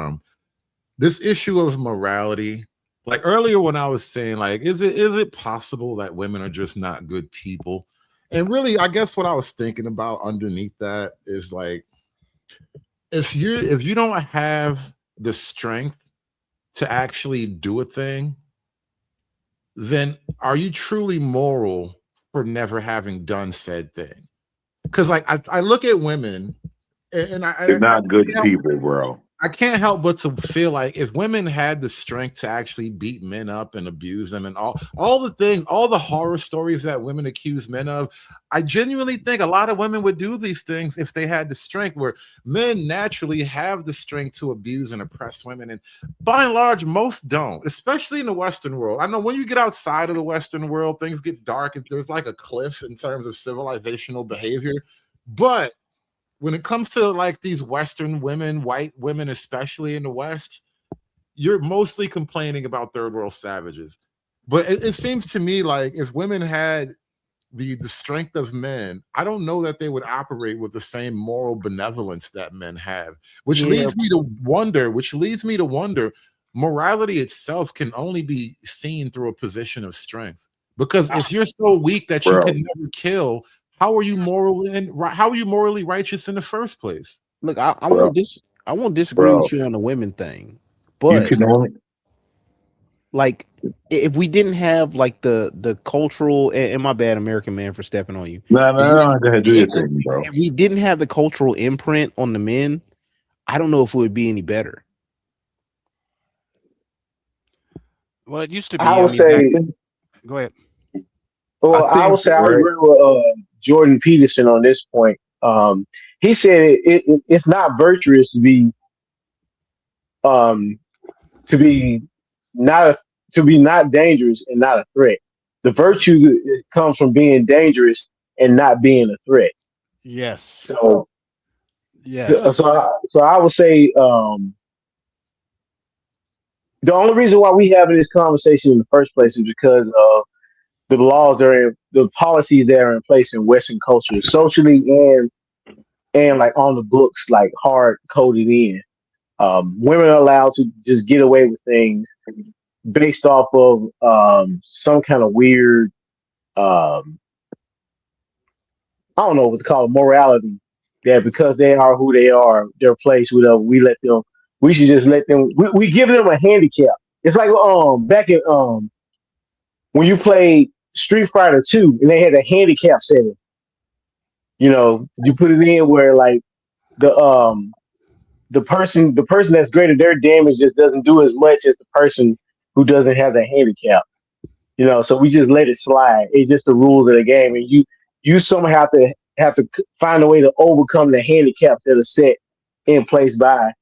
this issue of morality, like earlier when I was saying, like, is it possible that women are just not good people? And really, I guess what I was thinking about underneath that is, like, if you don't have the strength to actually do a thing, then are you truly moral for never having done said thing? Because, like, I look at women, and they're not good people, bro. I can't help but to feel like if women had the strength to actually beat men up and abuse them and all the things, all the horror stories that women accuse men of, I genuinely think a lot of women would do these things if they had the strength, where men naturally have the strength to abuse and oppress women. And by and large, most don't, especially in the Western world. I know when you get outside of the Western world, things get dark and there's like a cliff in terms of civilizational behavior. But when it comes to like these Western women, white women, especially in the West, you're mostly complaining about third world savages. But it seems to me like if women had the strength of men, I don't know that they would operate with the same moral benevolence that men have, which leads me to wonder, morality itself can only be seen through a position of strength. Because if you're so weak that you can never kill, how are you morally righteous in the first place? Look, I won't disagree with you on the women thing, but you can only like if we didn't have like the cultural and my bad, American man, for stepping on you. No, go ahead, do your thing, bro. If we didn't have the cultural imprint on the men, I don't know if it would be any better. Well, it used to be. I would say. Go ahead. Well, I would say I agree with Jordan Peterson on this point. He said it's not virtuous to be not dangerous and not a threat. The virtue comes from being dangerous and not being a threat. Yes. So yes. So I would say the only reason why we having this conversation in the first place is because of the laws the policies that are in place in Western culture, socially and like on the books, like hard coded in. Women are allowed to just get away with things based off of some kind of weird, I don't know what to call it, morality. That because they are who they are, they're placed with us. We should just let them. We give them a handicap. It's like back in when you played Street Fighter 2 and they had a handicap setting. You know, you put it in where like the person that's greater, their damage just doesn't do as much as the person who doesn't have the handicap. You know, so we just let it slide. It's just the rules of the game, and you somehow have to find a way to overcome the handicaps that are set in place by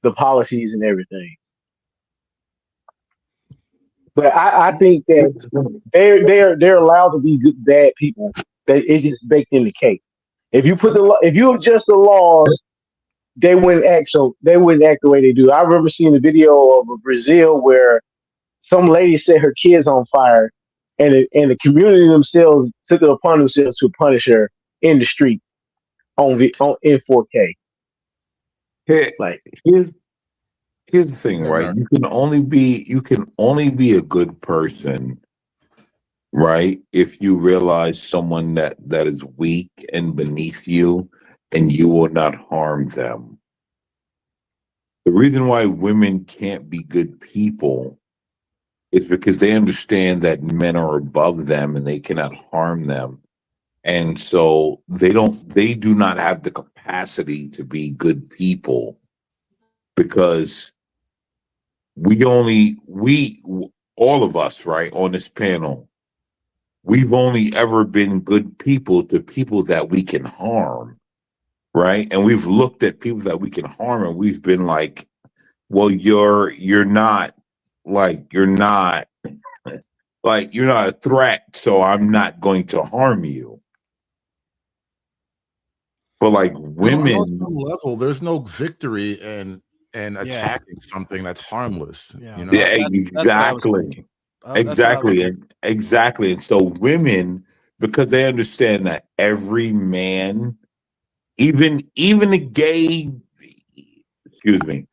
the policies and everything. But I think that they're allowed to be good, bad people. That it's just baked in the cake. If you adjust the laws, they wouldn't act the way they do. I remember seeing a video of Brazil where some lady set her kids on fire, and the community themselves took it upon themselves to punish her in the street in 4K. Here's the thing, right? You can only be a good person, right, if you realize someone that is weak and beneath you, and you will not harm them. The reason why women can't be good people is because they understand that men are above them and they cannot harm them. And so they do not have the capacity to be good people, because all of us, right, on this panel, we've only ever been good people to people that we can harm, right? And we've looked at people that we can harm and we've been like, well, you're not a threat, so I'm not going to harm you. But like women, on some level, there's no victory in attacking something that's harmless. You know? Yeah, exactly. And so women, because they understand that every man, even a gay, excuse me,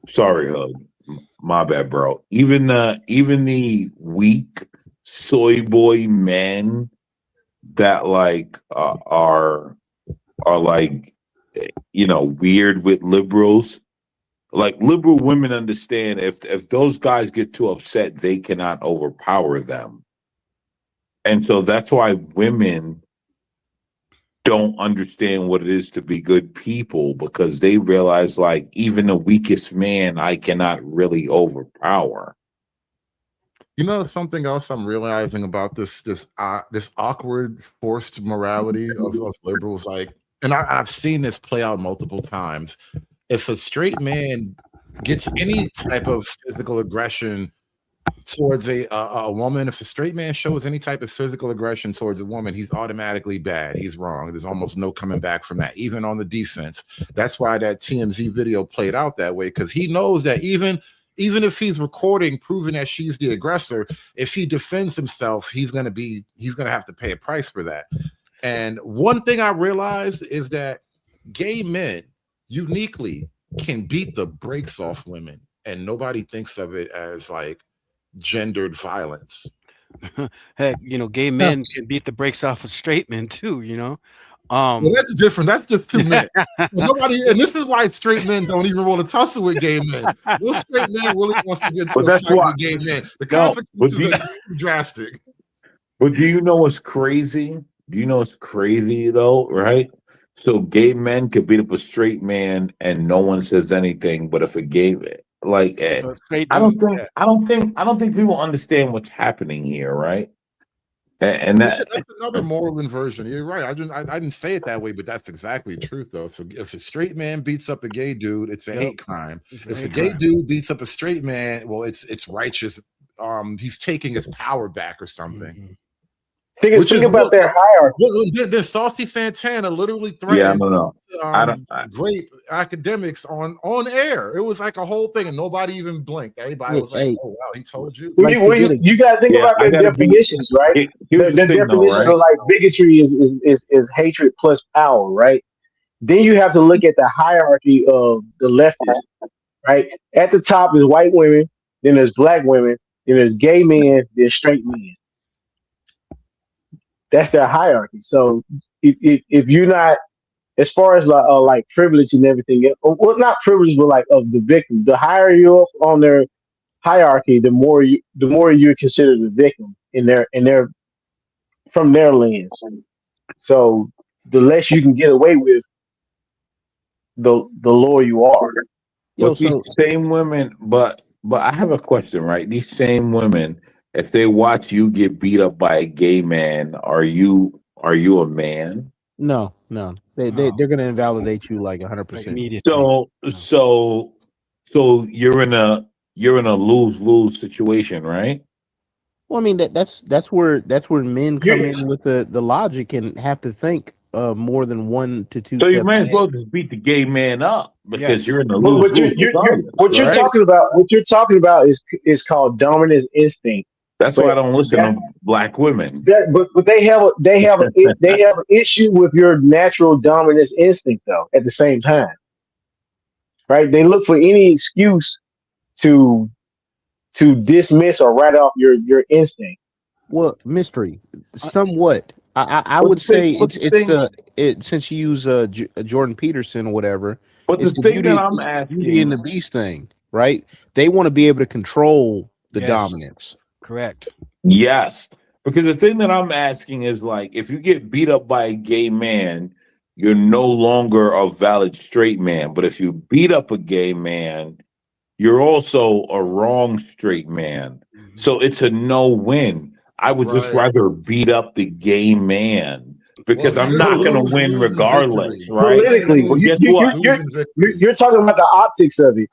sorry, my bad, bro. Even the weak soy boy men that like are like, you know, weird with liberals. Like liberal women understand if those guys get too upset, they cannot overpower them. And so that's why women don't understand what it is to be good people, because they realize, like, even the weakest man I cannot really overpower. You know, something else I'm realizing about this awkward forced morality of liberals, like, and I've seen this play out multiple times. If a straight man gets any type of physical aggression towards a woman, if a straight man shows any type of physical aggression towards a woman, he's automatically bad. He's wrong. There's almost no coming back from that, even on the defense. That's why that TMZ video played out that way, because he knows that even if he's recording proving that she's the aggressor, if he defends himself, he's gonna have to pay a price for that. And one thing I realized is that gay men uniquely can beat the brakes off women, and nobody thinks of it as like gendered violence. Heck, gay men can beat the brakes off of straight men too, Well, that's different. That's just 2 men. Nobody, and this is why straight men don't even want to tussle with gay men. No straight man really wants to get to a fight with gay men. The consequences are drastic. But do you know what's crazy? Do you know what's crazy though? Right? So gay men could beat up a straight man and no one says anything. But if a gay like, I don't think people understand what's happening here, right? And that's another moral inversion. You're right. I didn't say it that way, but that's exactly the truth, though. So if a straight man beats up a gay dude, it's a hate crime. If a gay dude beats up a straight man, well, it's righteous. He's taking his power back or something. Think about their hierarchy. Then Saucy Santana literally threatened great academics on air. It was like a whole thing, and nobody even blinked. Everybody was like, "Oh wow, he told you." You got to think about their definitions, right? Their definitions are like bigotry is hatred plus power, right? Then you have to look at the hierarchy of the leftists, right? At the top is white women, then there's black women, then there's gay men, then straight men. That's their hierarchy. So if you're not, as far as like privilege and everything, well, not privilege, but like of the victim, the higher you're up on their hierarchy, the more you're considered a victim in their from their lens. So the less you can get away with, the lower you are. But these same women, but I have a question, right? These same women, if they watch you get beat up by a gay man, are you a man? No. They're gonna invalidate you like 100%. So you're in a lose-lose situation, right? Well, I mean that's where men come in with the logic and have to think more than 1 to 2 So steps you might as ahead. well just beat the gay man up because you're in the What lose-lose. you're talking about is called dominant instinct. That's why I don't listen to black women. But they have an issue with your natural dominance instinct, though. At the same time, right? They look for any excuse to dismiss or write off your instinct. Well, mystery, somewhat. I would say it's since you use Jordan Peterson or whatever. But the thing that I'm asking, Beauty and the Beast thing, right? They want to be able to control the dominance. Correct. Yes, because the thing that I'm asking is, like, if you get beat up by a gay man, you're no longer a valid straight man. But if you beat up a gay man, you're also a wrong straight man. So it's a no-win. I would just rather beat up the gay man because I'm not going to win regardless, right? Politically, But guess what? you're talking about the optics of it.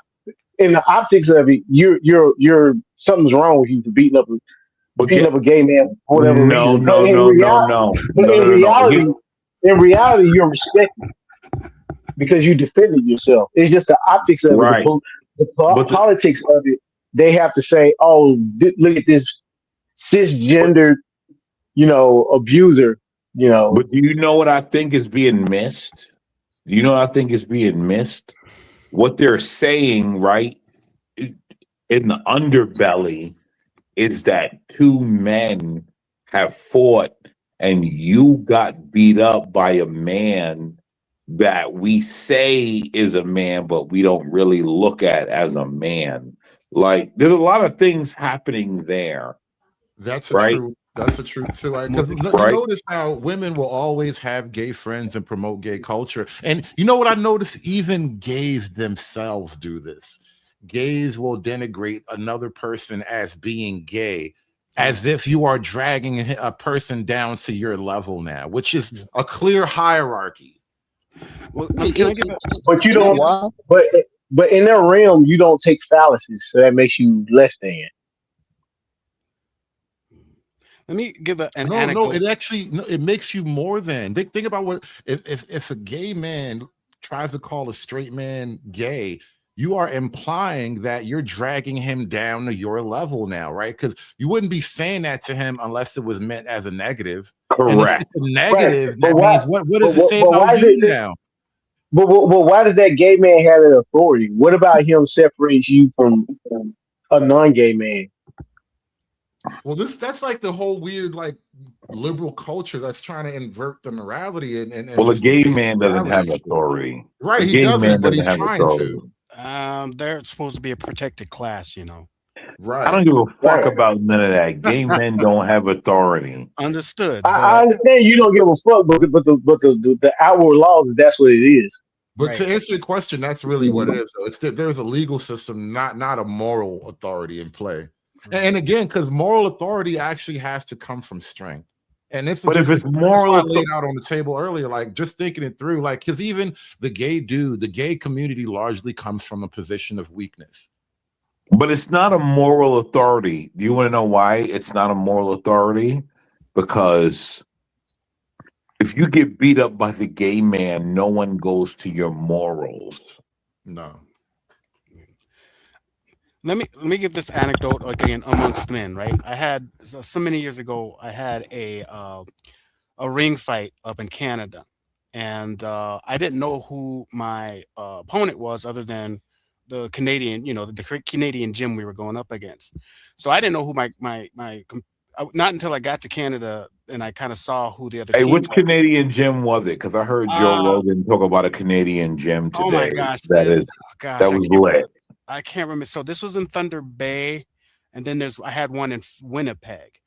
In the optics of it, you're something's wrong with you for beating up a gay man for whatever reason. No. In reality, you're respected because you defended yourself. It's just the optics of Right. it, the politics of it. They have to say, "Oh, look at this cisgendered, abuser." But do you know what I think is being missed? Do you know what I think is being missed? What they're saying, right, in the underbelly is that 2 men have fought and you got beat up by a man that we say is a man, but we don't really look at as a man. Like, there's a lot of things happening there. That's right. true. That's the truth too. Because you notice how women will always have gay friends and promote gay culture. And you know what I noticed? Even gays themselves do this. Gays will denigrate another person as being gay, as if you are dragging a person down to your level now, which is a clear hierarchy. Well, can I give But you don't. But in their realm, you don't take fallacies, so that makes you less than. Let me give an No, anecdote. it actually it makes you more than. Think about what if a gay man tries to call a straight man gay, you are implying that you're dragging him down to your level now, right? Because you wouldn't be saying that to him unless it was meant as a negative. And if Correct. it's a negative, But that why- means what does it say but why about is you it- now? But why does that gay man have that authority? What about him separates you from a non-gay man? Well, that's like the whole weird like liberal culture that's trying to invert the morality and Well, a just gay basic man doesn't have morality. authority. Right, A he gay doesn't, man but doesn't he's have trying authority. to. They're supposed to be a protected class, you know. Right. I don't give a fuck about none of that. Gay men don't have authority. Understood. I understand you don't give a fuck, but the outward laws, that's what it is. But to answer your question, that's really what it is. Though. It's there's a legal system, not a moral authority in play. And again, because moral authority actually has to come from strength. And it's But if it's that's moral why I laid out on the table earlier, like just thinking it through, like because even the gay community largely comes from a position of weakness. But it's not a moral authority. Do you want to know why it's not a moral authority? Because if you get beat up by the gay man, no one goes to your morals. No. Let me give this anecdote again amongst men, right? I had so many years ago, I had a ring fight up in Canada, and I didn't know who my opponent was other than the Canadian, the Canadian gym we were going up against. So I didn't know who not until I got to Canada and I kind of saw who the other Hey, team which was. Canadian gym was it? Because I heard Joe Rogan talk about a Canadian gym today. Oh my gosh, that I was can't- lit. I can't remember. So this was in Thunder Bay, and then I had one in Winnipeg.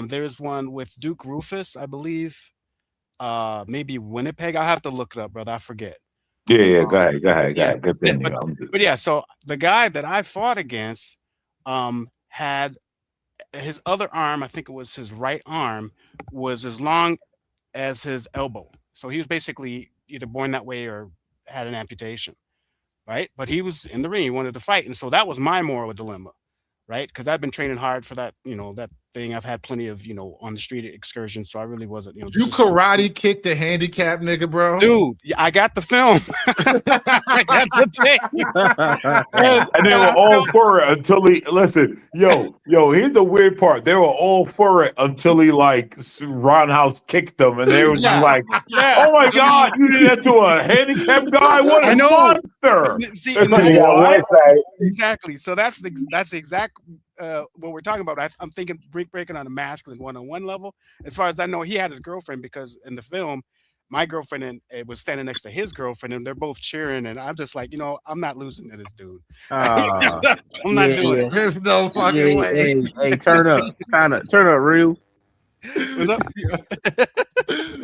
There's one with Duke Rufus, I believe. Maybe Winnipeg. I'll have to look it up, brother. I forget. Yeah, go ahead. Continue. But yeah, so the guy that I fought against had his other arm, I think it was his right arm, was as long as his elbow. So he was basically either born that way or had an amputation. Right. But he was in the ring. He wanted to fight. And so that was my moral dilemma. Right. Because I've been training hard for that, that thing. I've had plenty of, on the street excursions. So I really wasn't, You karate kicked the handicap nigga, bro. Dude, I got the film. I got the tape. And they were all for it until he listen. Yo, here's the weird part. They were all for it until he roundhouse kicked them, and they were just like, "Oh my god, you did that to a handicapped guy? What a monster!" See, It's like, what? Exactly. So that's the exact what we're talking about. I'm thinking breaking on a masculine one-on-one level. As far as I know, he had his girlfriend because in the film, my girlfriend was standing next to his girlfriend, and they're both cheering. And I'm just like, I'm not losing to this dude. I'm not doing it. There's no fucking way. Hey, turn up, turn up, real. What's up?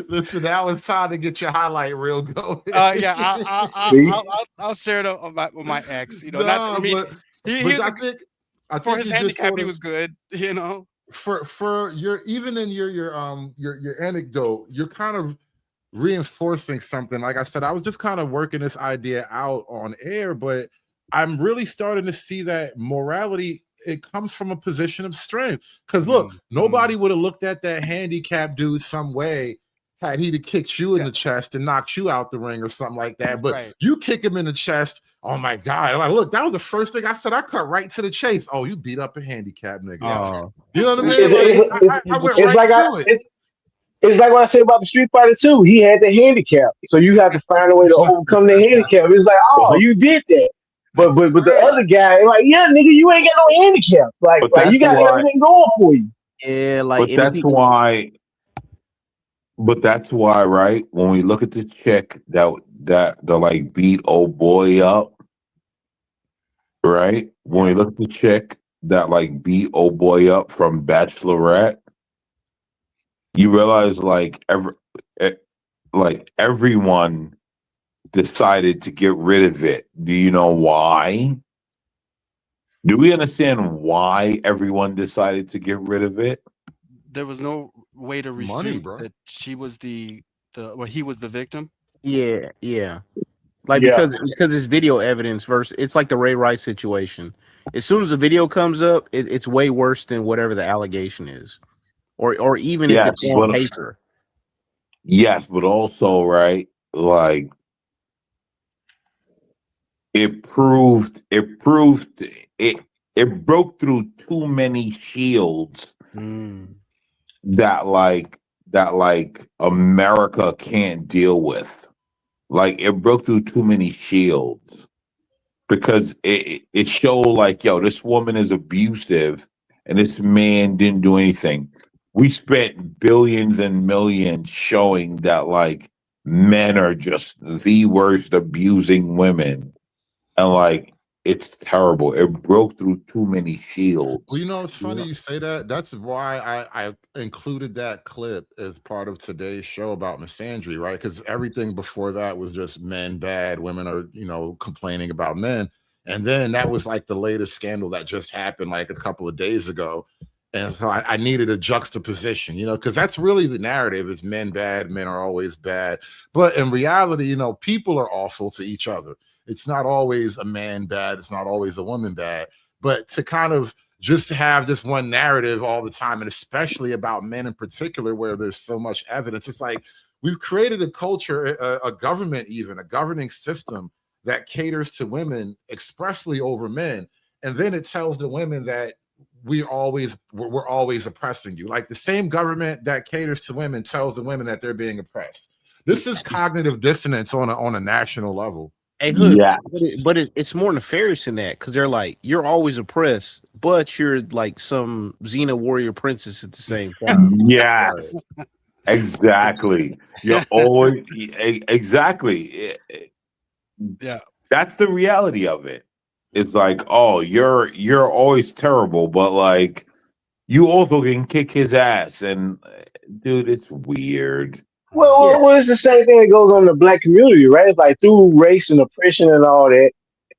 Listen, that was time to get your highlight reel going. Yeah, I'll share it with my ex. Not for me. I for think his you just handicap, sort he of- was good. For your even in your anecdote, you're kind of reinforcing something. Like I said, I was just kind of working this idea out on air, but I'm really starting to see that morality, it comes from a position of strength. Because look, nobody would have looked at that handicap dude some way had he to kicked you in the chest and knocked you out the ring or something like that. But Right. you kick him in the chest, oh my God. I'm like, look, that was the first thing I said. I cut right to the chase. Oh, you beat up a handicap nigga. Oh. You know what I mean? Like, I went It's right like to it. it's like what I said about the Street Fighter 2. He had the handicap, so you have to find a way to overcome the handicap. It's like, oh, you did that. But the other guy, like, yeah, nigga, you ain't got no handicap. Like But you got that's why- everything going for you. Yeah, But that's why, right? When we look at the chick that like beat old boy up, right? When we look at the chick that like beat old boy up from Bachelorette, You realize like everyone decided to get rid of it. Do you know why? Do we understand why everyone decided to get rid of it? There was no way to Money, refute bro. that she was he was the victim. Yeah, yeah. Like Yeah. because it's video evidence versus it's like the Ray Rice situation. As soon as the video comes up, it's way worse than whatever the allegation is, or even if Yes, it's on but paper. yes, but also right, like it broke through too many shields that like America can't deal with. Like it broke through too many shields because it showed like, yo, this woman is abusive and this man didn't do anything. We spent billions and millions showing that like men are just the worst abusing women. And like it's terrible. It broke through too many shields. Well, you know, it's funny you say that. That's why I included that clip as part of today's show about misandry, right? Because everything before that was just men bad, women are, you know, complaining about men. And then that was like the latest scandal that just happened like a couple of days ago. And so I needed a juxtaposition, you know, because that's really the narrative is men bad, men are always bad. But in reality, you know, people are awful to each other. It's not always a man bad. It's not always a woman bad. But to kind of just to have this one narrative all the time, and especially about men in particular, where there's so much evidence, it's like we've created a culture, a government, even a governing system that caters to women expressly over men. And then it tells the women that we're always oppressing you. Like the same government that caters to women tells the women that they're being oppressed. This is cognitive dissonance on a national level. Hey, Hood, Yeah. but it's more nefarious than that because they're like, you're always oppressed, but you're like some Xena warrior princess at the same time. Yes, exactly. You're always exactly. Yeah, that's the reality of it. It's like, oh, you're always terrible, but like you also can kick his ass, and dude, it's weird. Well, it's the same thing that goes on in the black community, right? It's like through race and oppression and all that,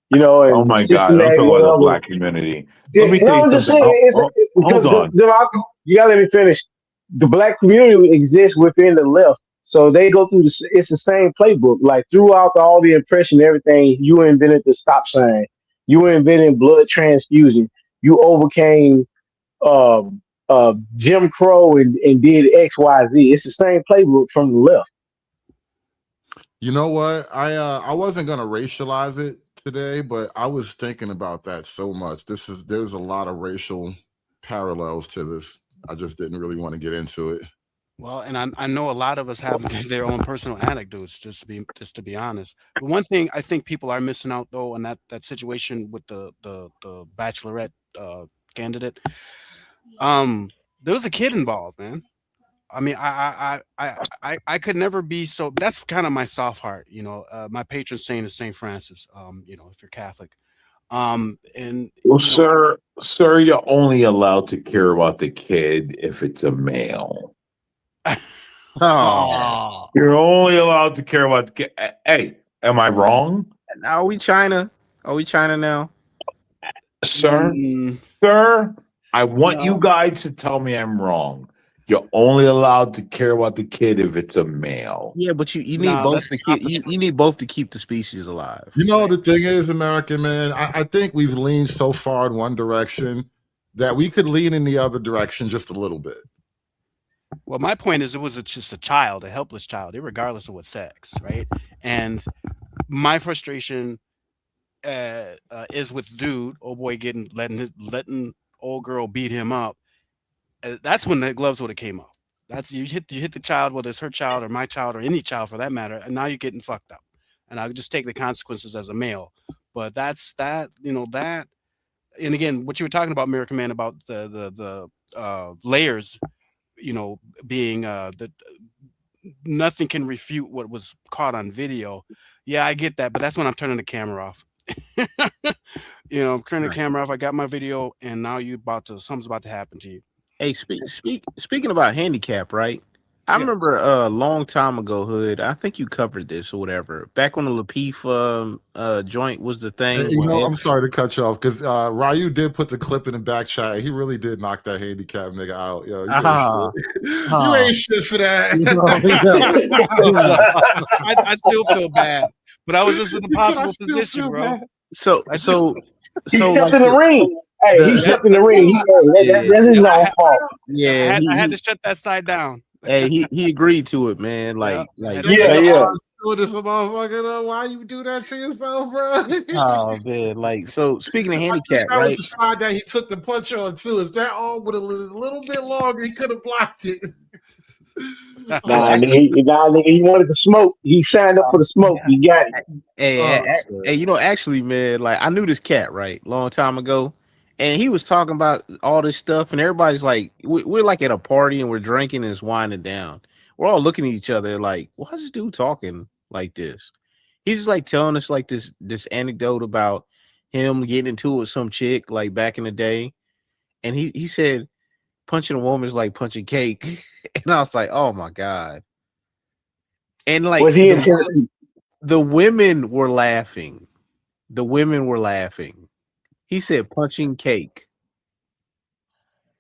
you know, and Oh my God, don't systematic talk about the whatever. black community. Yeah, Let me no, tell you I'm just something. saying because Hold on. you gotta let me finish. The black community exists within the left, so they go through it's the same playbook. Like throughout all the oppression, and everything, you invented the stop sign, you invented blood transfusion, you overcame Jim Crow and did X, Y, Z. It's the same playbook from the left. You know what? I wasn't gonna racialize it today, but I was thinking about that so much. There's a lot of racial parallels to this. I just didn't really want to get into it. Well, and I know a lot of us have their own personal anecdotes, just to be honest. But one thing I think people are missing out though on that situation with the bachelorette candidate, there was a kid involved, man. I mean, I could never be so. That's kind of my soft heart, you know. My patron saint is Saint Francis. You know, if you're Catholic, and Well, sir, you're only allowed to care about the kid if it's a male. Oh, You're only allowed to care about the kid. Hey, am I wrong, are we China? Are we China now? sir? Sir, I want you guys to tell me I'm wrong. You're only allowed to care about the kid if it's a male. Yeah, but you need both to keep you need both to keep the species alive. You know, the thing is, American man, I think we've leaned so far in one direction that we could lean in the other direction just a little bit. Well, my point is, it was just a child, a helpless child, regardless of what sex, right? And my frustration is with dude, old boy, letting old girl beat him up. That's when the gloves would have came off. That's you hit the child, whether it's her child or my child or any child for that matter, and now you're getting fucked up. And I would just take the consequences as a male. But that's that, you know, that. And again, what you were talking about, American Man, about the layers, you know, being that nothing can refute what was caught on video. Yeah, I get that, but that's when I'm turning the camera off. You know, I'm turning the camera off. I got my video, and now something's about to happen to you. Hey, speaking about handicap, right? I remember a long time ago, Hood. I think you covered this or whatever. Back when the Lapeef joint was the thing. You know, I'm sorry to cut you off because Ryu did put the clip in the back chat. He really did knock that handicap nigga out. Yo, you ain't shit for that. I still feel bad, but I was just in a possible position, bro. So he stepped in the ring. Hey, he stepped in the ring. That's his own fault. Yeah, I had to shut that side down. Hey, he agreed to it, man. Like, This motherfucker, why you do that to yourself, bro? Oh man, like so. Speaking of handicap, that right? was the side that he took the punch on too. If that arm would have a little bit longer, he could have blocked it. Nah, nigga, he wanted the smoke. He signed up for the smoke. He got it. Hey, you know, actually, man, like I knew this cat right long time ago, and he was talking about all this stuff, and everybody's like, we're like at a party and we're drinking and it's winding down. We're all looking at each other like, why is this dude talking like this? He's just like telling us like this anecdote about him getting into it with some chick like back in the day, and he said punching a woman is like punching cake, and I was like, oh my god. And like the women were laughing. The women were laughing. He said punching cake.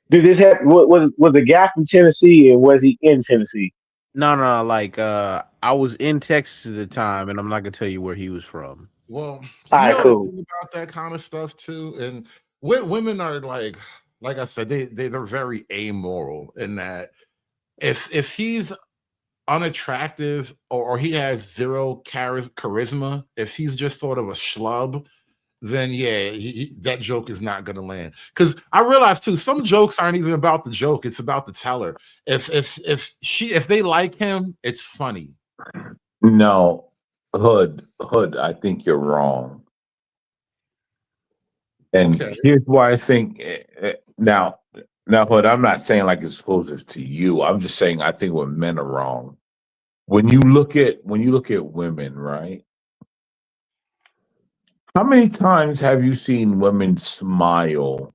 Did this happen? Was the guy from Tennessee, and was he in Tennessee? No, like I was in Texas at the time, and I'm not gonna tell you where he was from. Well, all right, cool. About that kind of stuff too, and women are like I said, they're very amoral in that if he's unattractive or he has zero charisma, if he's just sort of a schlub, then yeah, that joke is not going to land. Because I realize too, some jokes aren't even about the joke; it's about the teller. If they like him, it's funny. No, Hood, I think you're wrong. And here's why I think now, Hood, I'm not saying like it's exclusive to you. I'm just saying I think when men are wrong. When you look at women, right? How many times have you seen women smile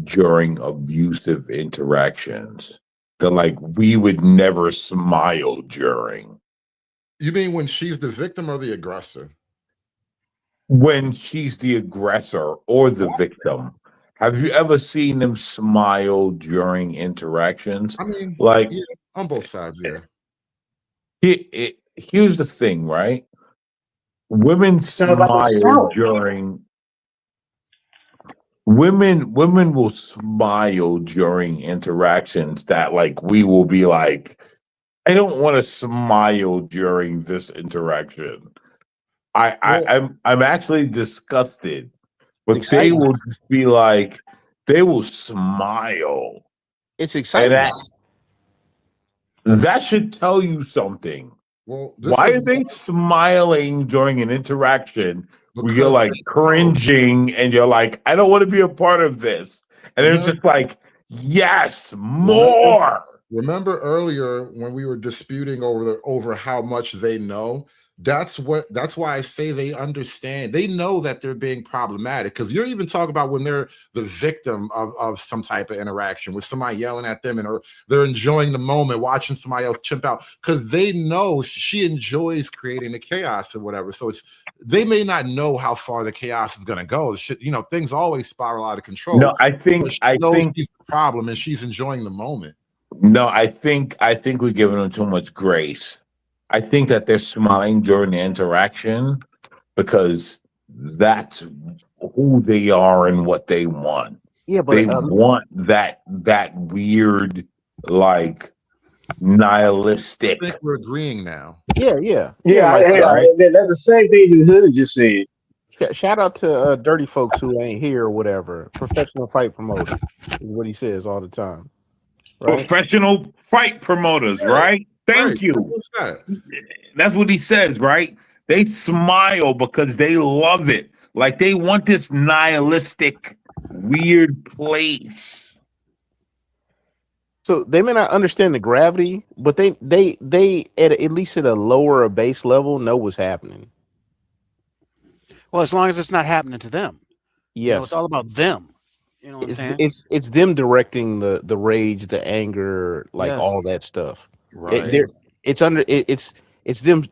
during abusive interactions that like we would never smile during? You mean when she's the victim or the aggressor? When she's the aggressor or the victim. Have you ever seen them smile during interactions? I mean, like yeah, on both sides, yeah. Here's the thing, right? Women smile during women will smile during interactions that like we will be like, I don't want to smile during this interaction. I'm actually disgusted. But they will just be like, they will smile. It's exciting. That should tell you something. Well, why are they smiling during an interaction where you're like cringing and you're like, I don't want to be a part of this? And it's just like, yes, more. Remember earlier when we were disputing over how much they know? That's why I say they understand. They know that they're being problematic, because you're even talking about when they're the victim of some type of interaction with somebody yelling at them, and they're enjoying the moment, watching somebody else chimp out, because they know she enjoys creating the chaos or whatever. So they may not know how far the chaos is going to go. Things always spiral out of control. No, I think she's the problem, and she's enjoying the moment. No, I think we're giving them too much grace. I think that they're smiling during the interaction because that's who they are and what they want. Yeah, but they want that weird, like nihilistic. I think we're agreeing now. Yeah. That's the same thing the Hood just said. Shout out to dirty folks who ain't here or whatever. Professional fight promoter is what he says all the time. Right? Professional fight promoters, right? Thank you. That's what he says, right? They smile because they love it. Like they want this nihilistic, weird place. So they may not understand the gravity, but they at least at a lower base level know what's happening. Well, as long as it's not happening to them. Yes. It's all about them. You know what I'm It's saying? it's them directing the rage, the anger, like Yes. all that stuff. Right. It's them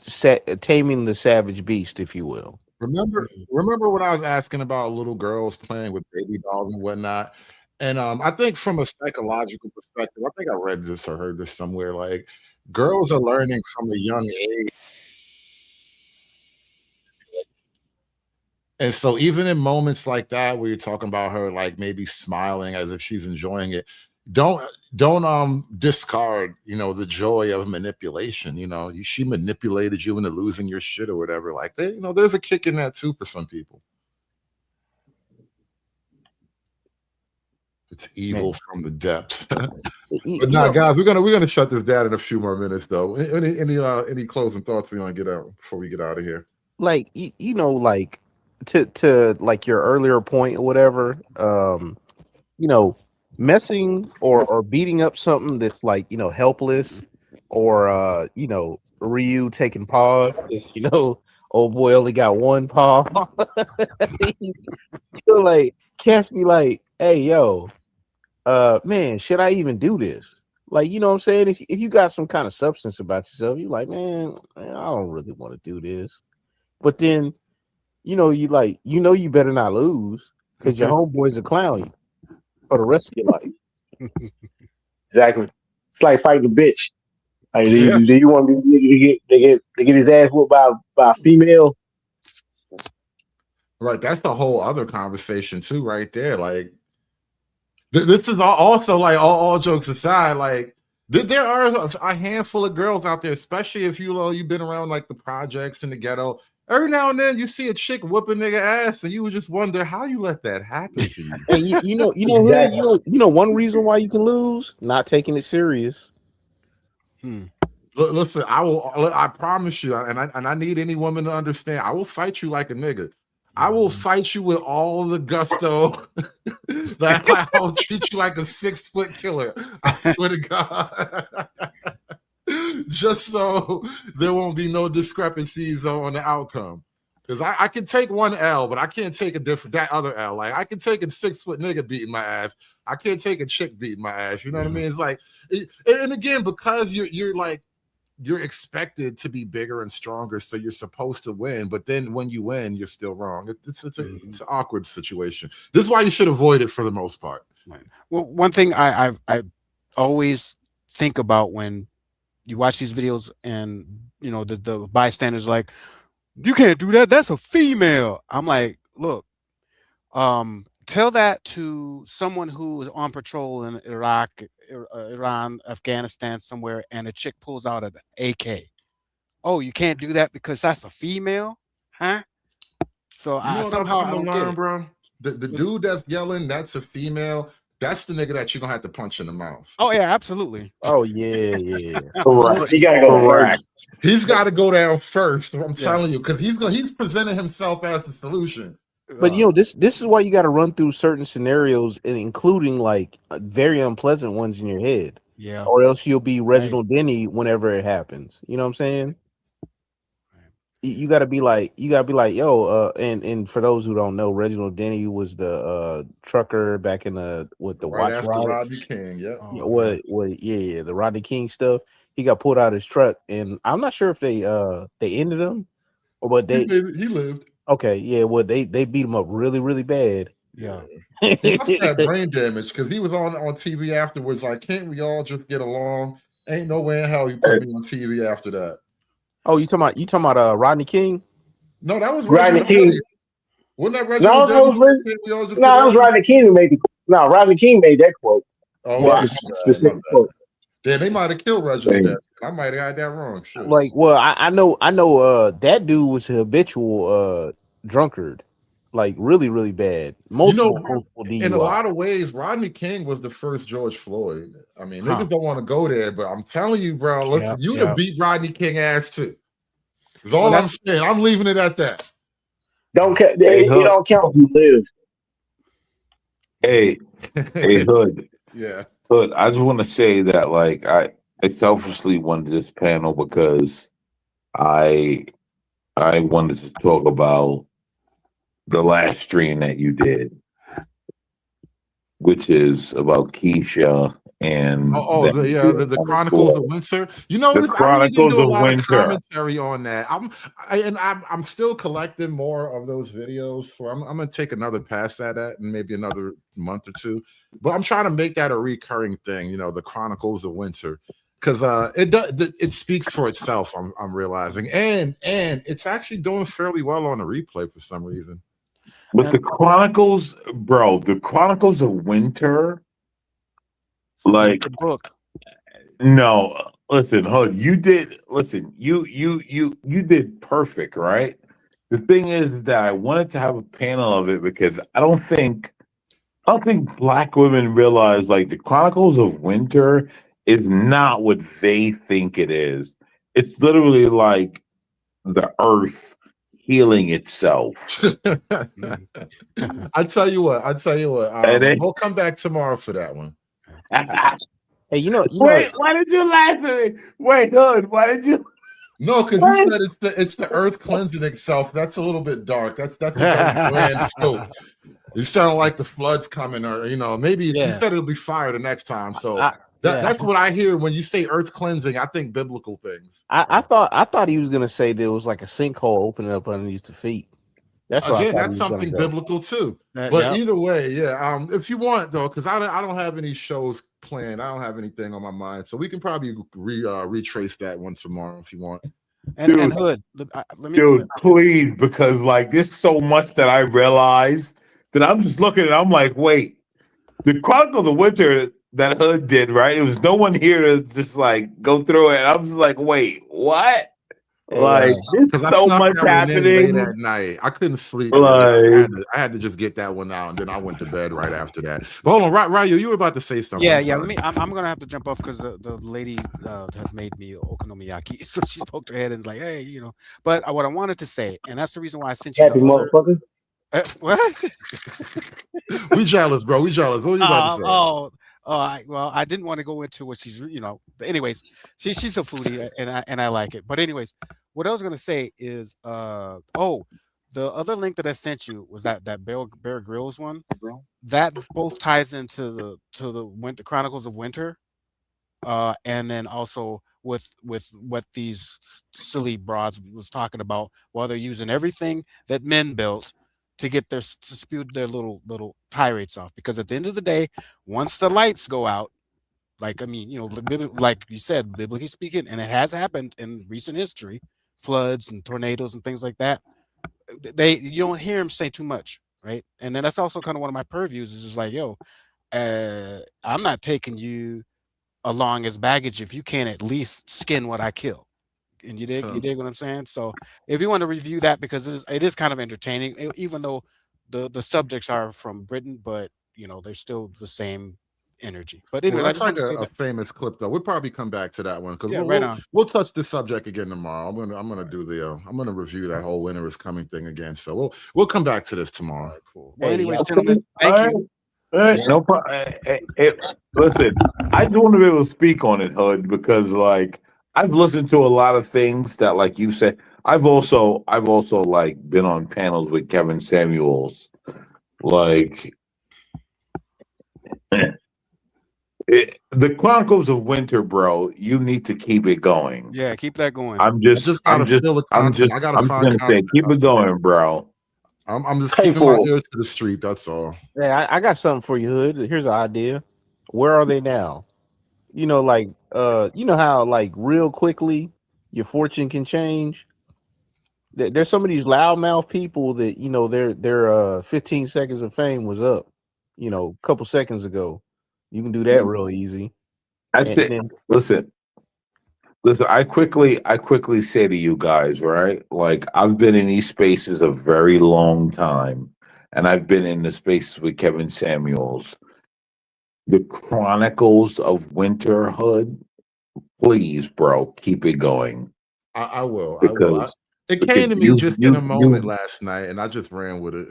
taming the savage beast, if you will. Remember when I was asking about little girls playing with baby dolls and whatnot? And I think from a psychological perspective, I think I read this or heard this somewhere. Like girls are learning from a young age. And so even in moments like that where you're talking about her like maybe smiling as if she's enjoying it, don't discard, the joy of manipulation. She manipulated you into losing your shit or whatever. Like there's a kick in that too for some people. It's evil from the depths. But now, guys, we're gonna shut this down in a few more minutes though. Any closing thoughts we want to get out before we get out of here? Like like to like your earlier point or whatever, messing or beating up something that's like helpless, or Ryu taking paws, old boy only got one paw. Like cats be like, hey yo, man, should I even do this? Like, you know what I'm saying? If you got some kind of substance about yourself, you're like, man, I don't really want to do this. But then you better not lose because your homeboys will clown you for the rest of your life. Exactly. It's like fighting a bitch. Like, do you want to get his ass whooped by a female? Right. That's the whole other conversation too, right there. Like this is also like all jokes aside, like there are a handful of girls out there, especially if you've been around like the projects in the ghetto. Every now and then you see a chick whoop a nigga ass, and you would just wonder how you let that happen to you. And one reason why you can lose, not taking it serious. Listen, I promise you, and I need any woman to understand, I will fight you like a nigga. I will fight you with all the gusto. I will treat you like a 6-foot killer. I swear to God. Just so there won't be no discrepancies on the outcome. Because I can take one L, but I can't take that other L. Like I can take a 6-foot nigga beating my ass. I can't take a chick beating my ass. You know what I mean? It's like, and again, because you're expected to be bigger and stronger, so you're supposed to win. But then when you win, you're still wrong. It's an awkward situation. This is why you should avoid it for the most part. Right. Well, one thing I always think about when you watch these videos and the bystanders like, you can't do that, that's a female. I'm like, look, tell that to someone who is on patrol in Iraq, Iran, Afghanistan, somewhere, and a chick pulls out an AK. Oh, you can't do that because that's a female, huh? So somehow I don't get it, bro. The dude that's yelling, that's a female. That's the nigga that you're gonna have to punch in the mouth. Oh yeah, absolutely. Oh yeah. Right. He gotta go first. He's got to go down first. I'm telling you, because he's presenting himself as the solution. But this is why you got to run through certain scenarios, and including like very unpleasant ones in your head. Yeah. Or else you'll be Reginald Denny whenever it happens. You know what I'm saying? You gotta be like, yo, and for those who don't know, Reginald Denny was the trucker back in the Right after Rodney King, yeah. The Rodney King stuff. He got pulled out of his truck, and I'm not sure if they ended him or what he lived. Okay, yeah, well they beat him up really, really bad. Yeah. He must have had brain damage because he was on TV afterwards. Like, can't we all just get along? Ain't no way in hell you put me on TV after that. Oh, you talking about Rodney King? No, that was Rodney King. Wasn't that Reginald? That was Rodney King who made the. No, Rodney King made that quote. Oh, yeah, specific quote. Yeah, they might have killed Reginald. I might have got that wrong. Sure. Like, well, I know. That dude was a habitual drunkard, like really, really bad. Multiple DUIs. In a lot of ways, Rodney King was the first George Floyd. I mean, niggas don't want to go there, but I'm telling you, bro, listen, you'd have beat Rodney King ass too. That's all I'm saying. I'm leaving it at that. It don't count if you live. Hey, Hood. Yeah. Hood, I just want to say that, like, I selfishly wanted this panel because I wanted to talk about the last stream that you did. which is about Keisha and the Chronicles of Winter. You know, The I really didn't Chronicles do a of lot Winter. of commentary on that. I'm still collecting more of those videos. For I'm gonna take another pass at that in maybe another month or two. But I'm trying to make that a recurring thing. You know, the Chronicles of Winter, because it speaks for itself. I'm realizing, and it's actually doing fairly well on the replay for some reason. But the Chronicles, bro, the Chronicles of Winter, like book. No, listen, Hood, you did you did perfect, right? The thing is that I wanted to have a panel of it because I don't think black women realize like the Chronicles of Winter is not what they think it is. It's literally like the earth healing itself. I tell you what. And it- We'll come back tomorrow for that one. Hey, you know, Wait, why did you laugh at me? Wait, Hood, why did you? No, because you said it's the earth cleansing itself. That's a little bit dark. That's a very grand scope. You sound like the flood's coming, or maybe you said it'll be fire the next time. So that's what I hear when you say earth cleansing. I think biblical things. I thought he was gonna say there was like a sinkhole opening up underneath the feet. That's what I Again, thought he that's was gonna something go. biblical too. Yeah. But either way, if you want though, because I don't have any shows planned. I don't have anything on my mind, so we can probably retrace that one tomorrow if you want. And Hood, let me. Dude, please, because like there's so much that I realized that I'm just looking at. I'm like, wait, the Chronicle of the Winter that Hood did, right? It was no one here to just like go through it. I'm just like, wait, what? Like there's 'Cause I so snuck much that one in late happening. at night. I couldn't sleep. Like- I had to just get that one out, and then I went to bed right after that. But hold on, Ryu, you were about to say something. Yeah, I'm yeah. sorry. I'm gonna have to jump off because the lady has made me okonomiyaki, so she poked her head and like, hey, But what I wanted to say, and that's the reason why I sent you. Happy motherfucker. What? We jealous, bro. We jealous. What were you about to say? I didn't want to go into what she's, But anyways, she's a foodie, and I like it. But anyways, what I was gonna say is, the other link that I sent you was that Bear Grylls one. That both ties into the Winter Chronicles of Winter, and then also with what these silly broads was talking about, while they're using everything that men built to get to spew their little tirades off. Because at the end of the day, once the lights go out, like you said, biblically speaking, and it has happened in recent history, floods and tornadoes and things like that, you don't hear him say too much, right? And then that's also kind of one of my purviews is just like, I'm not taking you along as baggage if you can't at least skin what I kill. And you dig what I'm saying? So if you want to review that, because it is kind of entertaining, even though the subjects are from Britain, but they're still the same energy. But anyway, Well, I that's just like want to say a famous clip though. We'll probably come back to that one because on. we'll touch the subject again tomorrow. I'm gonna review that whole Winter is Coming thing again. So we'll come back to this tomorrow. Right, cool. Well, anyways, gentlemen, thank you. All right, no problem. Listen, I just want to be able to speak on it, Hood, because like I've listened to a lot of things that, like you said, I've also like been on panels with Kevin Samuels, like the Chronicles of Winter, bro. You need to keep it going. Yeah, keep that going. I'm just gonna say, keep it going, bro. I'm just keeping my ears to the street. That's all. Yeah, I got something for you, Hood. Here's an idea. Where are they now? You know how like real quickly your fortune can change. There's some of these loudmouth people that their 15 seconds of fame was up, a couple seconds ago. You can do that real easy. Listen. I quickly say to you guys, right? Like I've been in these spaces a very long time, and I've been in the spaces with Kevin Samuels. The Chronicles of Winter, Hood, please, bro, keep it going. I will. Because it came to me just in a moment last night, and I just ran with it.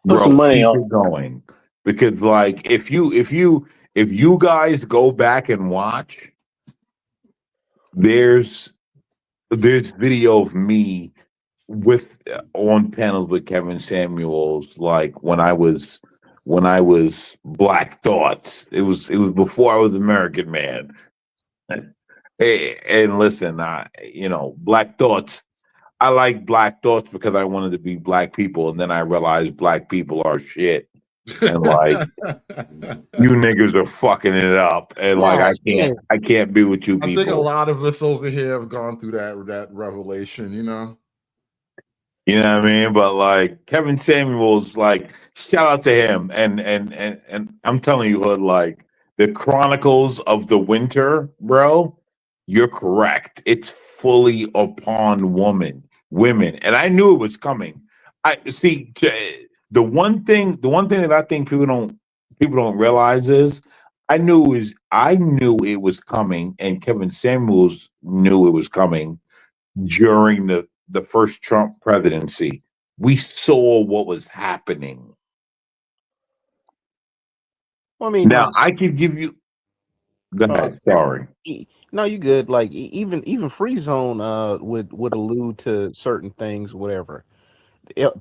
Bro, keep it going. Because like if you guys go back and watch, there's video of me on panels with Kevin Samuels, like when I was when I was Black Thoughts. It was before I was American Man. And listen, Black Thoughts. I like Black Thoughts because I wanted to be black people, and then I realized black people are shit. And like you niggas are fucking it up, and like I can't be with you I people. think a lot of us over here have gone through that revelation, you know. You know what I mean? But like Kevin Samuels, like shout out to him, and I'm telling you, Hood, like the Chronicles of the Winter, bro. You're correct. It's fully upon women, and I knew it was coming. I see. The one thing that I think people don't realize is I knew it was coming, and Kevin Samuels knew it was coming during the first Trump presidency. We saw what was happening. Well, I mean, now I could give you. Go ahead. Sorry. No, you good. Like even Free Zone would allude to certain things, whatever.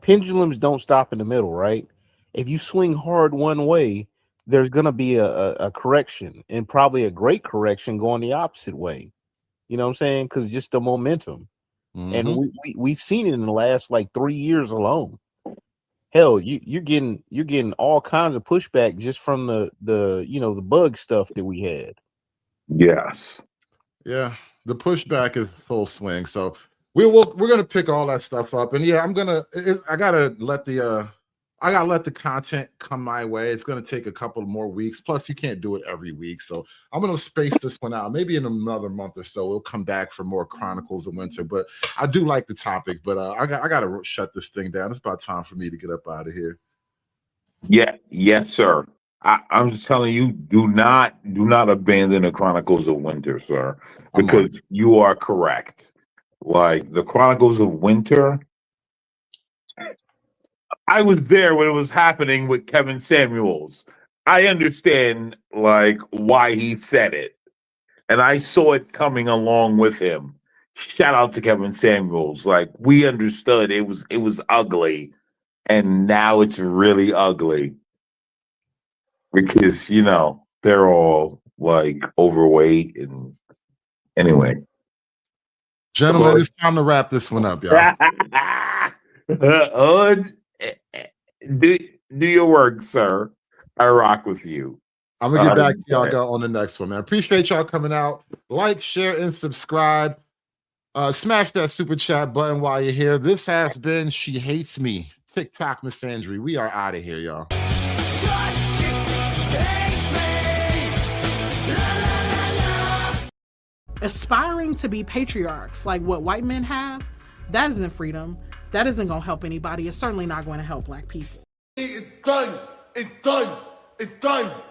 Pendulums don't stop in the middle, right? If you swing hard one way, there's gonna be a correction, and probably a great correction going the opposite way. You know what I'm saying? Because just the momentum, and we've seen it in the last like 3 years alone. Hell, you're getting all kinds of pushback just from the bug stuff that we had. Yes. Yeah, the pushback is full swing. So we're gonna pick all that stuff up, and yeah, I gotta let the content come my way. It's gonna take a couple more weeks. Plus, you can't do it every week, so I'm gonna space this one out. Maybe in another month or so, we'll come back for more Chronicles of Winter. But I do like the topic, but I gotta shut this thing down. It's about time for me to get up out of here. Yeah, yes, sir. I'm just telling you, do not abandon the Chronicles of Winter, sir, because you are correct. Like the Chronicles of Winter, I was there when it was happening with Kevin Samuels. I understand like why he said it, and I saw it coming along with him. Shout out to Kevin Samuels. Like we understood it was ugly, and now it's really ugly. Because they're all like overweight, and anyway, gentlemen, it's time to wrap this one up, y'all. Do your work, sir. I rock with you. I'm gonna get back to y'all on the next one, man. Appreciate y'all coming out. Like, share, and subscribe. Smash that super chat button while you're here. This has been She Hates Me. TikTok Misandry. We are out of here, y'all. Aspiring to be patriarchs like what white men have, that isn't freedom. That isn't going to help anybody. It's certainly not going to help black people. It's done. It's done. It's done.